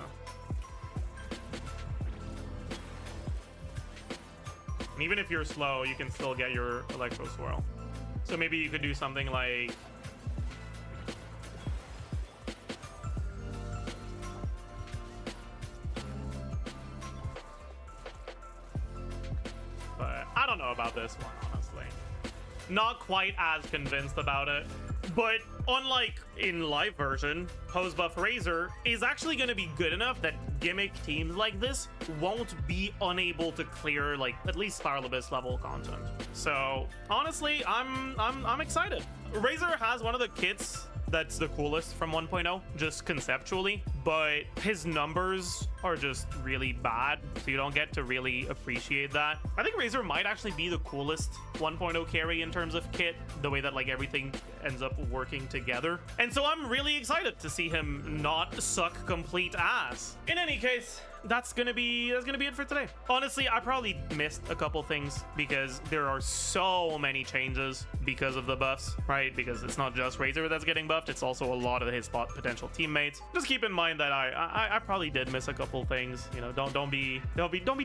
Speaker 20: even if you're slow, you can still get your Electro Swirl. So maybe you could do something like but I don't know about this one, honestly. Not quite as convinced about it. But unlike in live version, Hose Buff Razor is actually going to be good enough that gimmick teams like this won't be unable to clear like at least Starlabus level content. So honestly, I'm excited. Razor has one of the kits that's the coolest from 1.0, just conceptually, but his numbers are just really bad, so you don't get to really appreciate that. I think Razor might actually be the coolest 1.0 carry in terms of kit, the way that like everything ends up working together. And so I'm really excited to see him not suck complete ass. In any case, that's gonna be it for today. Honestly, I probably missed a couple things because there are so many changes because of the buffs, right? Because it's not just Razor that's getting buffed, it's also a lot of his potential teammates. Just keep in mind that I probably did miss a couple things. You know, don't be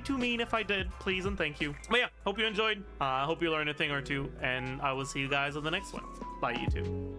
Speaker 20: too mean if I did, please and thank you. But yeah, hope you enjoyed. Hope you learned a thing or two, and I will see you guys on the next one. Bye, YouTube.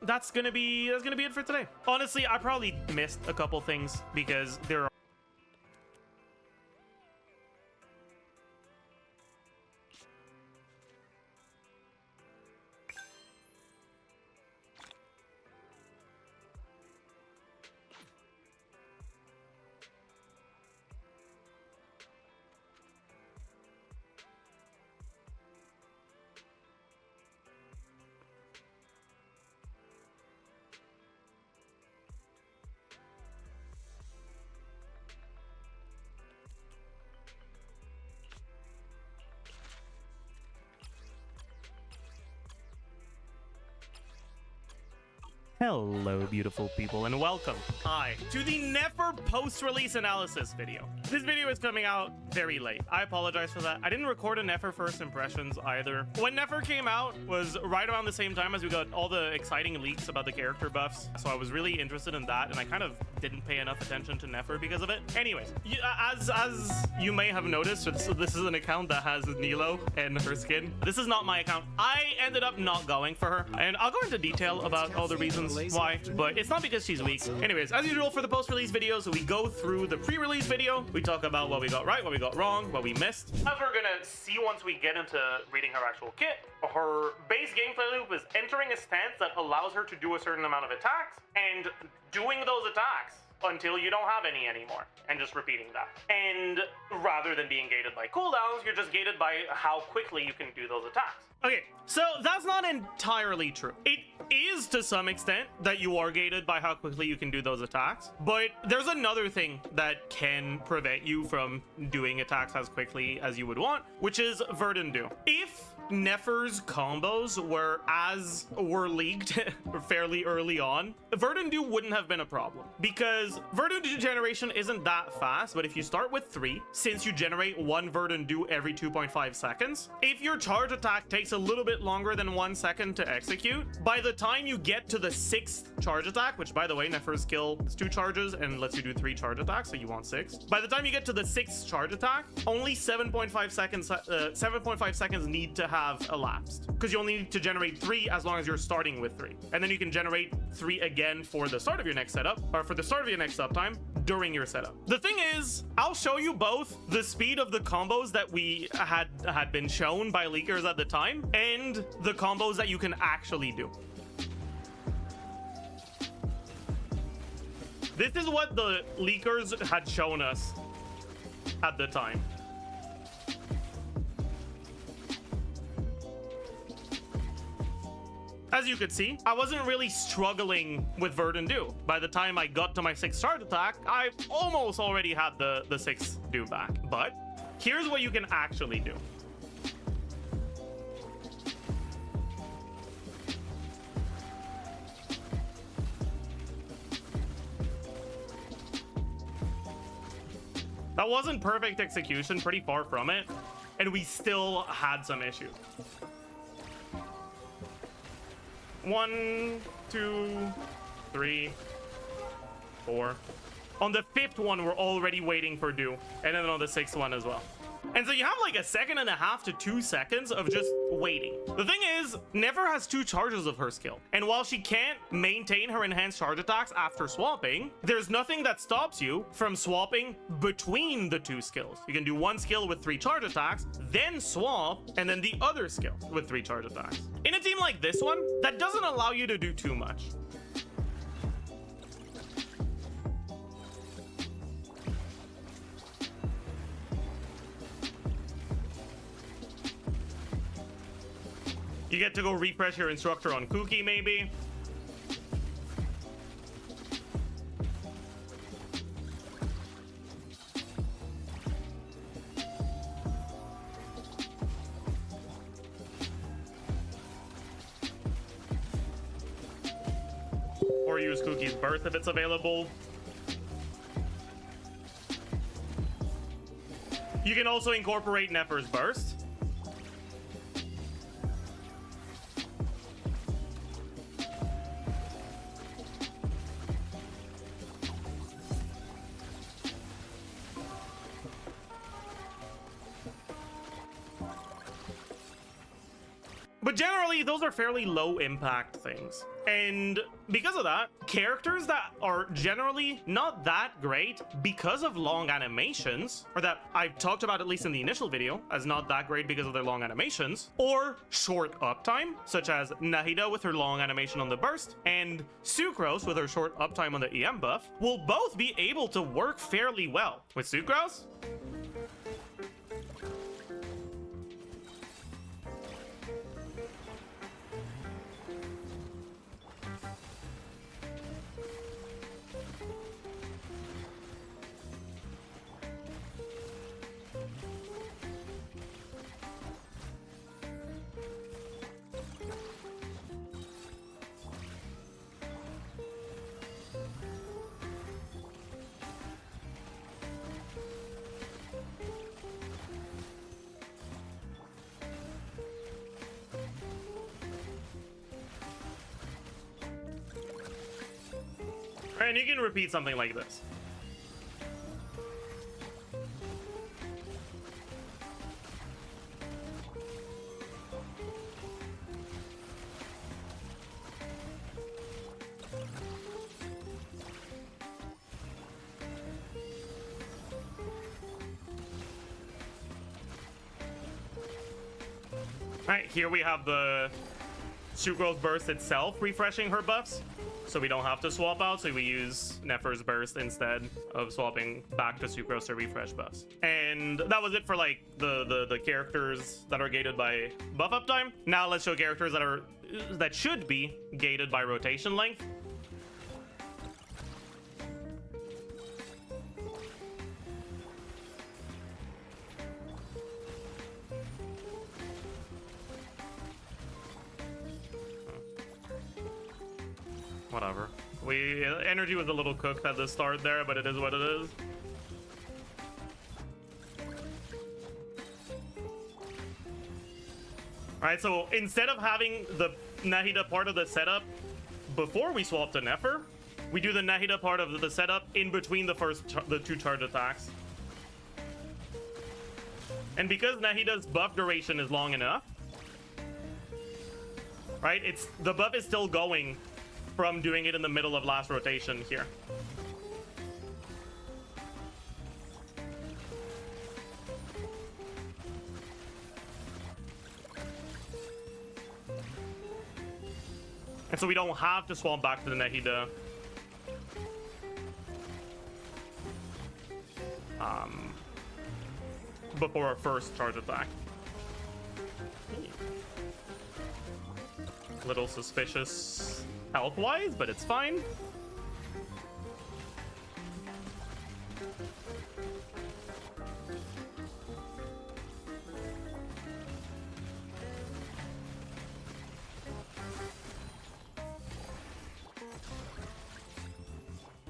Speaker 20: that's gonna be it for today. Honestly, I probably missed a couple things because there are Hello, beautiful people, and welcome, to the Nefer post-release analysis video. This video is coming out very late. I apologize for that. I didn't record a Nefer first impressions either. When Nefer came out was right around the same time as we got all the exciting leaks about the character buffs, so I was really interested in that, and I kind of didn't pay enough attention to Nefer because of it. Anyways, as you may have noticed, this is an account that has Nilo and her skin. This is not my account. I ended up not going for her, and I'll go into detail about all the reasons why, but it's not because she's weak. Anyways, as usual for the post-release videos, we go through the pre-release video, we talk about what we got right, what we got wrong, what we missed. As we're gonna see once we get into reading her actual kit, her base gameplay loop is entering a stance that allows her to do a certain amount of attacks, and doing those attacks until you don't have any anymore, and just repeating that. And rather than being gated by cooldowns, you're just gated by how quickly you can do those attacks. Okay, so that's not entirely true. It is to some extent that you are gated by how quickly you can do those attacks, but there's another thing that can prevent you from doing attacks as quickly as you would want, which is Verdant Dew. If Nefer's combos were leaked fairly early on, Verdant Dew wouldn't have been a problem, because Verdant Dew generation isn't that fast, but if you start with 3, since you generate 1 Verdant Dew every 2.5 seconds, if your charge attack takes a little bit longer than 1 second to execute, by the time you get to the 6th charge attack, which by the way, Nefer's skill is 2 charges and lets you do 3 charge attacks, so you want 6. By the time you get to the 6th charge attack, only 7.5 seconds need to have elapsed, because you only need to generate 3 as long as you're starting with 3, and then you can generate 3 again for the start of your next setup, or for the start of your next uptime during your setup. The thing is, I'll show you both the speed of the combos that we had been shown by leakers at the time and the combos that you can actually do. This is what the leakers had shown us at the time. As you could see, I wasn't really struggling with Verdant Dew. By the time I got to my 6th charge attack, I almost already had the 6th Dew back. But here's what you can actually do. That wasn't perfect execution, pretty far from it, and we still had some issues. 1, 2, 3, 4. On the 5th one, we're already waiting for Dew, and then on the 6th one as well. And so you have like 1.5 seconds to 2 seconds of just waiting. The thing is, Nefer has 2 charges of her skill, and while she can't maintain her enhanced charge attacks after swapping, there's nothing that stops you from swapping between the 2 skills. You can do 1 skill with 3 charge attacks, then swap, and then the other skill with 3 charge attacks. In a team like this one, that doesn't allow you to do too much. You get to go refresh your instructor on Kuki, maybe. Or use Kuki's Burst if it's available. You can also incorporate Nefer's Burst. But generally, those are fairly low impact things. And because of that, characters that are generally not that great because of long animations, or that I've talked about at least in the initial video as not that great because of their long animations, or short uptime, such as Nahida with her long animation on the burst, and Sucrose with her short uptime on the EM buff, will both be able to work fairly well. With Sucrose, and you can repeat something like this. Alright, here we have the Sucrose burst itself refreshing her buffs, so we don't have to swap out, so we use Nefer's burst instead of swapping back to Sucrose to refresh buffs. And that was it for like the characters that are gated by buff uptime. Now let's show characters that should be gated by rotation length. Whatever. Energy was a little cooked at the start there, but it is what it is. Alright, so instead of having the Nahida part of the setup before we swap to Nefer, we do the Nahida part of the setup in between the two charge attacks. And because Nahida's buff duration is long enough, right, the buff is still going from doing it in the middle of last rotation here. And so we don't have to swap back to the Nahida. Before our first charge attack. Little suspicious health-wise, but it's fine.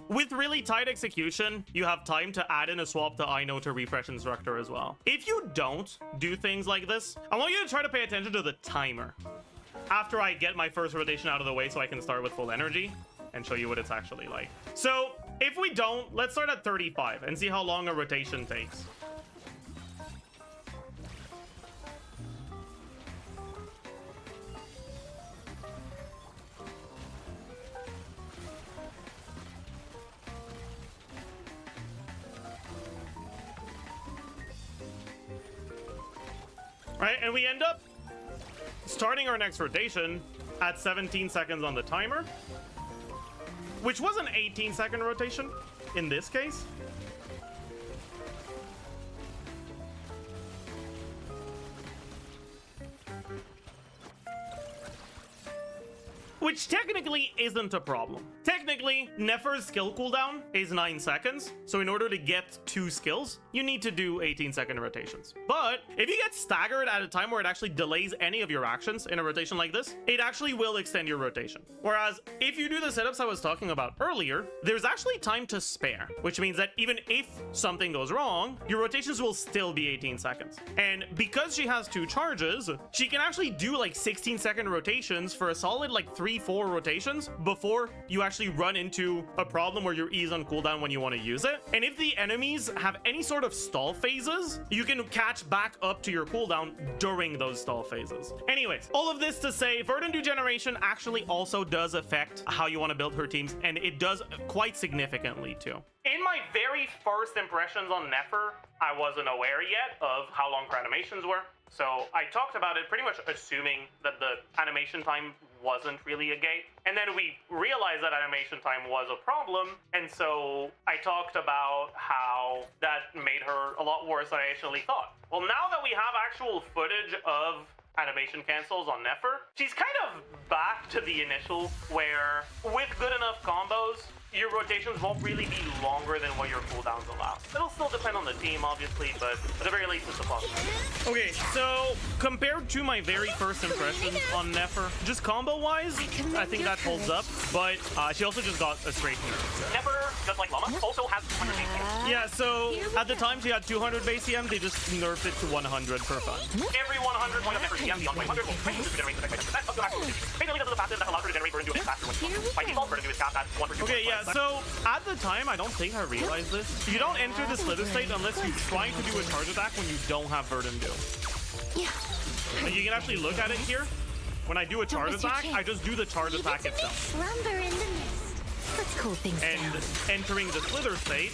Speaker 20: With really tight execution, you have time to add in a swap to Ino to refresh Instructor as well. If you don't do things like this, I want you to try to pay attention to the timer after I get my first rotation out of the way so I can start with full energy and show you what it's actually like. So if we don't, let's start at 35 and see how long a rotation takes. Right, and we end up starting our next rotation at 17 seconds on the timer, which was an 18-second rotation in this case. Which technically isn't a problem. Technically, Nefer's skill cooldown is 9 seconds, so in order to get 2 skills, you need to do 18-second rotations. But if you get staggered at a time where it actually delays any of your actions in a rotation like this, it actually will extend your rotation. Whereas, if you do the setups I was talking about earlier, there's actually time to spare, which means that even if something goes wrong, your rotations will still be 18 seconds. And because she has 2 charges, she can actually do like 16-second rotations for a solid like 3 4 rotations before you actually run into a problem where your E is on cooldown when you want to use it. And if the enemies have any sort of stall phases, you can catch back up to your cooldown during those stall phases. Anyways, all of this to say, Verdant generation actually also does affect how you want to build her teams, and it does quite significantly too. In my very first impressions on Nefer, I wasn't aware yet of how long her animations were. So I talked about it pretty much assuming that the animation time wasn't really a gate. And then we realized that animation time was a problem. And so I talked about how that made her a lot worse than I initially thought. Well, now that we have actual footage of animation cancels on Nefer, she's kind of back to the initial where with good enough combos, your rotations won't really be longer than what your cooldowns allow. It'll still depend on the team, obviously, but at the very least, it's a possibility. Okay, so compared to my very first impressions on Nefer, just combo-wise, I think that holds up, but she also just got a straight nerf.
Speaker 8: Nefer, just like Llama, also has 200 base EM.
Speaker 20: Yeah, so at the time she had 200 base EM, they just nerfed it to 100 for fun.
Speaker 8: Every 100 point of Nefer's EM beyond 100 will generate the next up to actual rotation. Basically, this is a passive that allows her to generate Verdant faster when she by default, Verdant is capped at 1%.
Speaker 20: Okay, yeah, so at the time, I don't think I realized this. You don't enter the slither state unless you're trying to do a charge attack when you don't have Verdant. And you can actually look at it here. When I do a charge attack, I just do the charge attack itself.
Speaker 5: Slumber in the mist. Let's cool things down.
Speaker 20: And entering the slither state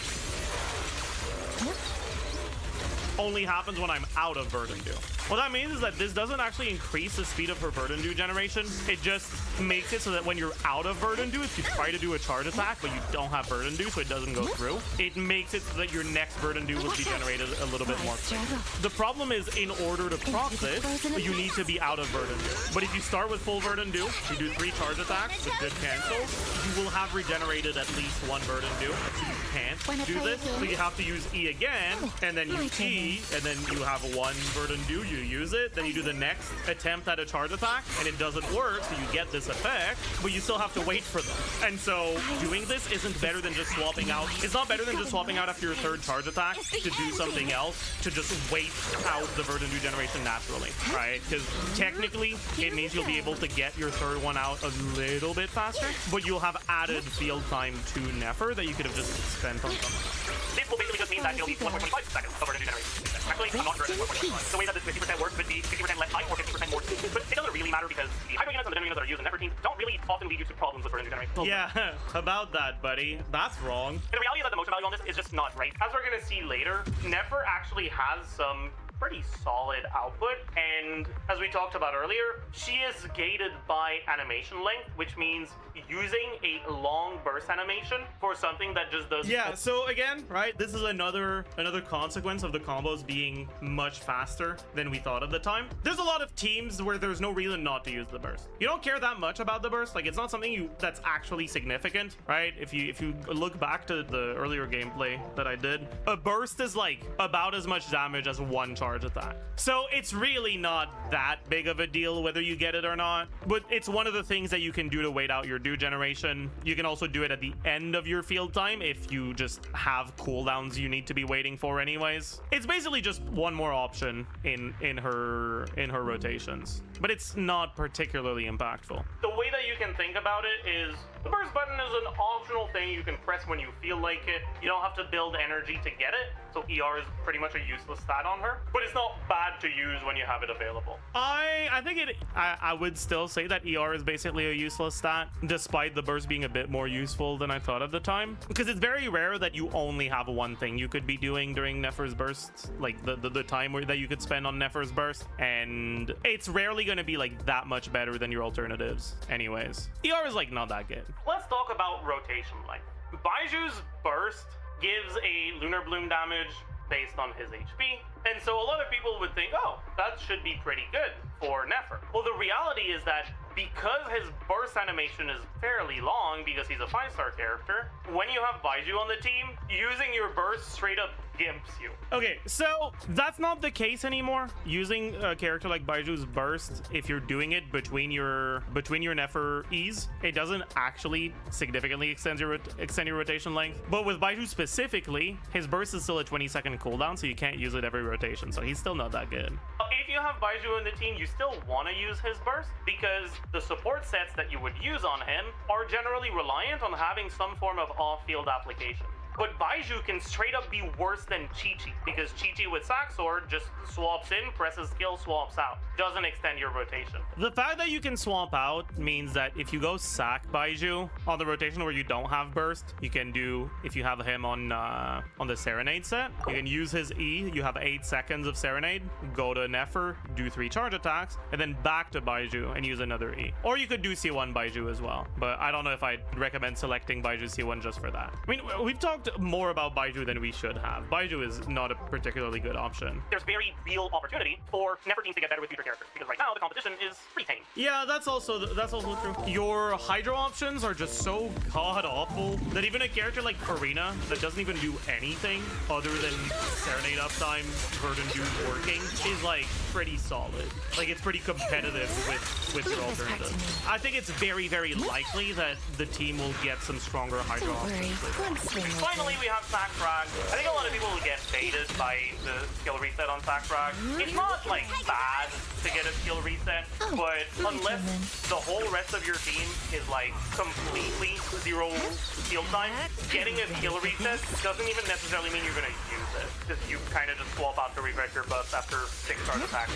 Speaker 20: only happens when I'm out of Verdant. What that means is that this doesn't actually increase the speed of her Verdant generation. It just makes it so that when you're out of Verdant, if you try to do a charge attack, but you don't have Verdant, so it doesn't go through, it makes it so that your next Verdant will be generated a little bit more quickly. The problem is, in order to proc it, you need to be out of Verdant. But if you start with full Verdant, you do 3 charge attacks with good cancels, you will have regenerated at least 1 Verdant. So you can't do this, so you have to use E again, and then use E, and then you have 1 Verdant. You use it, then you do the next attempt at a charge attack, and it doesn't work, so you get this effect, but you still have to wait for them. And so doing this isn't better than just swapping out. It's not better than just swapping out after your 3rd charge attack to do something else, to just wait out the Verdant generation naturally, right? Because technically, it means you'll be able to get your 3rd one out a little bit faster, but you'll have added field time to Nefer that you could have just spent on something else.
Speaker 8: This will basically just mean that it'll be 1.25 seconds of Verdant generation. Actually, I'm not sure it's 1.25. The way that this 50% works could be 50% less time or 50% more speed. But it doesn't really matter because the hydro units and the demo units that are used in Nefer teams don't really often lead you to problems with Verdant generation.
Speaker 20: Yeah, about that, buddy. That's wrong.
Speaker 8: And the reality is that the motion value on this is just not right. As we're going to see later, Nefer actually has some pretty solid output, and as we talked about earlier, she is gated by animation length, which means using a long burst animation for something that just does.
Speaker 20: Yeah, so again, right, this is another consequence of the combos being much faster than we thought at the time. There's a lot of teams where there's no reason not to use the burst. You don't care that much about the burst, like it's not something that's actually significant, right? If you look back to the earlier gameplay that I did, a burst is like about as much damage as 1 charge attack. So it's really not that big of a deal whether you get it or not, but it's one of the things that you can do to wait out your do generation. You can also do it at the end of your field time if you just have cooldowns you need to be waiting for anyways. It's basically just one more option in her rotations, but it's not particularly impactful. The way that you can think about it is the burst button is an optional thing you can press when you feel like it. You don't have to build energy to get it, so ER is pretty much a useless stat on her, but it's not bad to use when you have it available. I think I would still say that ER is basically a useless stat, despite the burst being a bit more useful than I thought at the time, because it's very rare that you only have one thing you could be doing during Nefer's burst, like the time that you could spend on Nefer's burst, and it's rarely going to be like that much better than your alternatives anyways. ER is like not that good. Let's talk about rotation length. Baiju's burst gives a Lunar Bloom damage based on his HP, and so a lot of people would think, oh, that should be pretty good for Nefer. Well, the reality is that because his burst animation is fairly long, because he's a 5-star character, when you have Baizhu on the team, using your burst straight up gimps you. Okay, so that's not the case anymore. Using a character like Baiju's burst, if you're doing it between your Nefer E's, it doesn't actually significantly extend your rotation length. But with Baizhu specifically, his burst is still a 20-second cooldown, so you can't use it every rotation, so he's still not that good. If you have Baizhu in the team, you still want to use his burst because the support sets that you would use on him are generally reliant on having some form of off-field application. But Baizhu can straight up be worse than Chi-Chi because Chi-Chi with Sack Sword just swaps in, presses skill, swaps out. Doesn't extend your rotation. The fact that you can swap out means that if you go Sack Baizhu on the rotation where you don't have burst, you can do, if you have him on the Serenade set, you can use his E, you have 8 seconds of Serenade, go to Nefer, do 3 charge attacks, and then back to Baizhu and use another E. Or you could do C1 Baizhu as well, but I don't know if I'd recommend selecting Baizhu C1 just for that. I mean, we've talked more about Baizhu than we should have. Baizhu is not a particularly good option. There's very real opportunity for Nefer teams to get better with future characters because right now the competition is pretty tame. Yeah, that's also true. Your Hydro options are just so god awful that even a character like Karina that doesn't even do anything other than Serenade uptime, Verdant Dude working is like pretty solid. Like it's pretty competitive with your alternative. I think it's very, very likely that the team will get some stronger Hydro options. Finally, we have Sack Frag. I think a lot of people will get baited by the skill reset on Sack Frag. It's not like bad to get a skill reset, but unless the whole rest of your team is like completely zero skill time, getting a skill reset doesn't even necessarily mean you're gonna use it. Because you kind of just swap out to refresh your buffs after 6 charge attacks.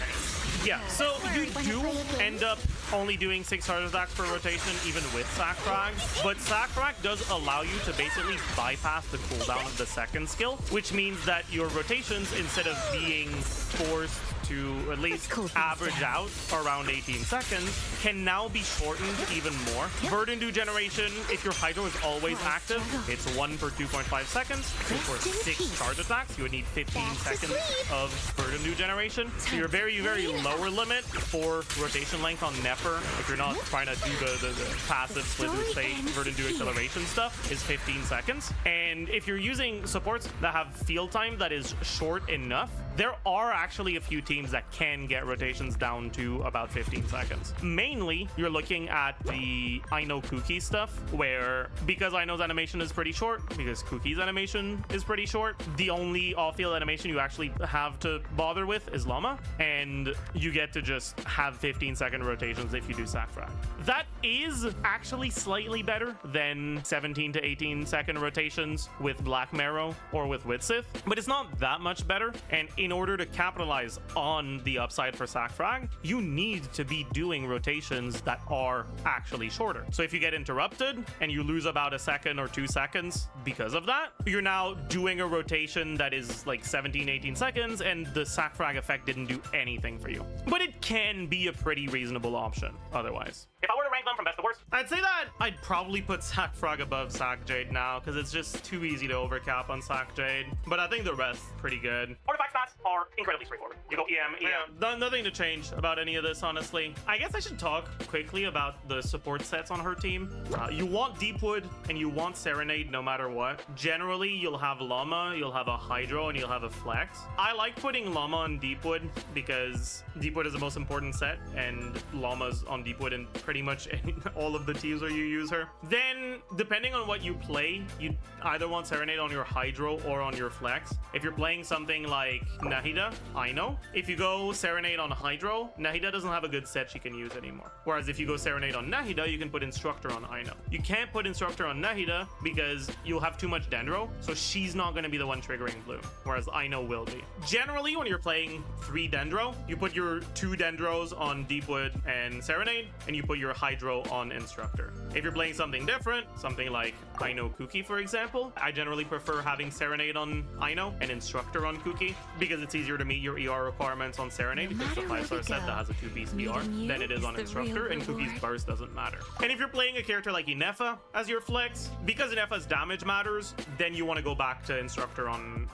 Speaker 20: Yeah, so you do end up only doing 6 charge attacks per rotation even with Sack Frag, but Sack Frag does allow you to basically bypass the cooldown of the second skill, which means that your rotations, instead of being forced to at least average out around 18 seconds, can now be shortened even more. Verdant Dew generation, if your Hydro is always active, it's 1 per 2.5 seconds. So for 6 charge attacks, you would need 15 seconds of Verdant Dew generation. So your very, very lower limit for rotation length on Nefer, if you're not trying to do the passive split with, say, Verdant Dew acceleration stuff, is 15 seconds. And if you're using supports that have field time that is short enough, there are actually a few teams that can get rotations down to about 15 seconds. Mainly, you're looking at the Aino Kuki stuff, where because Aino's animation is pretty short, because Kuki's animation is pretty short, the only off-field animation you actually have to bother with is Llama, and you get to just have 15-second rotations if you do Sack Frag. That is actually slightly better than 17 to 18-second rotations with Black Marrow or with Witsith, but it's not that much better, and in order to capitalize on the upside for Sack Frag, you need to be doing rotations that are actually shorter. So if you get interrupted and you lose about a second or 2 seconds because of that, you're now doing a rotation that is like 17, 18 seconds, and the Sack Frag effect didn't do anything for you. But it can be a pretty reasonable option otherwise. If I were to rank them from best to worst, I'd say that I'd probably put Sack Frag above Sack Jade now, because it's just too easy to overcap on Sack Jade. But I think the rest pretty good. Artifact stats are incredibly straightforward. You go EM. Yeah, nothing to change about any of this, honestly. I guess I should talk quickly about the support sets on her team. You want Deepwood and you want Serenade no matter what. Generally, you'll have Llama, you'll have a Hydro, and you'll have a Flex. I like putting Llama on Deepwood because Deepwood is the most important set, and Llama's on Deepwood in pretty much all of the teams where you use her. Then, depending on what you play, you either want Serenade on your Hydro or on your Flex. If you're playing something like Nahida, Aino, if you go Serenade on Hydro, Nahida doesn't have a good set she can use anymore. Whereas if you go Serenade on Nahida, you can put Instructor on Aino. You can't put Instructor on Nahida because you'll have too much Dendro, so she's not going to be the one triggering Bloom, whereas Aino will be. Generally, when you're playing 3 Dendro, you put your 2 Dendros on Deepwood and Serenade, and you put your Hydro on Instructor. If you're playing something different, something like Aino Kuki, for example, I generally prefer having Serenade on Aino and Instructor on Kuki, because it's easier to meet your ER requirements on Serenade, because it's a 5-star set that has a 2-piece ER than it is on Instructor, and Kuki's burst doesn't matter. And if you're playing a character like Inefa as your Flex, because Inefa's damage matters, then you want to go back to Instructor on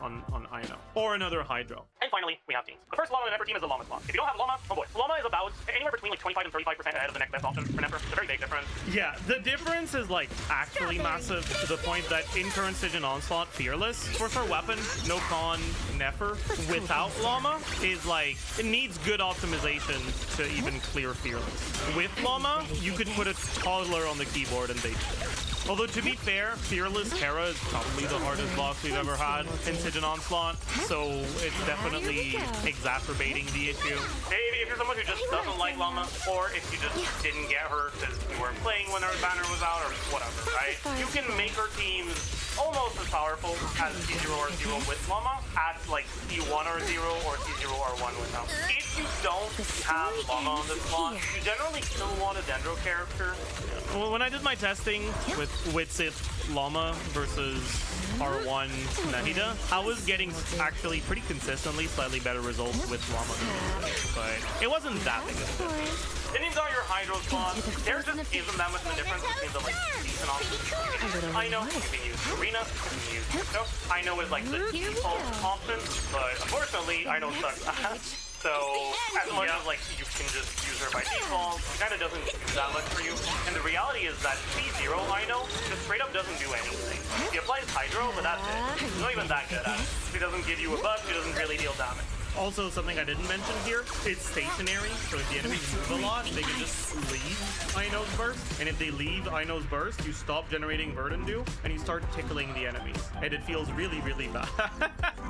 Speaker 20: Aino, or another Hydro. And finally, we have teams. The first Llama in Nefer team is a Llama spot. If you don't have Llama, oh boy. Llama is about anywhere between like 25 and 35% ahead of the next best option for Nefer. It's a very big difference. Yeah, the difference is like actually massive, to the point that in current Stygian Onslaught, Fearless, first our weapon, no con Nefer, without Llama, is like, it needs good optimization to even clear Fearless. With Llama, you could put a toddler on the keyboard and they Although, to be fair, Fearless Hera is probably the hardest boss we've ever had in Siege and Onslaught, so it's definitely exacerbating the issue. If you're someone who just doesn't like Llama, or if you just didn't get her because you weren't playing when her banner was out, or whatever, right? You can make her teams almost as powerful as C0 or 0 with Llama at like C1 or 0 or C0 or 1 without. If you don't have Llama on this slot, you generally still want a Dendro character. Well, when I did my testing with Sith Llama versus R1 Nahida, I was getting actually pretty consistently slightly better results with Llama, but it wasn't that big of a difference. Depending on your Hydro slot, there just isn't that much of a difference between the like decent options. I know you can use Arena, you can use Crypto. I know is like the default option, but unfortunately, I know sucks ass. So as much as like you can just use her by default, it kind of doesn't do that much for you. And the reality is that C0, I know, just straight up doesn't do anything. He applies Hydro, but that's it. He's not even that good at it. He doesn't give you a buff, he doesn't really deal damage. Also, something I didn't mention here, it's stationary, so if the enemies move a lot, they can just leave Ino's Burst, and if they leave Ino's Burst, you stop generating Verdant Dew, and you start tickling the enemies, and it feels really, really bad.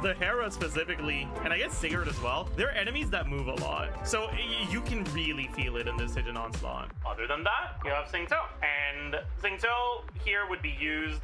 Speaker 20: The Hera specifically, and I guess Sigurd as well, they're enemies that move a lot, so you can really feel it in this Siege and Onslaught. Other than that, you have Xingqiu, and Xingqiu here would be used,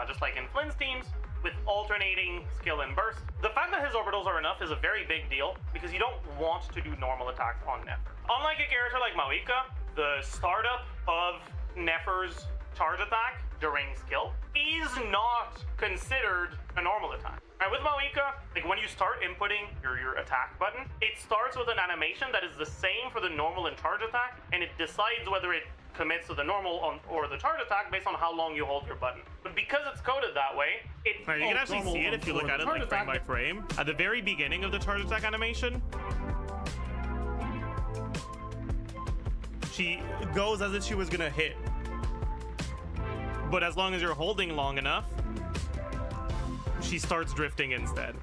Speaker 20: just like in Flynn's teams, with alternating skill and burst. The fact that his orbitals are enough is a very big deal because you don't want to do normal attacks on Nefer. Unlike a character like Mawika, the startup of Nefer's charge attack during skill is not considered a normal attack. Right, with Mawika, like when you start inputting your attack button, it starts with an animation that is the same for the normal and charge attack, and it decides whether it commits to the normal or the charge attack based on how long you hold your button. But because it's coded that way, you can actually see it if you look at it like frame by frame. At the very beginning of the charge attack animation, she goes as if she was gonna hit. But as long as you're holding long enough, she starts drifting instead.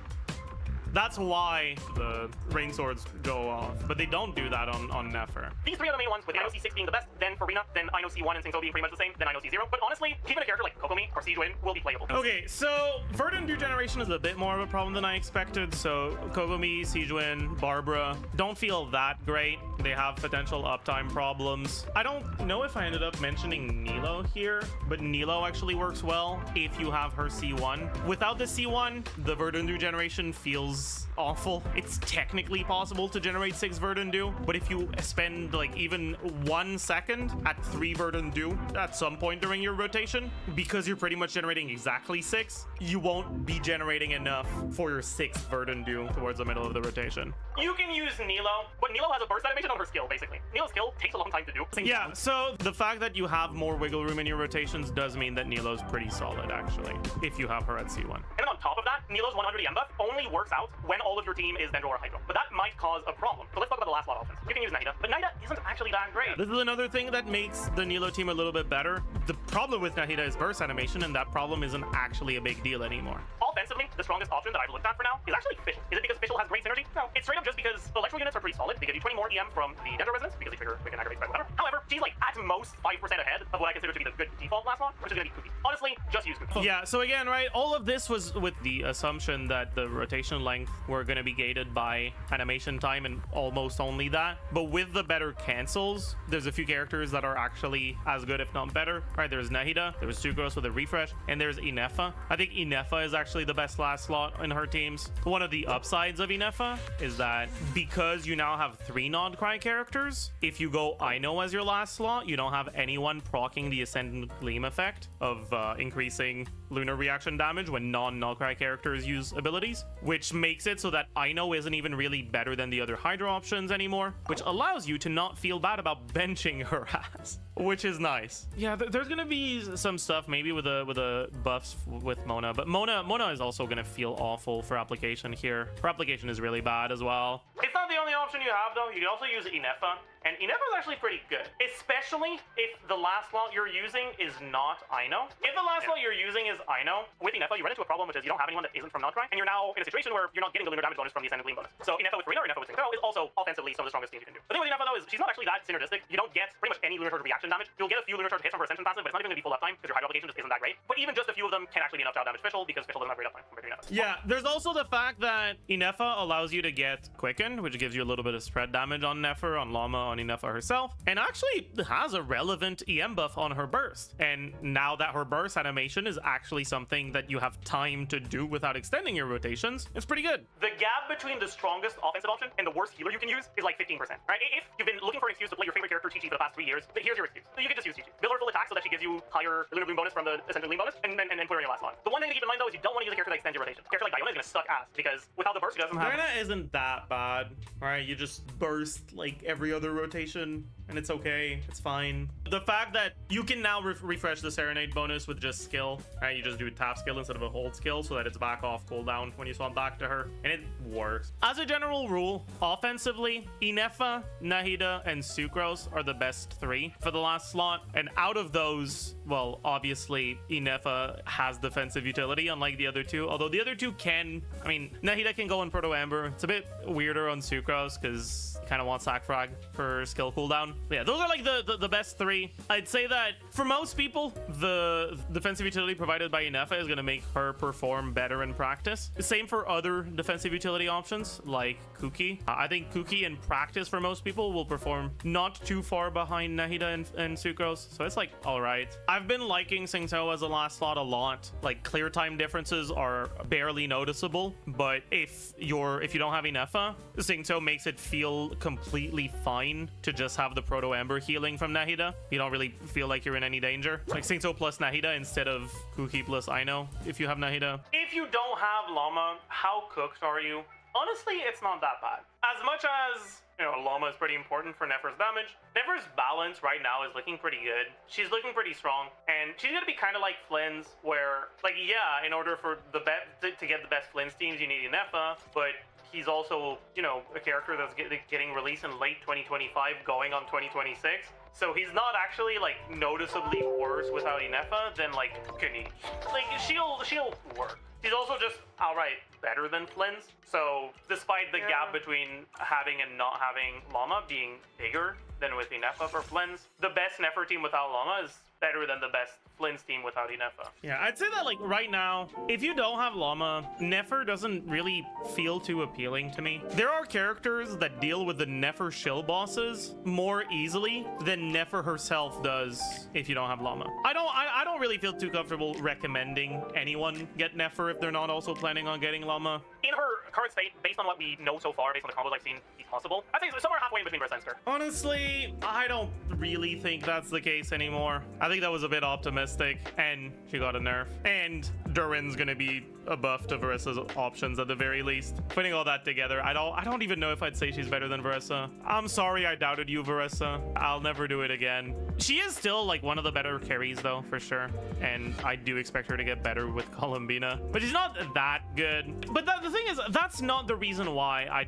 Speaker 20: That's why the rain swords go off, but they don't do that on Nefer. These three are the main ones, with Ino C6 being the best, then Furina, then Ino C1 and Xingqiu being pretty much the same, then Ino C0. But honestly, even a character like Kokomi or Sijuin will be playable. Okay, so Verdant Dew generation is a bit more of a problem than I expected. So Kokomi, Sijuin, Barbara don't feel that great. They have potential uptime problems. I don't know if I ended up mentioning Nilo here, but Nilo actually works well if you have her C1. Without the C1, the Verdant Dew generation feels awful. It's technically possible to generate 6 Verdant Dew, but if you spend like even 1 second at 3 Verdant Dew at some point during your rotation, because you're pretty much generating exactly 6, you won't be generating enough for your 6th Verdant Dew towards the middle of the rotation. You can use Nilo, but Nilo has a burst animation on her skill, basically. Nilo's skill takes a long time to do. Yeah, so the fact that you have more wiggle room in your rotations does mean that Nilo's pretty solid, actually, if you have her at C1. And then on top of that, Nilo's 100 EM buff only works out when all of your team is Dendro or Hydro, but that might cause a problem. So let's talk about the last slot options. You can use Nahida, but Nahida isn't actually that great. This is another thing that makes the Nilo team a little bit better. The problem with Nahida is burst animation, and that problem isn't actually a big deal anymore. Offensively, the strongest option that I've looked at for now is actually Fischl. Is it because Fischl has great synergy? No, it's straight up just because the electrical units are pretty solid. They give you 20 more EM from the Dendro resonance because they trigger quick and aggravate spell, whatever. However, she's like at most 5% ahead of what I consider to be the good default last slot, which is gonna be Kuki. Honestly, just use Kuki. Yeah, so again, right, all of this was with the assumption that the rotation length were gonna be gated by animation time and almost only that. But with the better cancels, there's a few characters that are actually as good, if not better. Right, there's Nahida, there's Sucrose with a refresh, and there's Inefa. I think Inefa is actually the best last slot in her teams. One of the upsides of Inefa is that because you now have 3 Nodcry characters, if you go Ino as your last slot, you don't have anyone proccing the Ascendant Gleam effect of increasing lunar reaction damage when non-Nodcry characters use abilities, which makes it so that Ino isn't even really better than the other Hydra options anymore, which allows you to not feel bad about benching her ass, which is nice. Yeah, there's gonna be some stuff maybe with the buffs with Mona, but Mona is also gonna feel awful for application here. Her application is really bad as well. It's not the only option you have, though. You can also use Inefa, and Inefa is actually pretty good, especially if the last slot you're using is not Aino. If the last slot you're using is Aino, with Inefa, you run into a problem, which is you don't have anyone that isn't from Notcry, and you're now in a situation where you're not getting the lunar damage bonus from the Ascendant Gleam bonus. So Inefa with Farina or Inefa with Singto is also offensively some of the strongest things you can do. The thing with Inefa, though, is she's not actually that synergistic. You don't get pretty much any lunar charge reaction damage. You'll get a few lunar charge hits from her Ascension passive, but it's not even going to be full uptime because your Hydro Obligation just isn't that great. But even just a few of them can actually be enough to outdamage Fischl because Fischl doesn't have great uptime compared to Inefa. Yeah, there's also the fact that Inefa allows you to get Quicken, which gives you a little bit of spread damage on Nefer, on Llama, on Inefa herself, and actually has a relevant EM buff on her burst. And now that her burst animation is actually something that you have time to do without extending your rotations, it's pretty good. The gap between the strongest offensive option and the worst healer you can use is like 15%, right? If you've been looking for an excuse to play your favorite character Chi-Chi for the past 3 years, here's your excuse. You can just use Chi-Chi. Build her full attack so that she gives you higher Lunar Bloom bonus from the Ascendant Gleam bonus, and then put her in your last slot. The one thing to keep in mind, though, is you don't want to use a character that extends your rotation. A character like Diona is going to suck ass because without the burst, she doesn't have... Diona isn't that bad, right? You just burst like every other rotation, and it's okay. It's fine. The fact that you can now refresh the Serenade bonus with just skill, right? You just do a tap skill instead of a hold skill so that it's back off cooldown when you swap back to her, and it works. As a general rule, offensively, Inefa, Nahida, and Sucrose are the best 3 for the last slot, and out of those, well, obviously, Inefa has defensive utility, unlike the other 2, although the other 2 can, I mean, Nahida can go on Proto Amber. It's a bit weirder on Sucrose, because you kind of want Sack Frag for skill cooldown. But yeah, those are like the best 3. I'd say that for most people, the defensive utility provided by Inefa is going to make her perform better in practice. Same for other defensive utility options, like Kuki. I think Kuki in practice for most people will perform not too far behind Nahida and Sucrose, so it's like alright. I've been liking Singto as a last slot a lot. Like, clear time differences are barely noticeable, but if you don't have Inefa, Singto makes it feel completely fine to just have the Proto Amber healing from Nahida. You don't really feel like you're in any danger. Like Singto plus Nahida instead of Kuki plus Aino if you have Nahida. If you don't have Llama, how cooked are you? Honestly, it's not that bad. As much as, you know, Llama is pretty important for Nefer's damage, Nefer's balance right now is looking pretty good. She's looking pretty strong, and she's gonna be kind of like Flynn's, where, like, yeah, in order for the to get the best Flynn's teams, you need Inefa, but he's also, you know, a character that's getting released in late 2025, going on 2026. So he's not actually, like, noticeably worse without Inefa than, like, Kuni. Like, she'll work. She's also just outright better than Flynn's. So despite the gap between having and not having Llama being bigger than with Inefa for Flynn's, the best Nefer team without Llama is better than the best Flynn's team without Inefa. Yeah, I'd say that, like, right now, if you don't have Llama, Nefer doesn't really feel too appealing to me. There are characters that deal with the Nefer shill bosses more easily than Nefer herself does if you don't have Llama. I don't really feel too comfortable recommending anyone get Nefer if they're not also planning on getting Llama. In her current state, based on what we know so far, based on the combos I've seen be possible, I'd say somewhere halfway in between Burst and Stir. Honestly, I don't really think that's the case anymore. I think that was a bit optimistic, and she got a nerf. And Durin's gonna be a buff to Verissa's options at the very least. Putting all that together, I don't even know if I'd say she's better than Verissa. I'm sorry I doubted you, Verissa. I'll never do it again. She is still, like, one of the better carries, though, for sure. And I do expect her to get better with Columbina. But she's not that good. But the thing is, that's not the reason why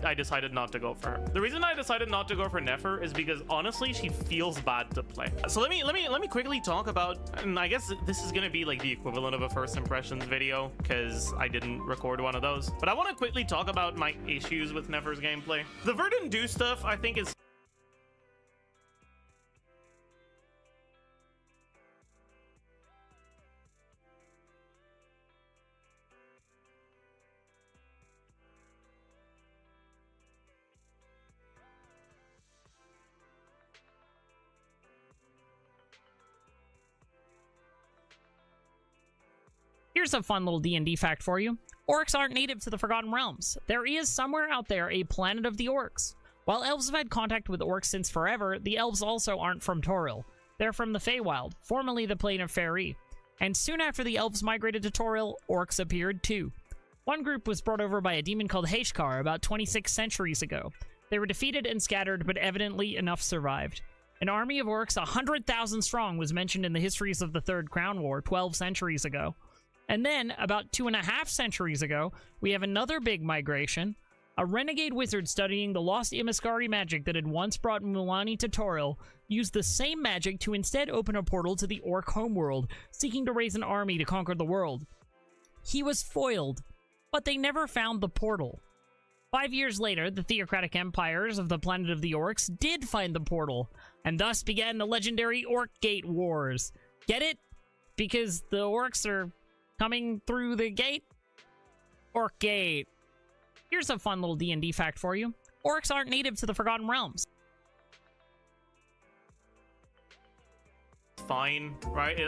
Speaker 20: I decided not to go for her. The reason I decided not to go for Nefer is because, honestly, she feels bad to play. So let me quickly talk about, and I guess this is gonna be like the equivalent of a first impressions video because I didn't record one of those. But I want to quickly talk about my issues with Nefer's gameplay. The Verdant Do stuff, I think, is...
Speaker 21: Here's a fun little D&D fact for you. Orcs aren't native to the Forgotten Realms. There is somewhere out there a planet of the orcs. While elves have had contact with orcs since forever, the elves also aren't from Toril. They're from the Feywild, formerly the Plane of Faerie. And soon after the elves migrated to Toril, orcs appeared too. One group was brought over by a demon called Heshkar about 26 centuries ago. They were defeated and scattered, but evidently enough survived. An army of orcs 100,000 strong was mentioned in the histories of the Third Crown War 12 centuries ago. And then, about 2.5 centuries ago, we have another big migration. A renegade wizard studying the lost Imaskari magic that had once brought Mulani to Toril used the same magic to instead open a portal to the Orc homeworld, seeking to raise an army to conquer the world. He was foiled, but they never found the portal. 5 years later, the theocratic empires of the planet of the Orcs did find the portal, and thus began the legendary Orc-Gate Wars. Get it? Because the Orcs are coming through the gate? Orc-Gate. Here's a fun little D&D fact for you. Orcs aren't native to the Forgotten Realms.
Speaker 20: Fine, right?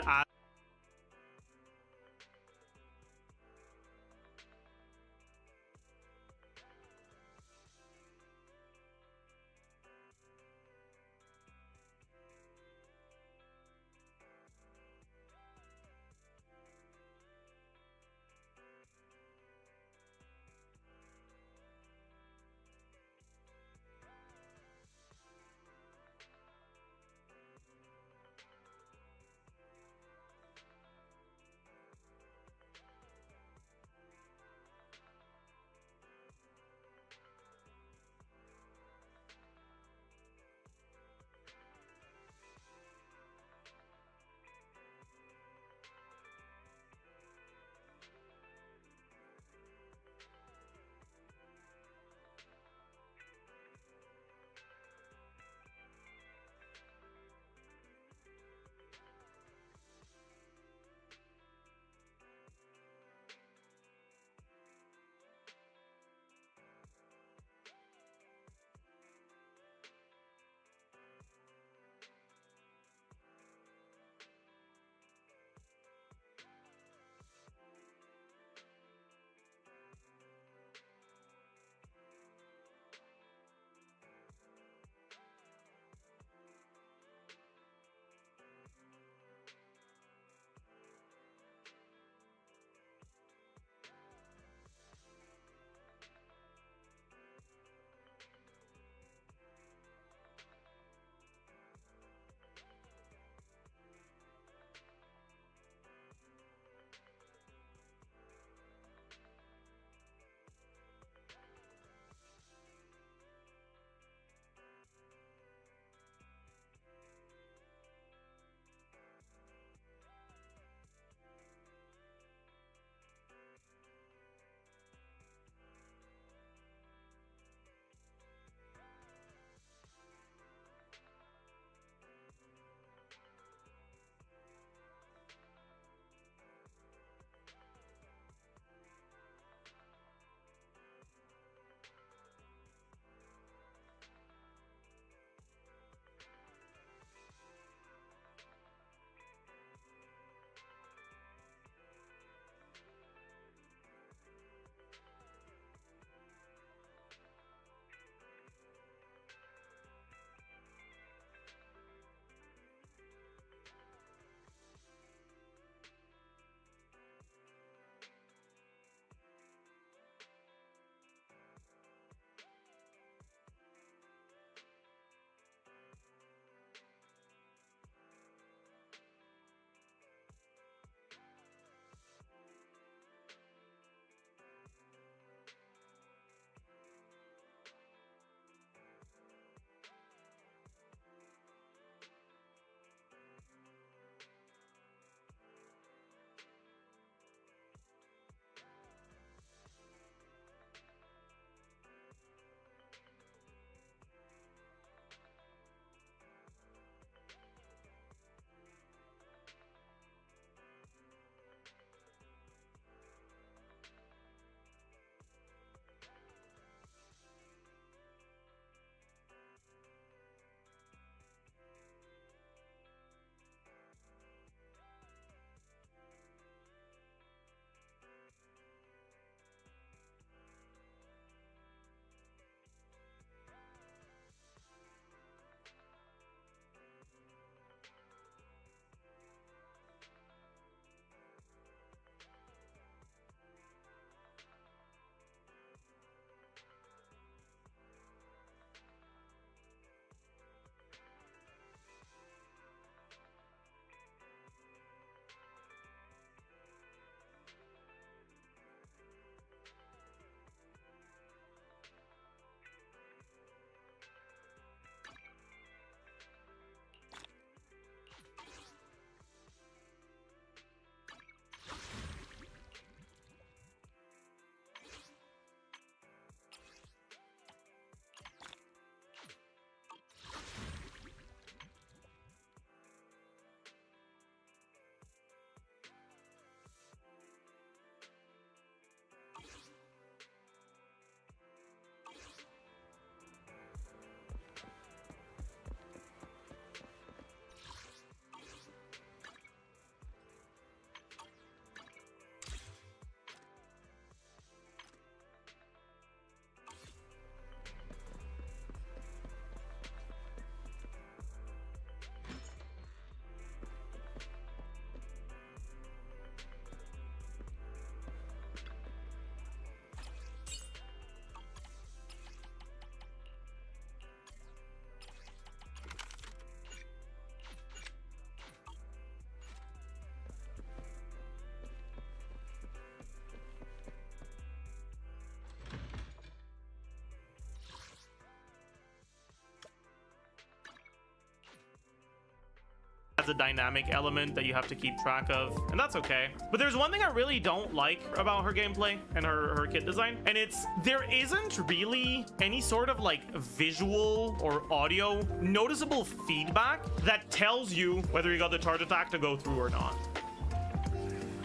Speaker 20: has a dynamic element that you have to keep track of, and that's okay. But there's one thing I really don't like about her gameplay and her kit design, and it's there isn't really any sort of like visual or audio noticeable feedback that tells you whether you got the charge attack to go through or not.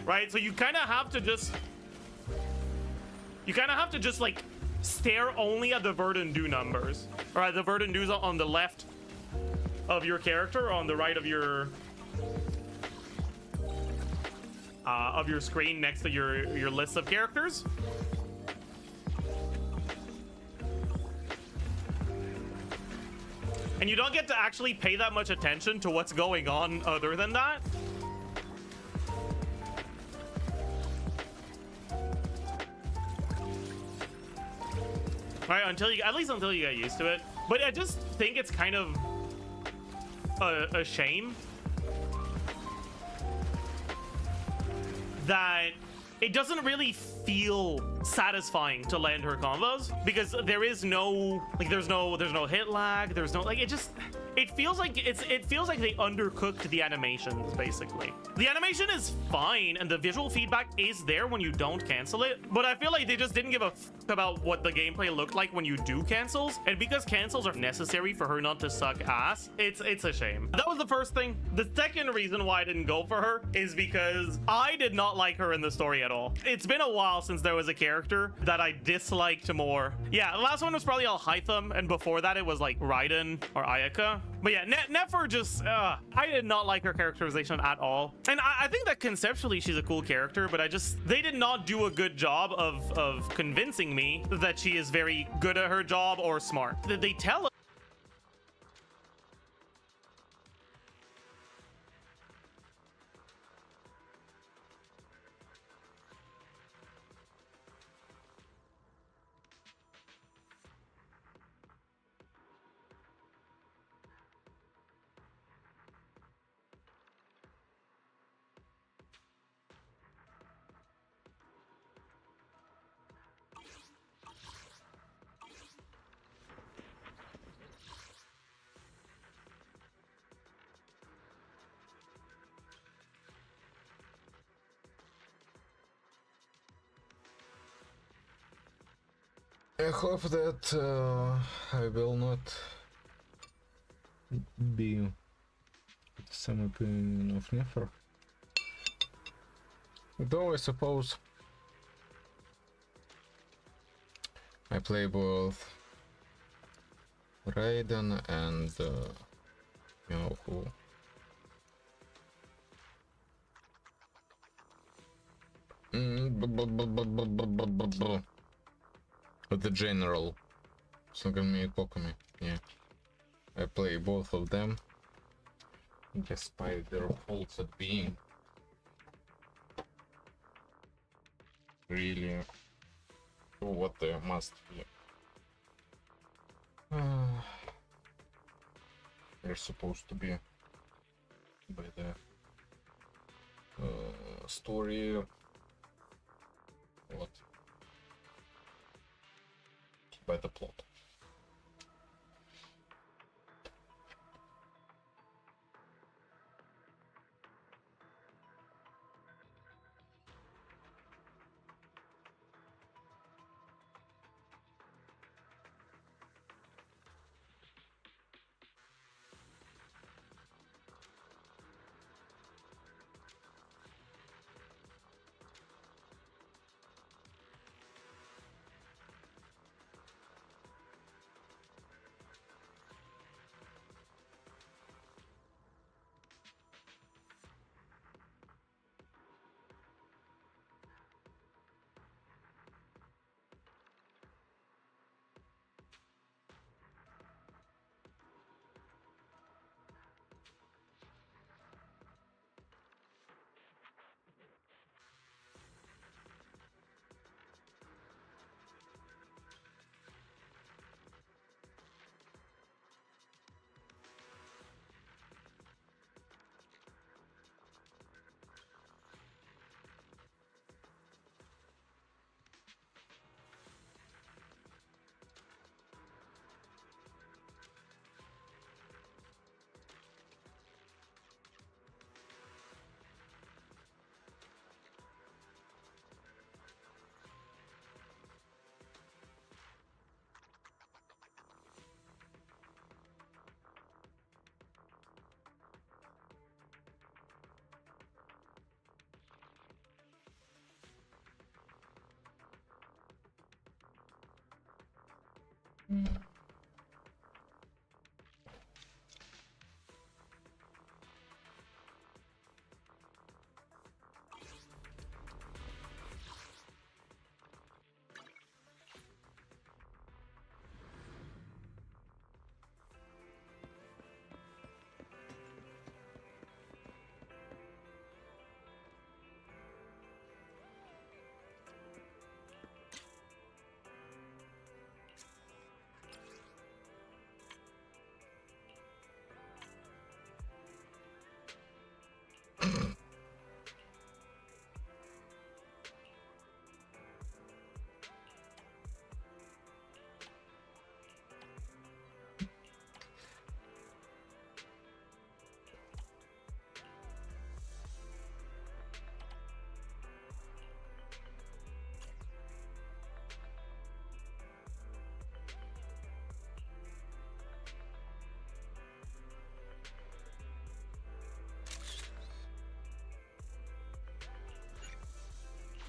Speaker 20: Right? So you kind of have to just like stare only at the Verdun-Du numbers. All right, the Verdun-Du's on the left of your character, on the right of your screen next to your list of characters. And you don't get to actually pay that much attention to what's going on other than that. Right, at least until you get used to it. But I just think it's kind of a shame that it doesn't really feel satisfying to land her combos, because there is no like there's no hit lag, there's no like it feels like they undercooked the animations. Basically, the animation is fine and the visual feedback is there when you don't cancel it, but I feel like they just didn't give a f about what the gameplay looked like when you do cancels. And because cancels are necessary for her not to suck ass, it's a shame. That was the first thing. The second reason why I didn't go for her is because I did not like her in the story at all. It's been a while since there was a character that I disliked more. Yeah, the last one was probably Alhaitham, and before that it was like Raiden or Ayaka. But yeah, Nefer just, I did not like her characterization at all. And I think that conceptually she's a cool character, but they did not do a good job of convincing me that she is very good at her job or smart. They tell
Speaker 1: I hope that I will not be the same opinion of Nefer. Though I suppose I play both Raiden and you know who. But the general Sugami Pokumi, yeah. I play both of them, despite their faults at being really what they must be. They're supposed to be by the story. What? By the plot.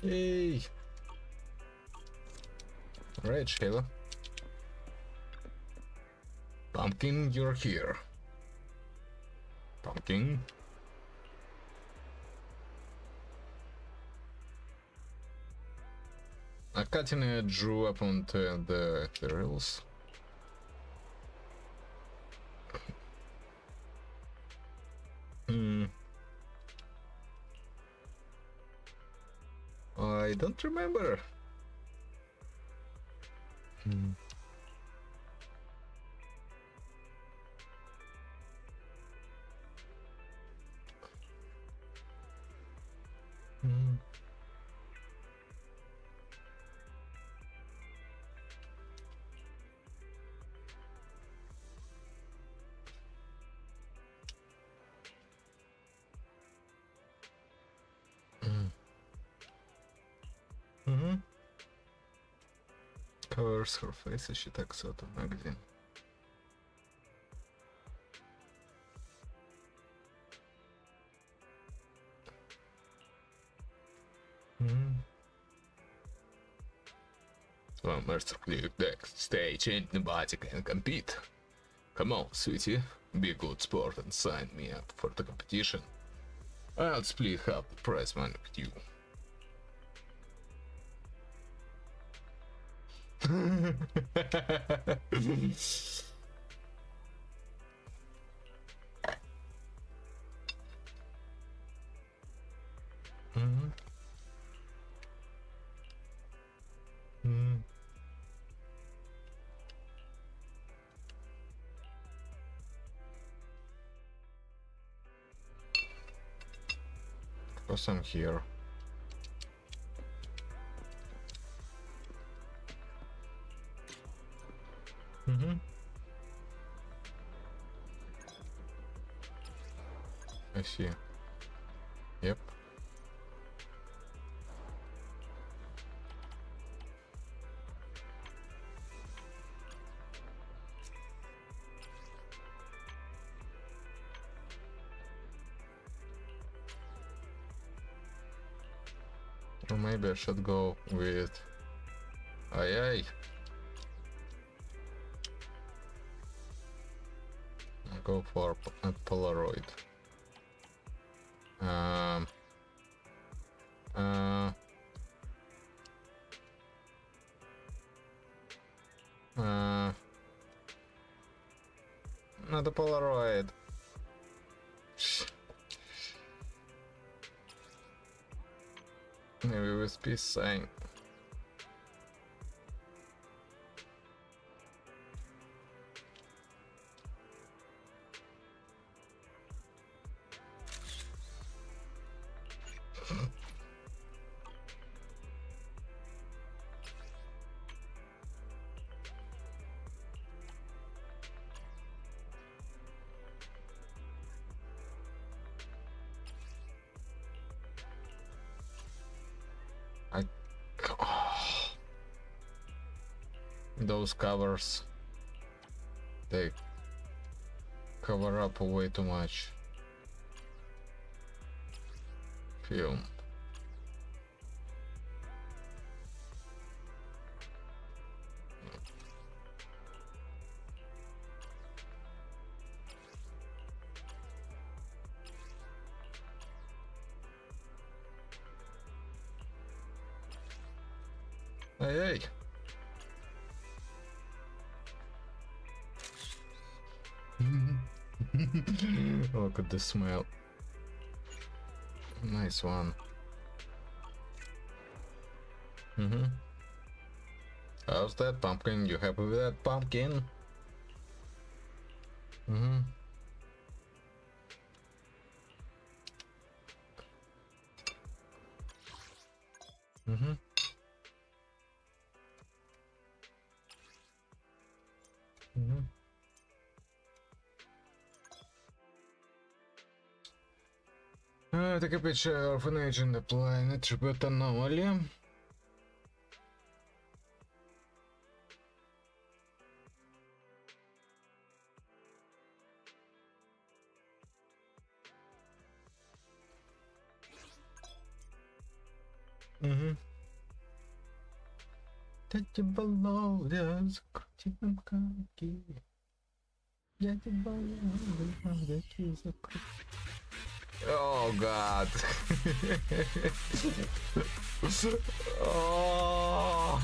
Speaker 1: Yay! Alright, Shayla. Pumpkin, you're here. Pumpkin. A Katina drew up onto the rails. I don't remember. Covers her face as she takes out a magazine. Well, Master Click next stage, ain't nobody can compete. Come on, sweetie, be a good sport and sign me up for the competition. I'll split up the prize money with you. Because I'm here. I see. Yep. Or maybe I should go with Aye. I'll go for a Polaroid. Not a Polaroid. Maybe with peace sign. Those covers, they cover up way too much film. Hey. Look at the smell. Nice one. How's that pumpkin? You happy with that pumpkin? Mm-hmm. Take a picture of an age in the planet, tribute anomaly. Дядя Володя, закрути нам карки. Дядя Володя, закрути. Oh god. Oh.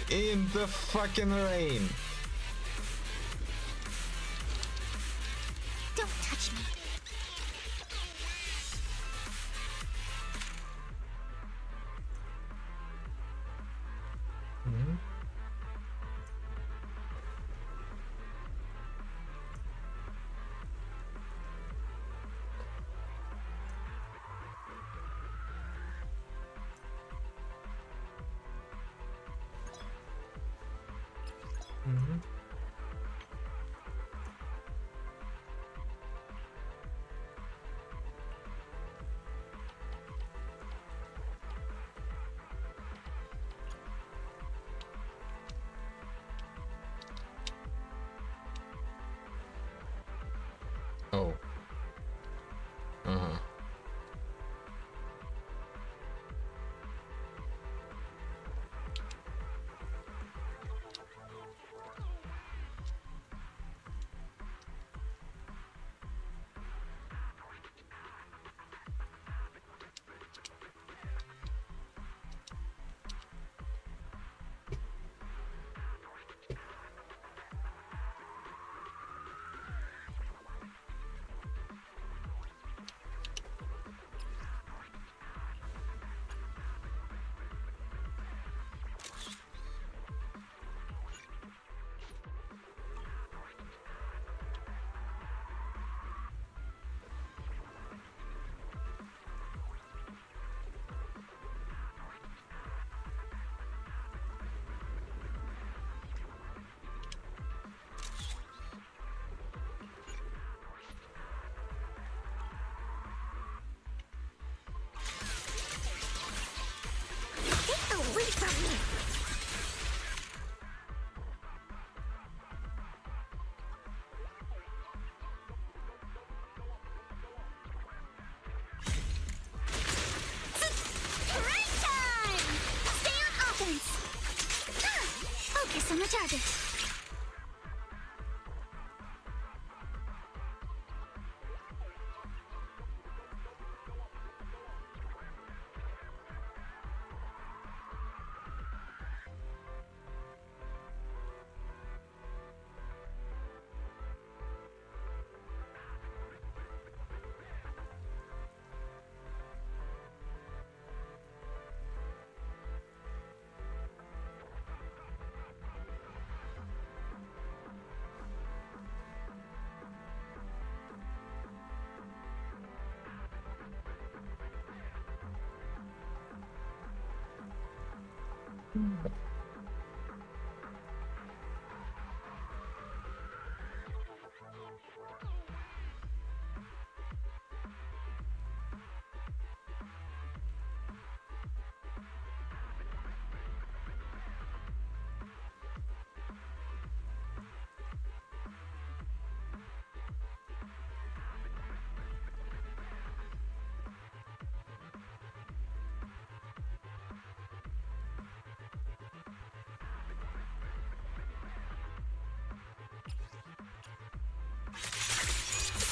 Speaker 1: In the fucking rain.
Speaker 5: Don't touch me.
Speaker 1: Oh.
Speaker 5: Away from me! Break time! Stay on offense! Focus on the target.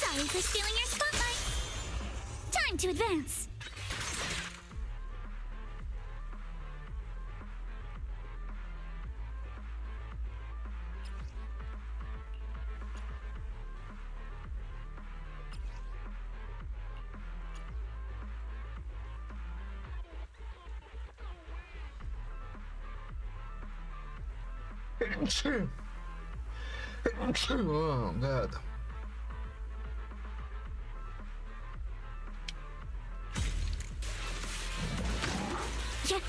Speaker 5: Sorry for stealing your spotlight. Time to advance.
Speaker 1: Oh god.
Speaker 5: Yeah.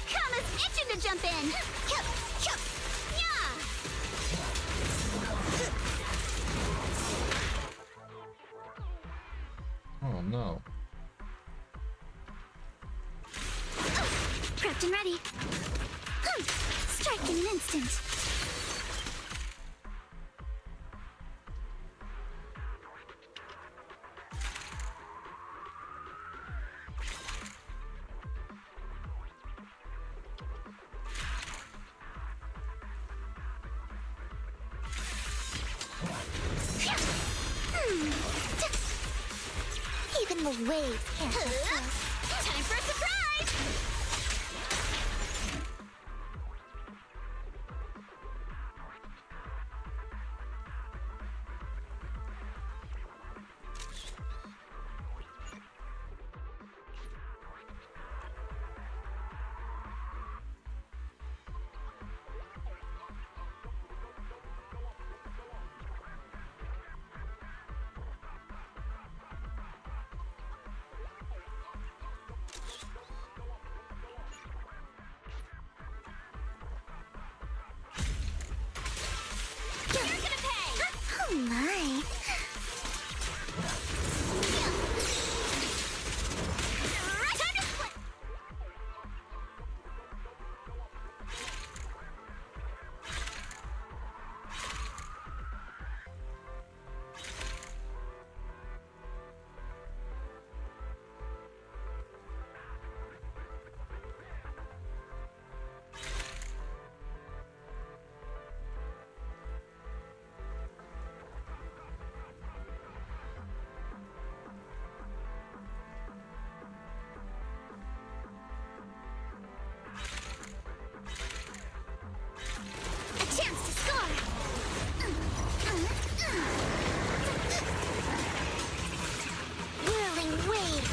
Speaker 5: Kama's itching to jump in. Yeah.
Speaker 1: Oh no.
Speaker 5: Prepped and ready. Strike in an instant. Even the waves can't touch us. Time for a surprise! You're gonna pay! Oh my! Time to split! A chance to score! Whirling waves!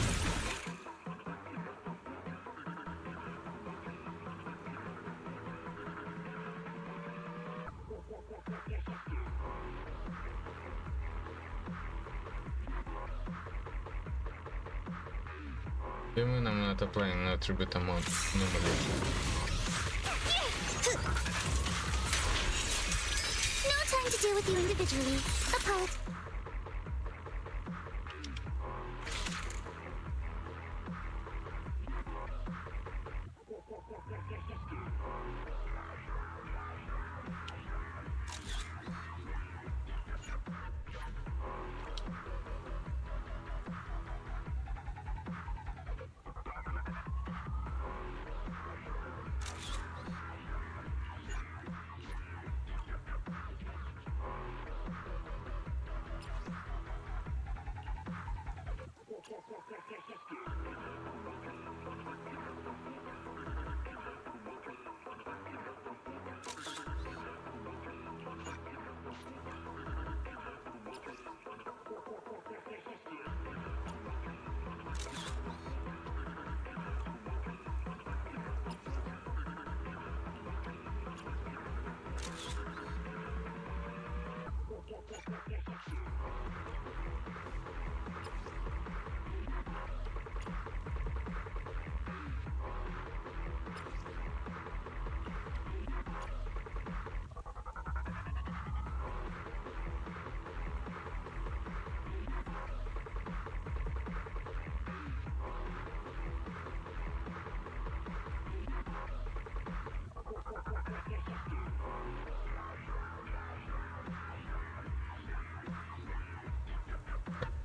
Speaker 1: И мы нам это playing attribute amount. Ну, блин.
Speaker 5: No time to deal with you individually. Apart.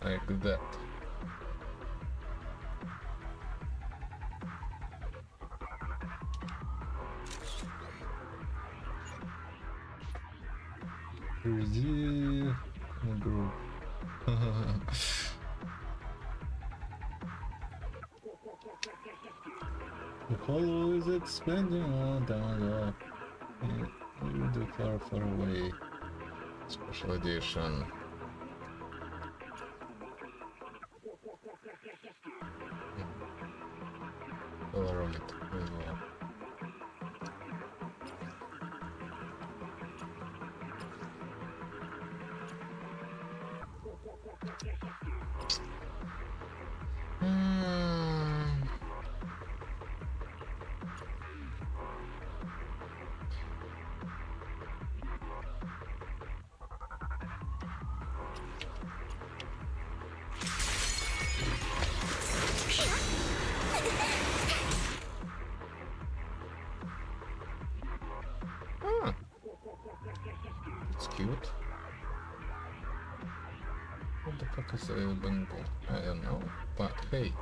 Speaker 1: Like that. Crazy group. The hollow is expanding on down there. The far, far away. Special edition. Polaroid as well. It's cute. What the fuck is a bamboo? I don't know. But hey,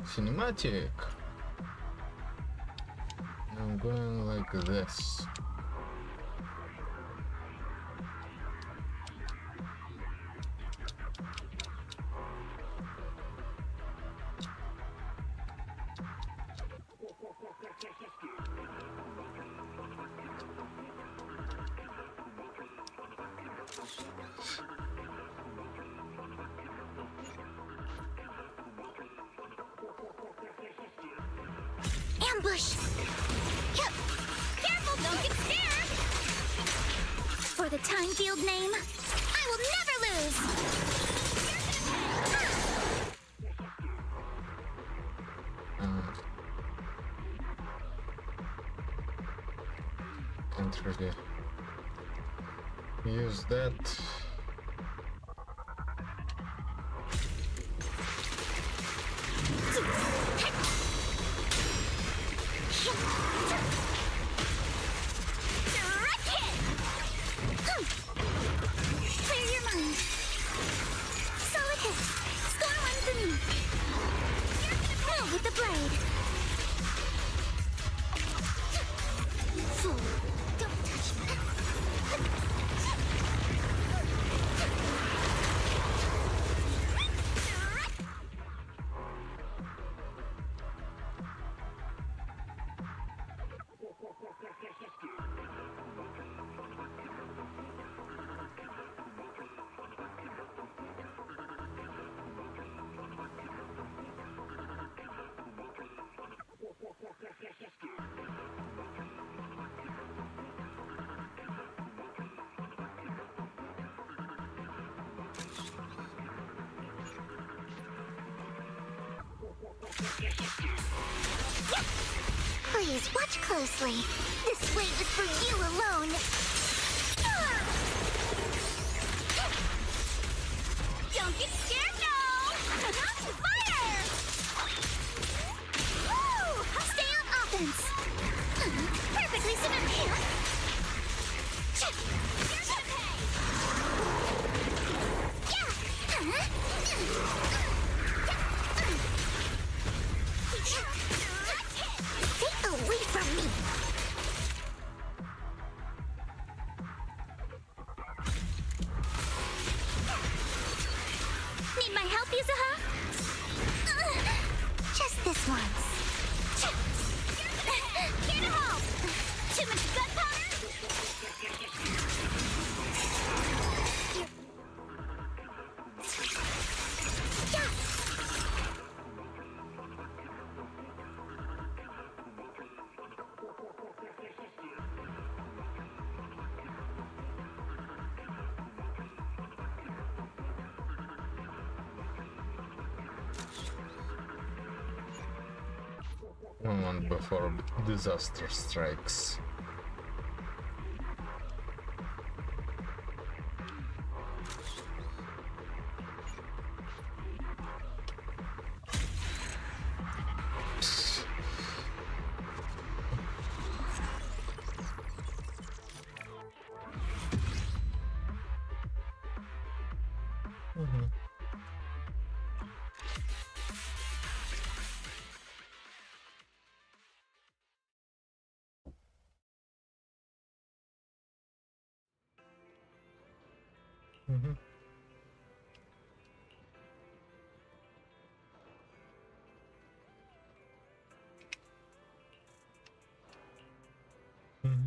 Speaker 1: cinematic. I'm going like this.
Speaker 5: Ambush! Careful, don't get scared! For the Time Field name, I will never lose!
Speaker 1: Can't really use that.
Speaker 5: Clear your mind. Solid hit. Score one for me. Move with the blade. Fool. Don't touch me. Please watch closely. This blade is for you alone. Don't get scared now! Fire! Woo! Stay on offense. Perfectly symmetrical. Stay away from me! Need my help, Yuzuha? Just this once. Here to help! Too much gunpowder?
Speaker 1: Moment before disaster strikes. Mm-hmm. Mm-hmm.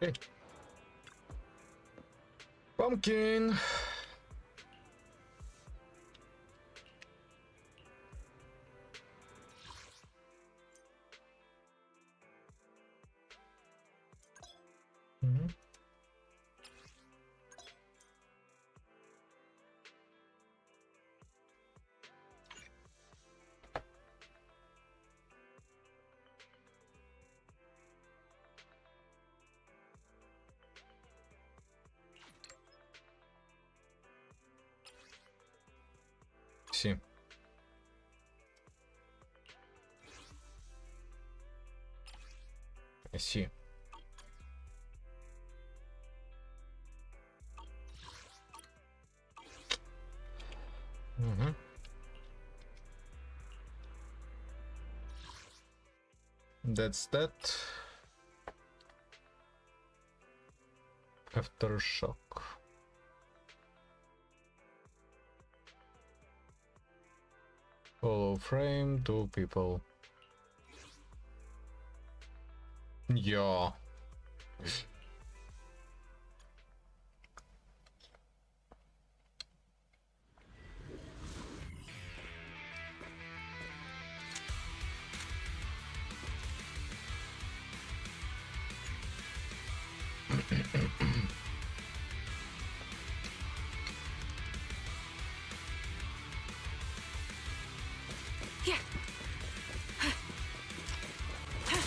Speaker 1: Okay. Pumpkin. See. I see. That's that. Aftershock. Hollow frame, 2 people. Yeah.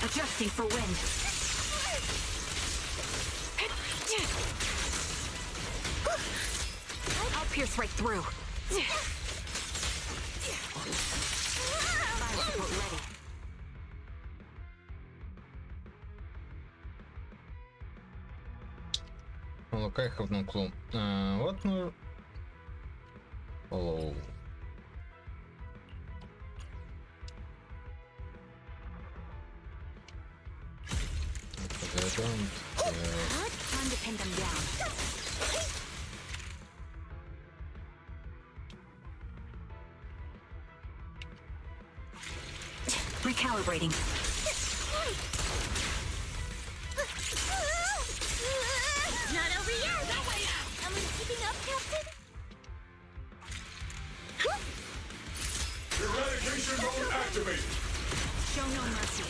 Speaker 14: Adjusting for wind. I'll pierce right through. Fire support ready.
Speaker 1: Look, I have no clue. What more? Hello.
Speaker 14: Time to pin them down. Recalibrating.
Speaker 5: Not over yet! No way out! Am I keeping up, Captain?
Speaker 3: Eradication mode activated!
Speaker 14: Show no mercy.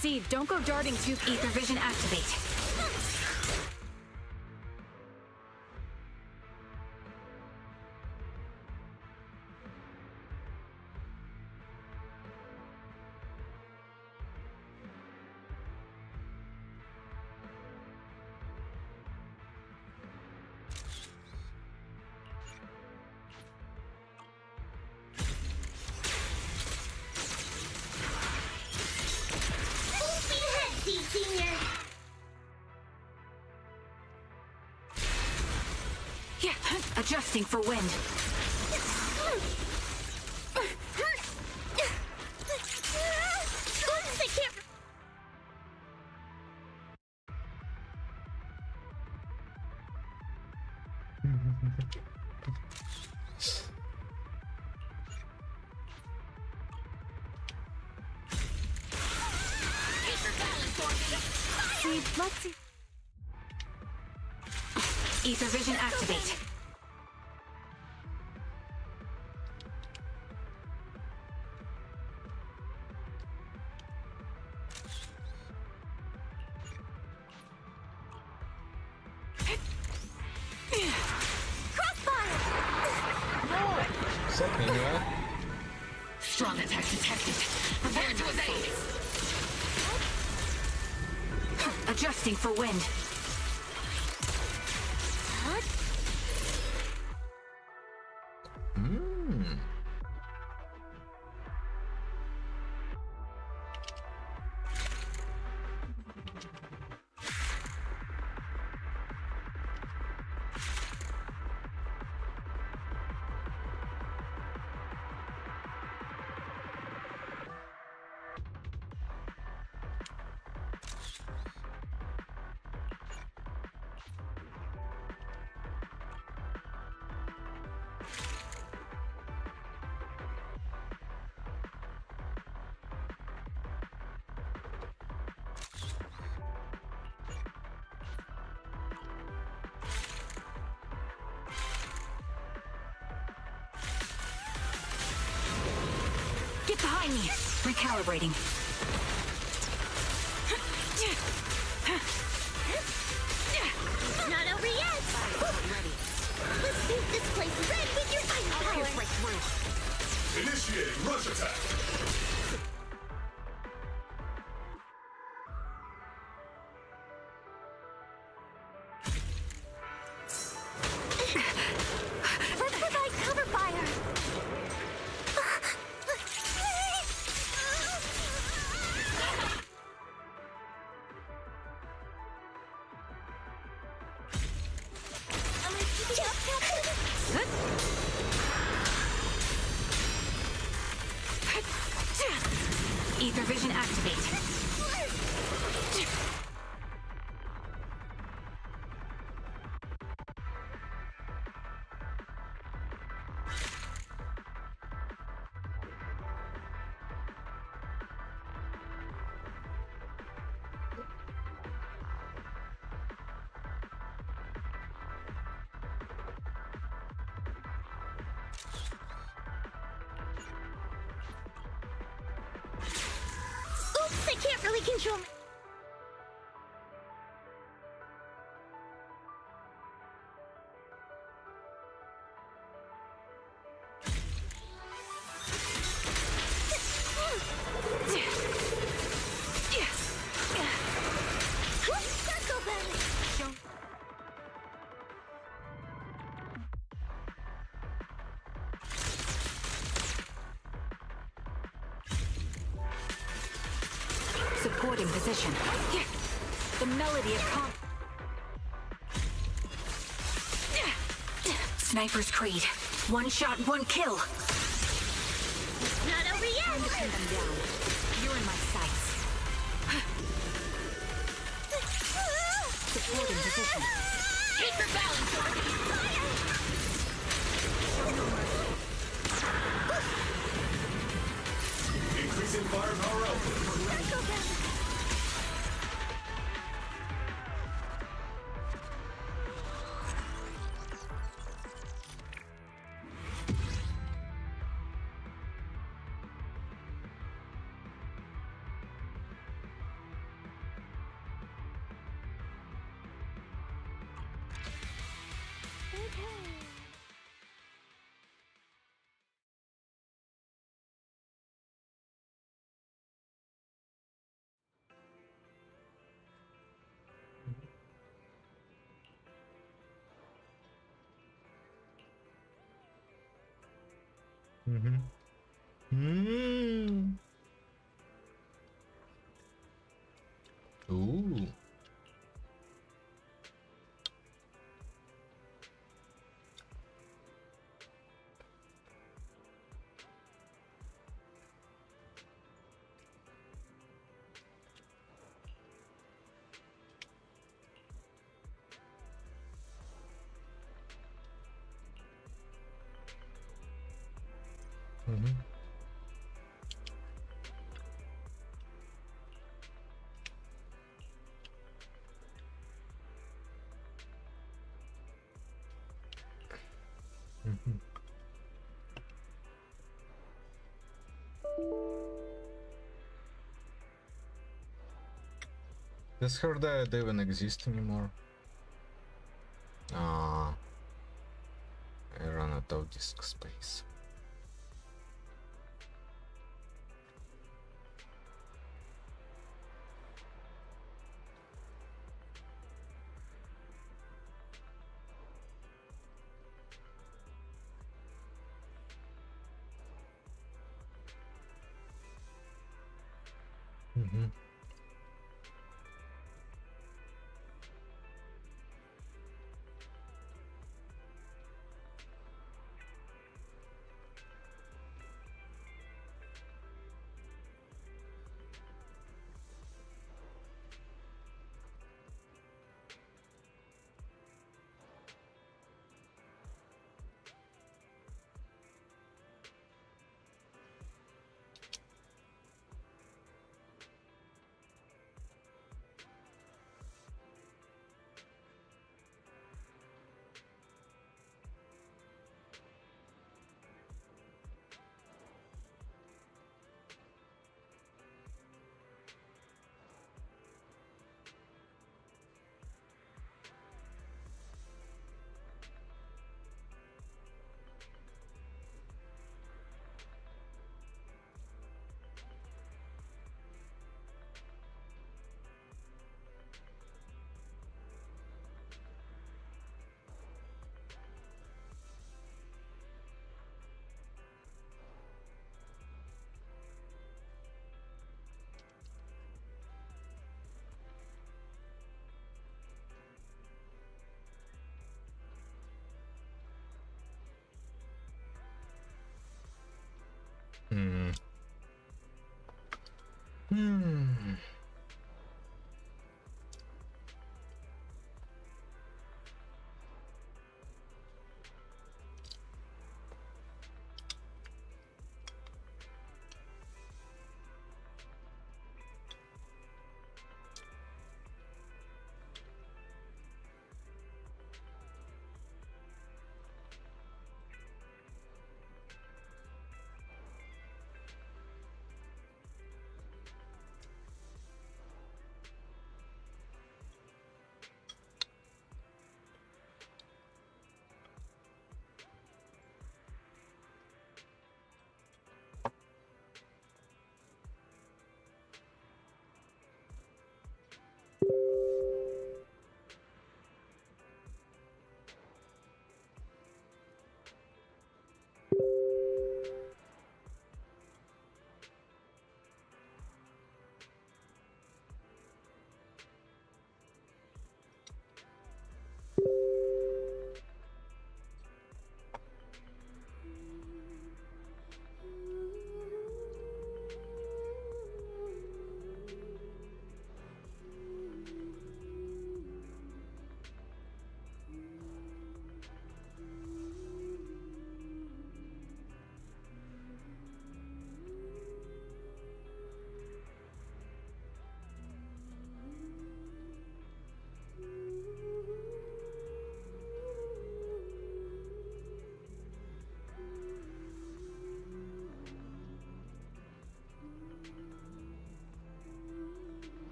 Speaker 14: Seed, don't go darting too. Ether vision activate.
Speaker 5: Senior.
Speaker 14: Yeah, adjusting for wind. Let's see. Ether vision activate.
Speaker 1: Crossfire!
Speaker 14: Strong attack detected. Prepare to evade. Adjusting for wind. Behind me. Recalibrating.
Speaker 5: Not over yet!
Speaker 14: Ready.
Speaker 5: Let's beat this place red with your ice power!
Speaker 14: Break through.
Speaker 3: Initiating rush attack.
Speaker 5: Let's provide cover fire!
Speaker 14: Ether vision activate.
Speaker 5: Oops, I can't really control. Circle them.
Speaker 14: Supporting position. The melody of calm. Sniper's Creed. One shot, one kill.
Speaker 5: Not over yet!
Speaker 14: Pin them down. You're in my sights. Supporting position. Keep your balance,
Speaker 3: Increasing firepower output.
Speaker 1: Ooh. Does her dad even exist anymore? Ah, I ran out of disk space.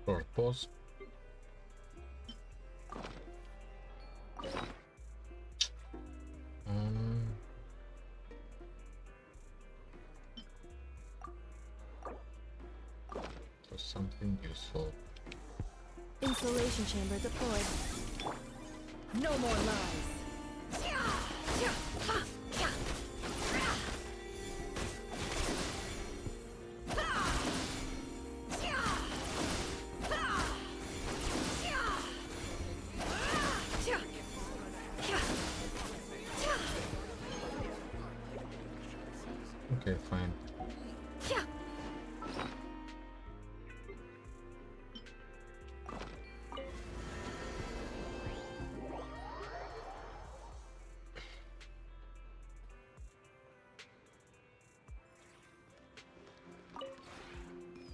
Speaker 1: Short pause. So something useful.
Speaker 7: Insulation chamber deployed.
Speaker 4: No more lies.
Speaker 1: Okay, fine.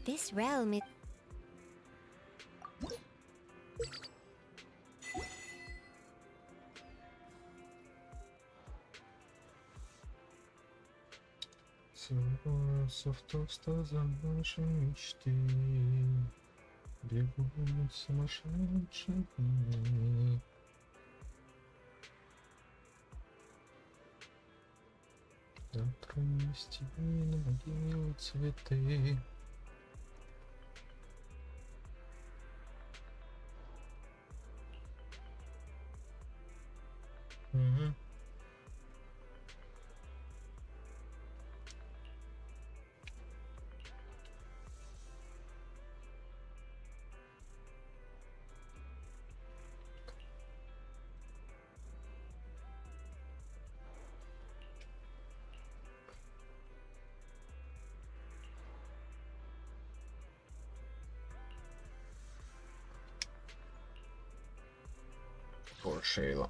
Speaker 5: This realm is...
Speaker 1: Тоста за наши мечты бегут сумасшедшие дни. Завтра нести на могилу цветы. Угу. Poor Shayla.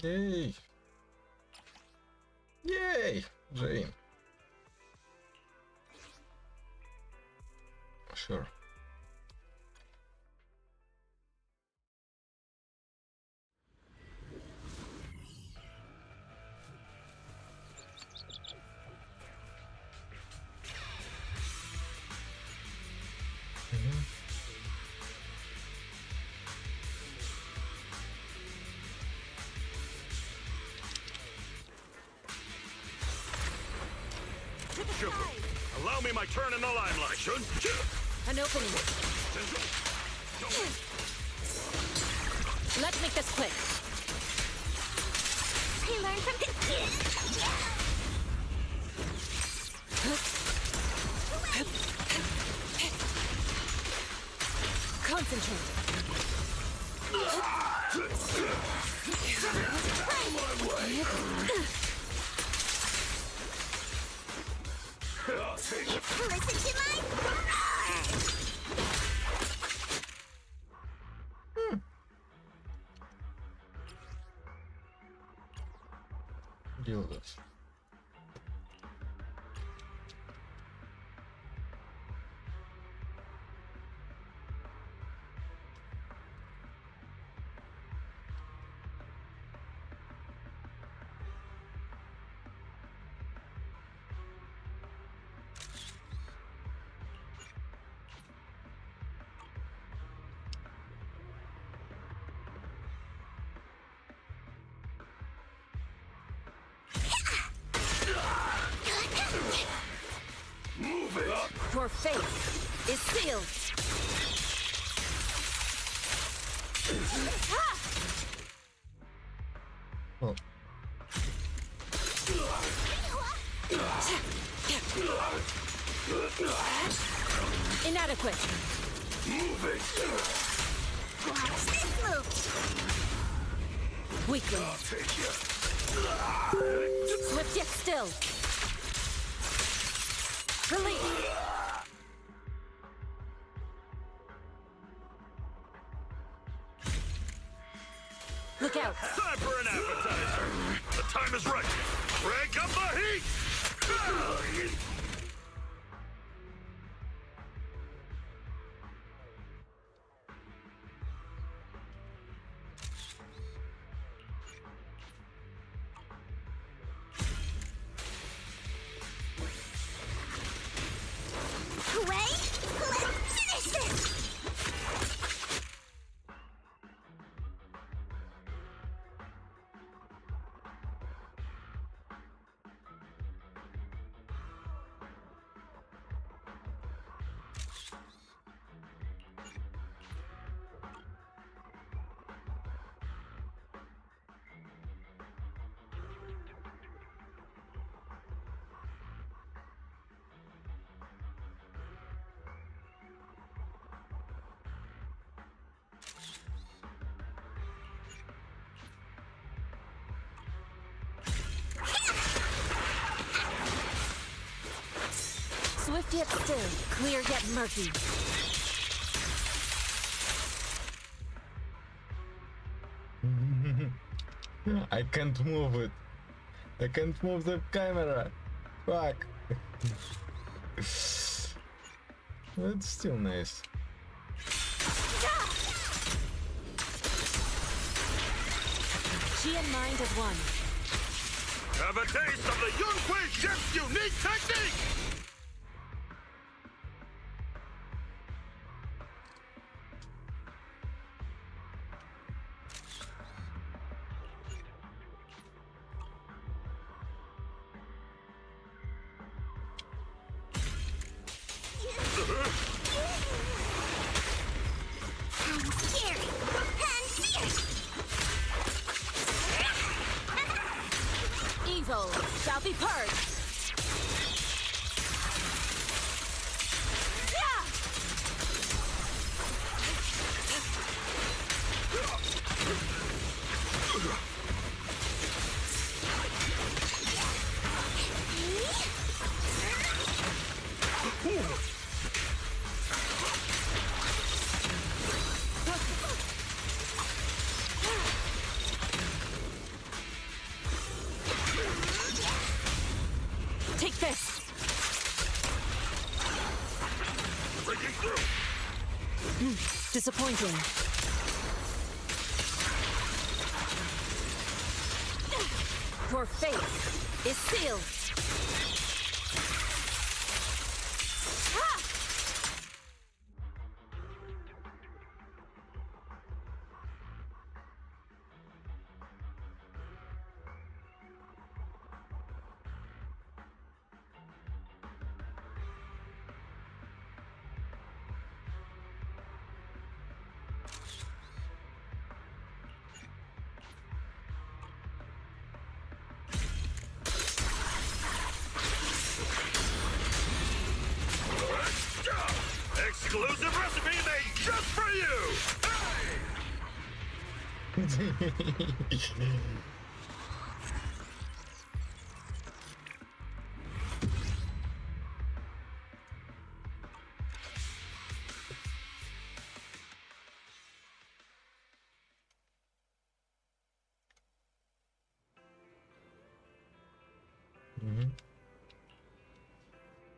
Speaker 1: Yay! Yay! Jane. Sure.
Speaker 3: Sugar, allow me my turn in the limelight, Shun.
Speaker 9: An opening. Let's make this quick.
Speaker 5: I learned from
Speaker 9: Concentrate.
Speaker 5: Listen to my...
Speaker 1: Deal with this.
Speaker 9: Your fate is sealed.
Speaker 1: Oh.
Speaker 9: Inadequate.
Speaker 5: Watch this move.
Speaker 9: Weakling. Swift yet still. Release. Look out.
Speaker 3: Time for an appetizer. The time is right. Crank up the heat.
Speaker 5: Let's finish this.
Speaker 9: Swift yet still, clear yet murky.
Speaker 1: I can't move it. I can't move the camera. Fuck. That's still nice.
Speaker 9: She and mind as one.
Speaker 3: Have a taste of the Yunhui Chef's unique technique!
Speaker 5: I'm scary and fierce.
Speaker 9: Evil shall be purged. disappointing. Your fate is sealed.
Speaker 3: Exclusive recipe made just for you!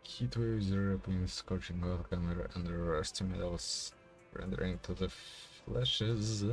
Speaker 1: Heat waves erupting, scorching off camera under rusty metals, rendering to the flashes.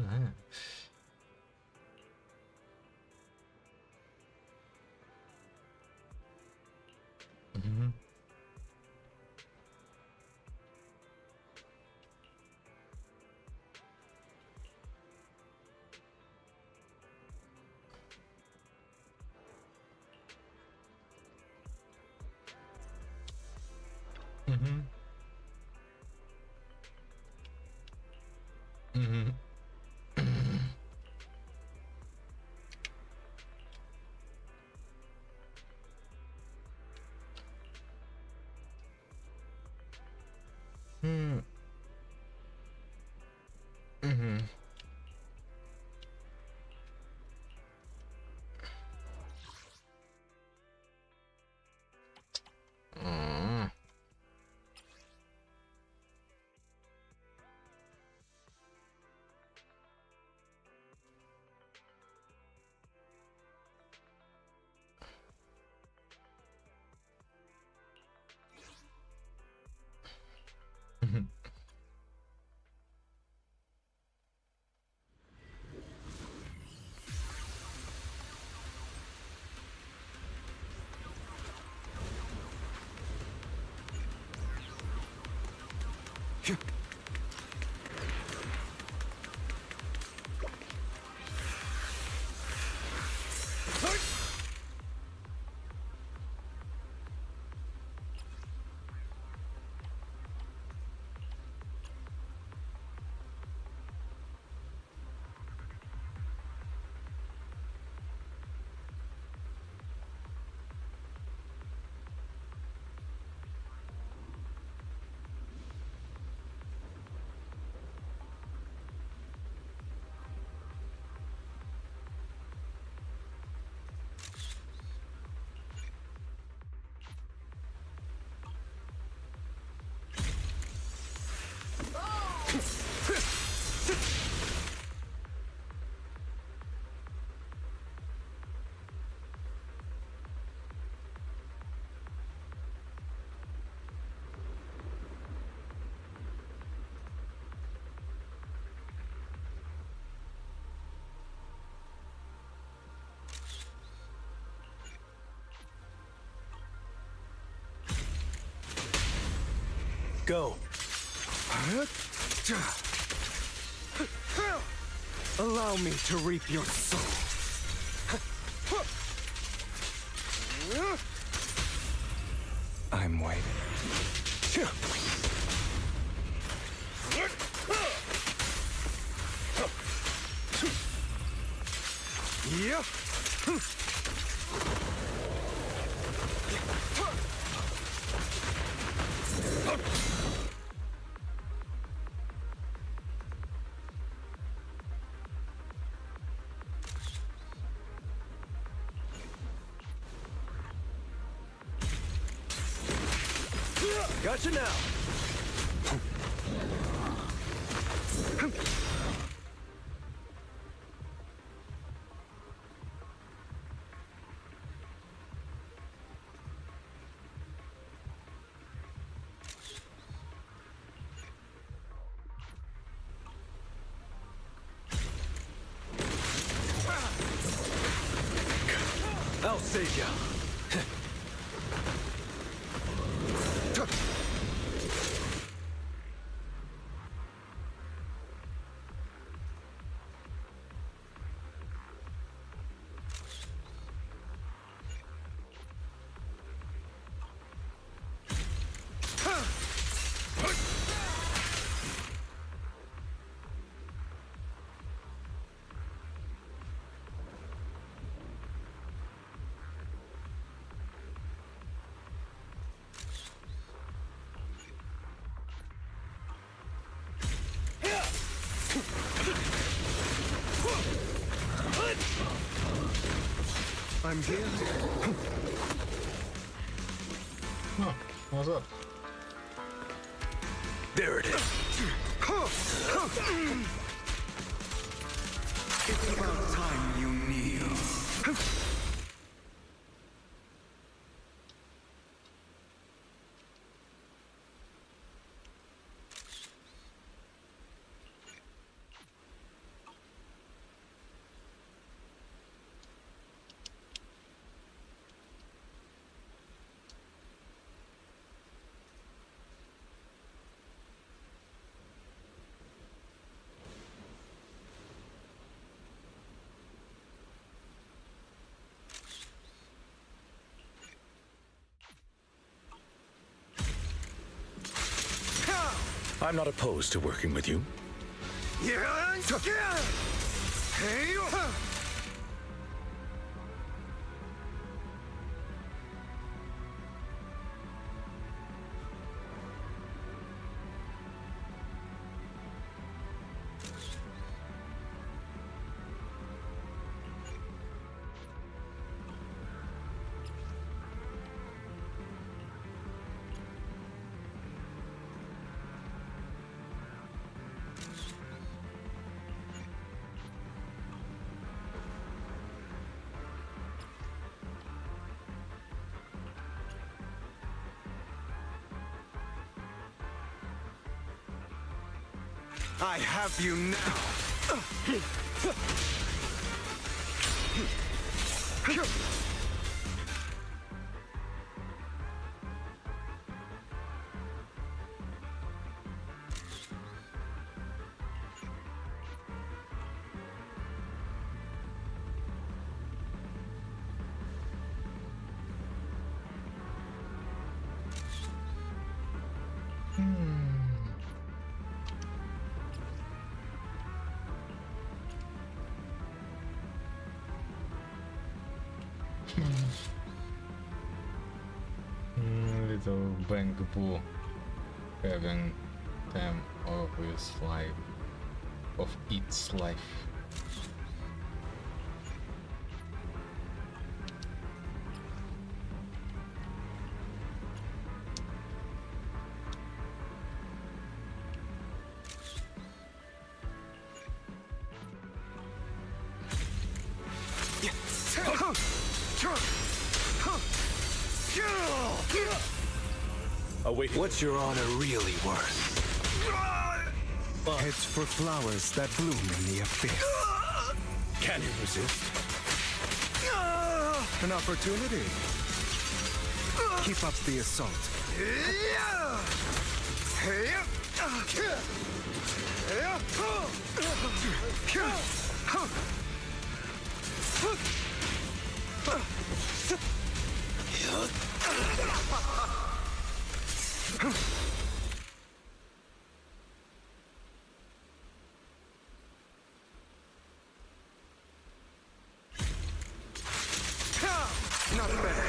Speaker 11: Go. Allow me to reap your soul. I'm waiting. Yeah. Gotcha now. save ya. I'm here.
Speaker 1: Huh, what's up?
Speaker 11: There it is. It's about time you kneel.
Speaker 19: I'm not opposed to working with you.
Speaker 11: I have you now.
Speaker 1: Little Bangbu having time of his life, of its life.
Speaker 11: What's your honor really worth? Heads for flowers that bloom in the abyss. Can you resist? An opportunity. Keep up the assault. Not bad.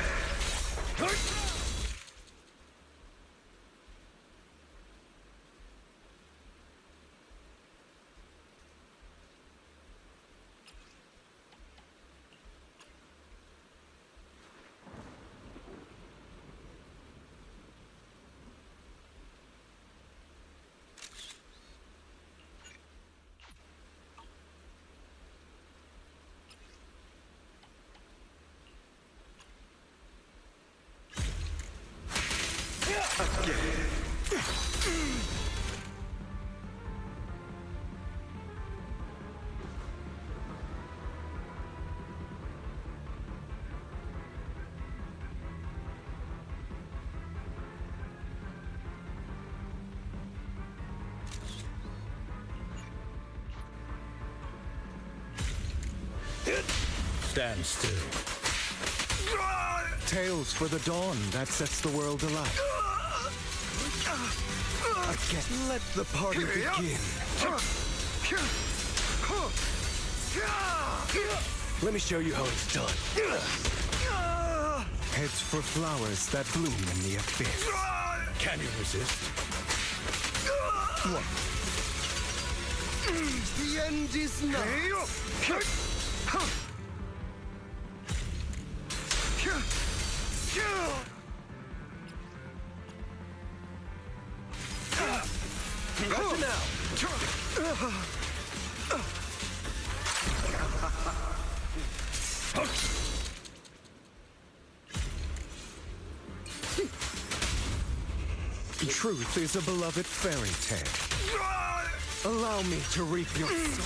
Speaker 11: Stand still.
Speaker 10: Tales for the dawn that sets the world alight. Again, let the party begin. Let me show you how it's done. Heads for flowers that bloom in the abyss.
Speaker 11: Can you resist?
Speaker 10: What? The end is nigh. Gotcha now. Truth is a beloved fairy tale. Allow me to reap your soul.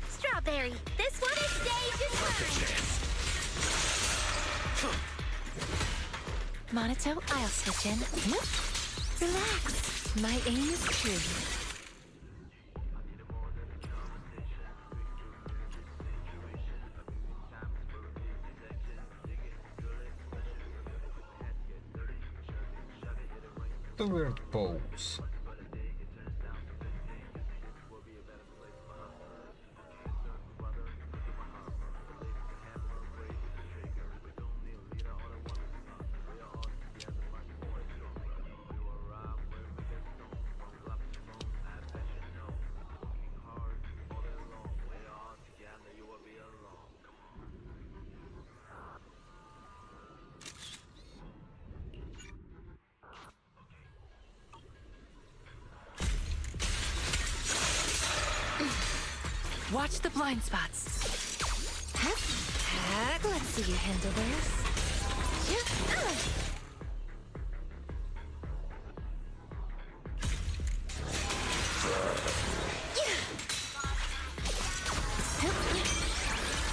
Speaker 5: Strawberry, this one is saved in time.
Speaker 9: Monito, I'll switch in. Relax. My aim is true.
Speaker 1: The weird pose.
Speaker 9: Watch the blind spots. Let's see you handle this.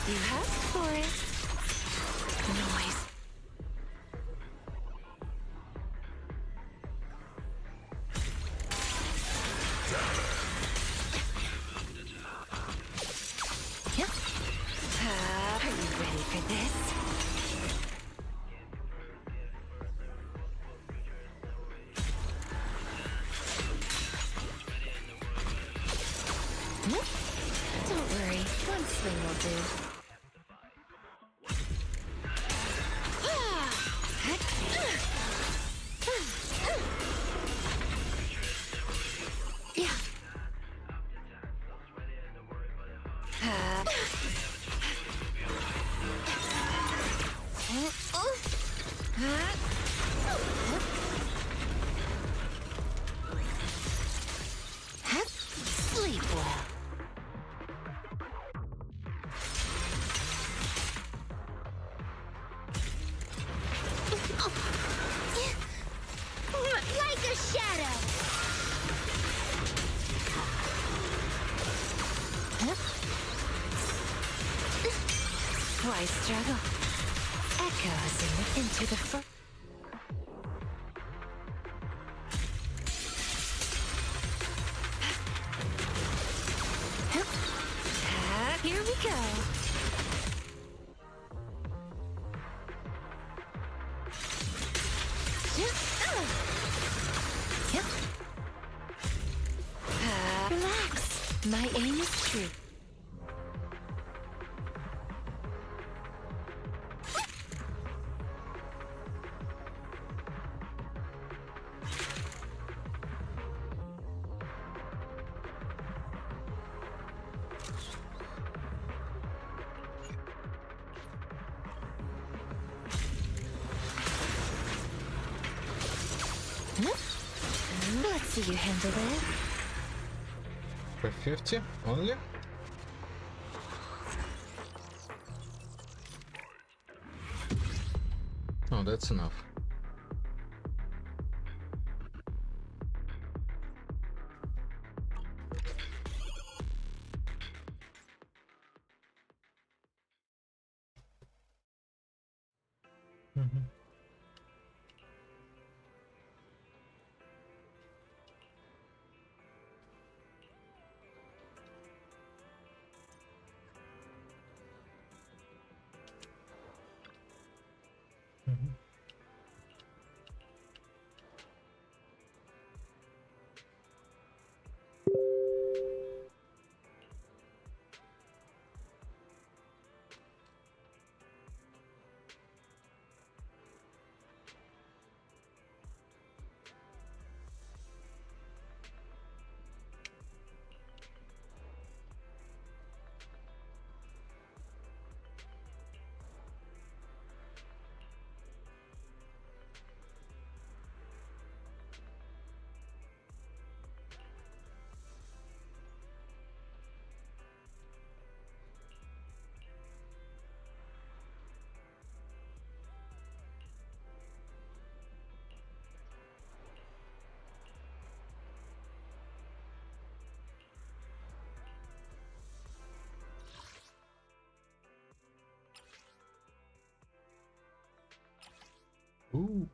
Speaker 9: You asked for it. Noise. Are you ready for this? Don't worry, one swing will do. Yeah. Sleep well.
Speaker 5: Like a shadow.
Speaker 9: Why struggle? Echoes into the fur. Here we go. Relax. My aim is true. Let's see you handle it.
Speaker 1: For 50 only? Oh, that's enough. Ooh.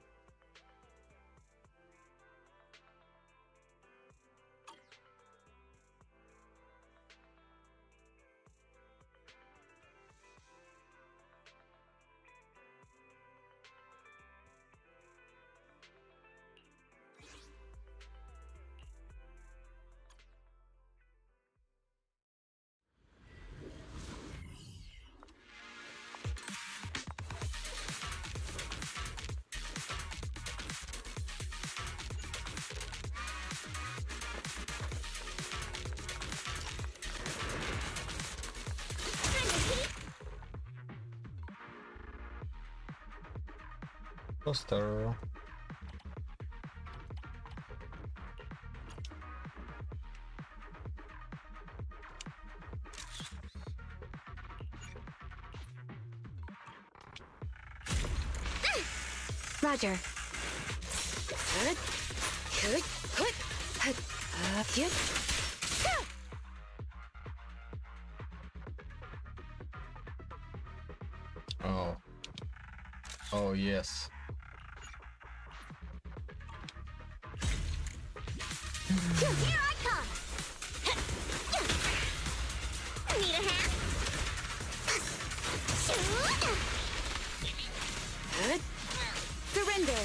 Speaker 1: Poster.
Speaker 9: Roger.
Speaker 1: Oh. Oh, yes.
Speaker 5: Here I come! Need a hand?
Speaker 9: Surrender.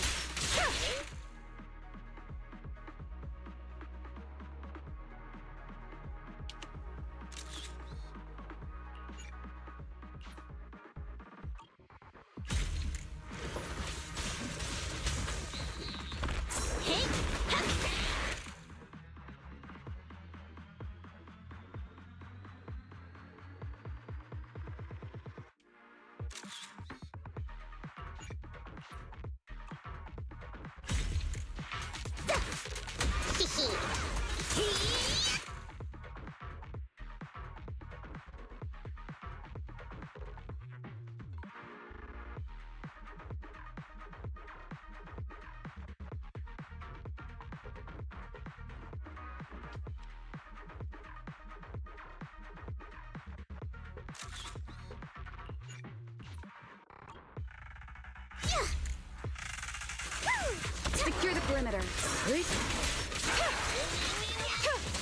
Speaker 9: Secure the perimeter.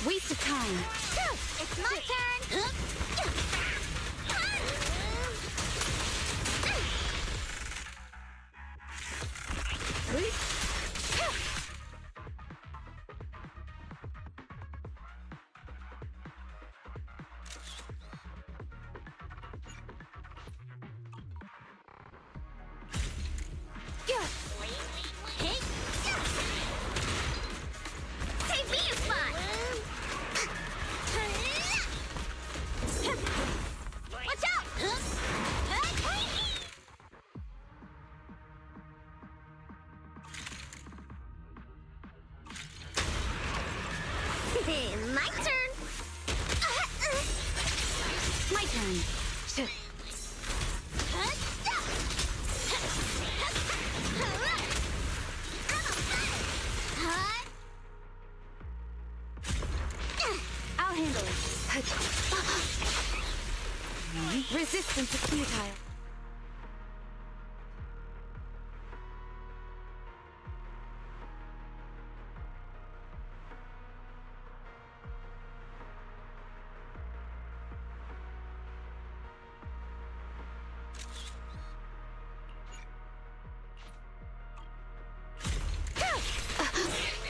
Speaker 9: Waste of time.
Speaker 5: It's my turn. Save me a spot. Watch out! My turn.
Speaker 9: My turn. I'll handle it. Resistance is futile.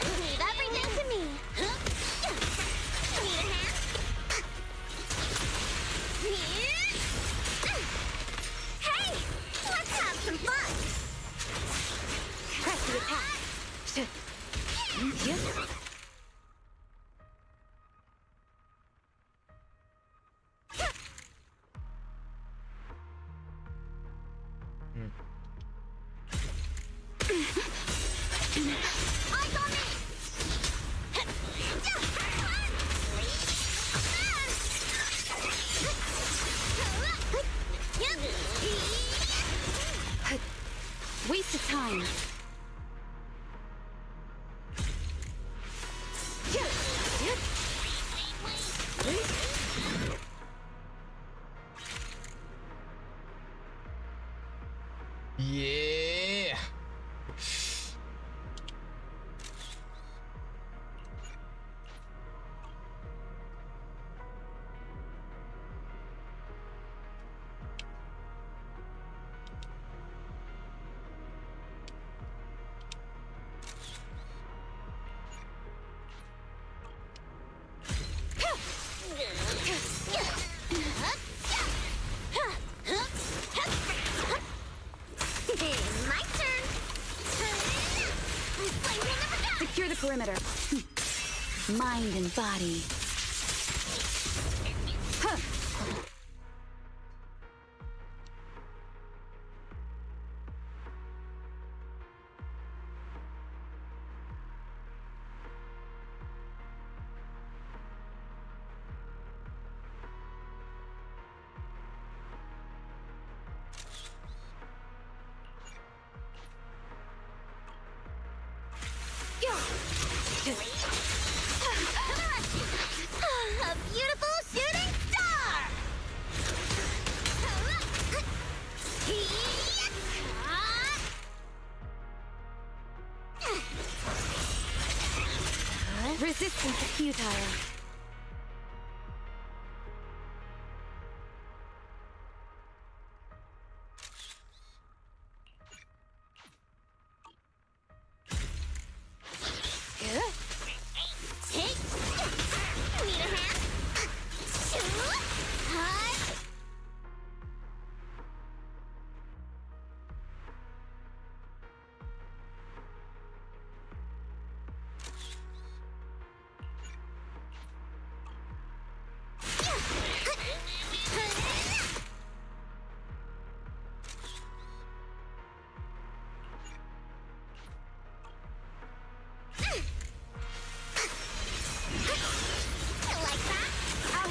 Speaker 5: Leave everything to me. Need a hand? Hey, let's have some fun.
Speaker 9: Press the attack.
Speaker 5: Eyes on me.
Speaker 9: Waste of time.
Speaker 1: Yeah.
Speaker 5: My turn.
Speaker 9: Secure the perimeter. Mind and body. Huh.
Speaker 5: A beautiful shooting star!
Speaker 9: Resistance is futile.
Speaker 5: Need a hand?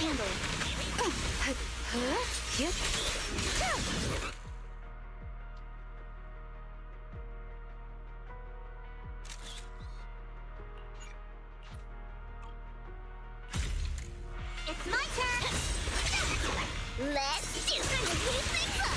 Speaker 9: handle. Yep.
Speaker 5: It's my turn. Let's do some things up.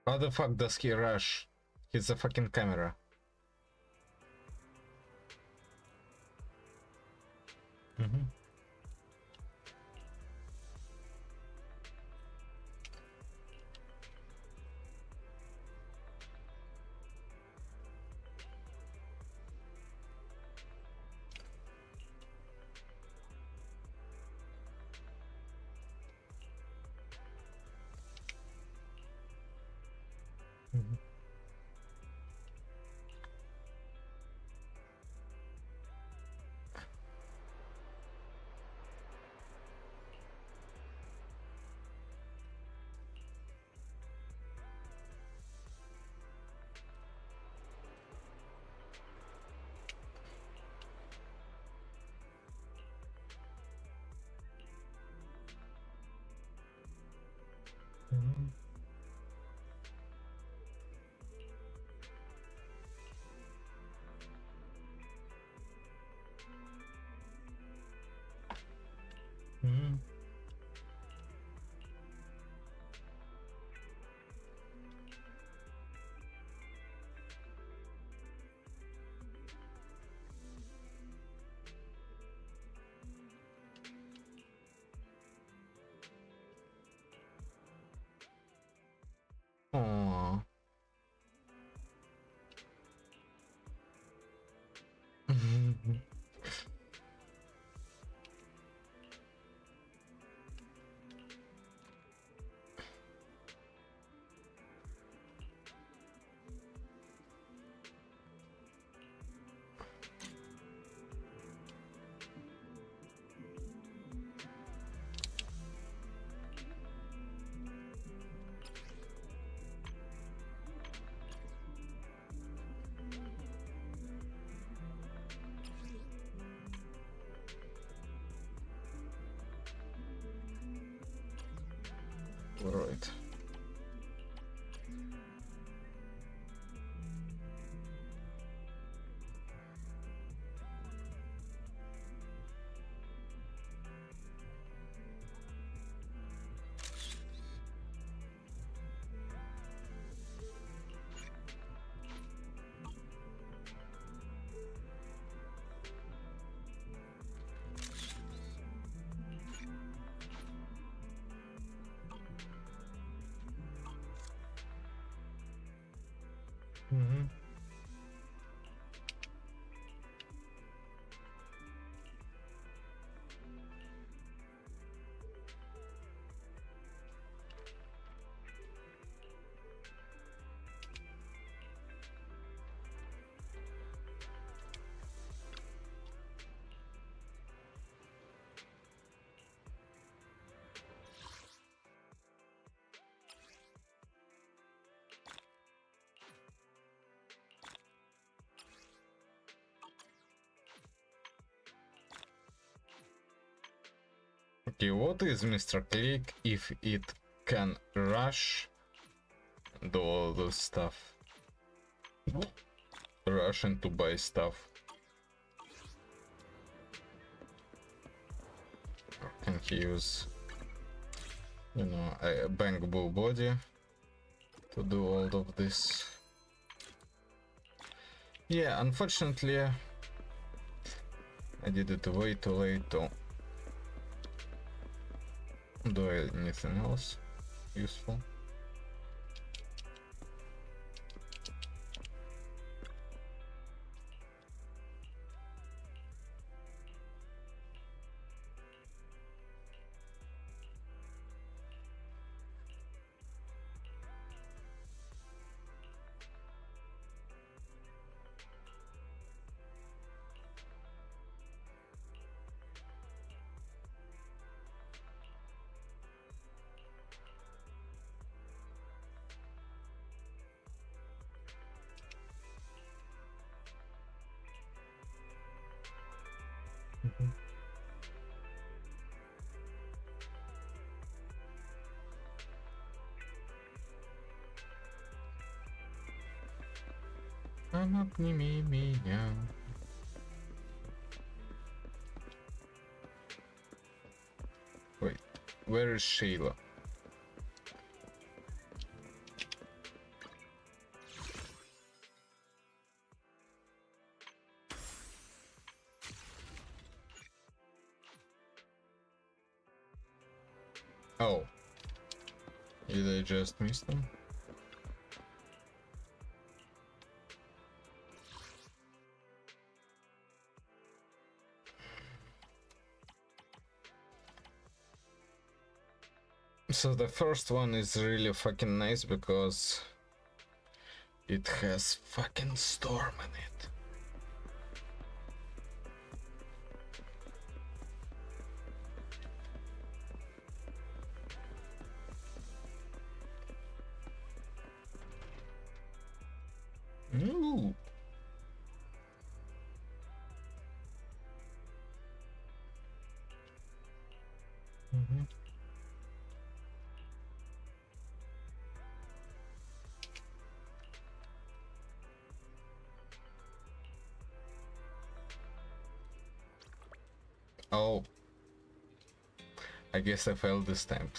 Speaker 1: How the fuck does he rush? He's a fucking camera. Aww. Right. Okay, what is Mr. Click if it can rush, do all this stuff, rush and to buy stuff? Or can he use, you know, a Bang Bull body to do all of this? Yeah, unfortunately, I did it way too late to Do I have anything else useful? Обними меня. Wait, where is Sheila? Oh, did I just miss them? So the first one is really fucking nice because it has fucking storm in it. Ooh. Oh, I guess I failed this time.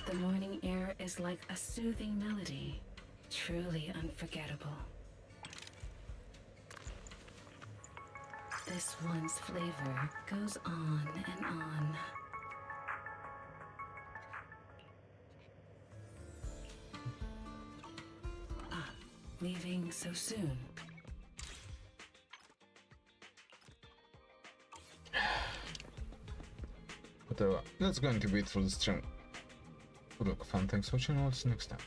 Speaker 6: The morning air is like a soothing melody, truly unforgettable. This one's flavor goes on and on. Ah, leaving so soon.
Speaker 1: Whatever, that's going to be it for the stream. Good luck, fun, thanks for watching, I'll see you next time.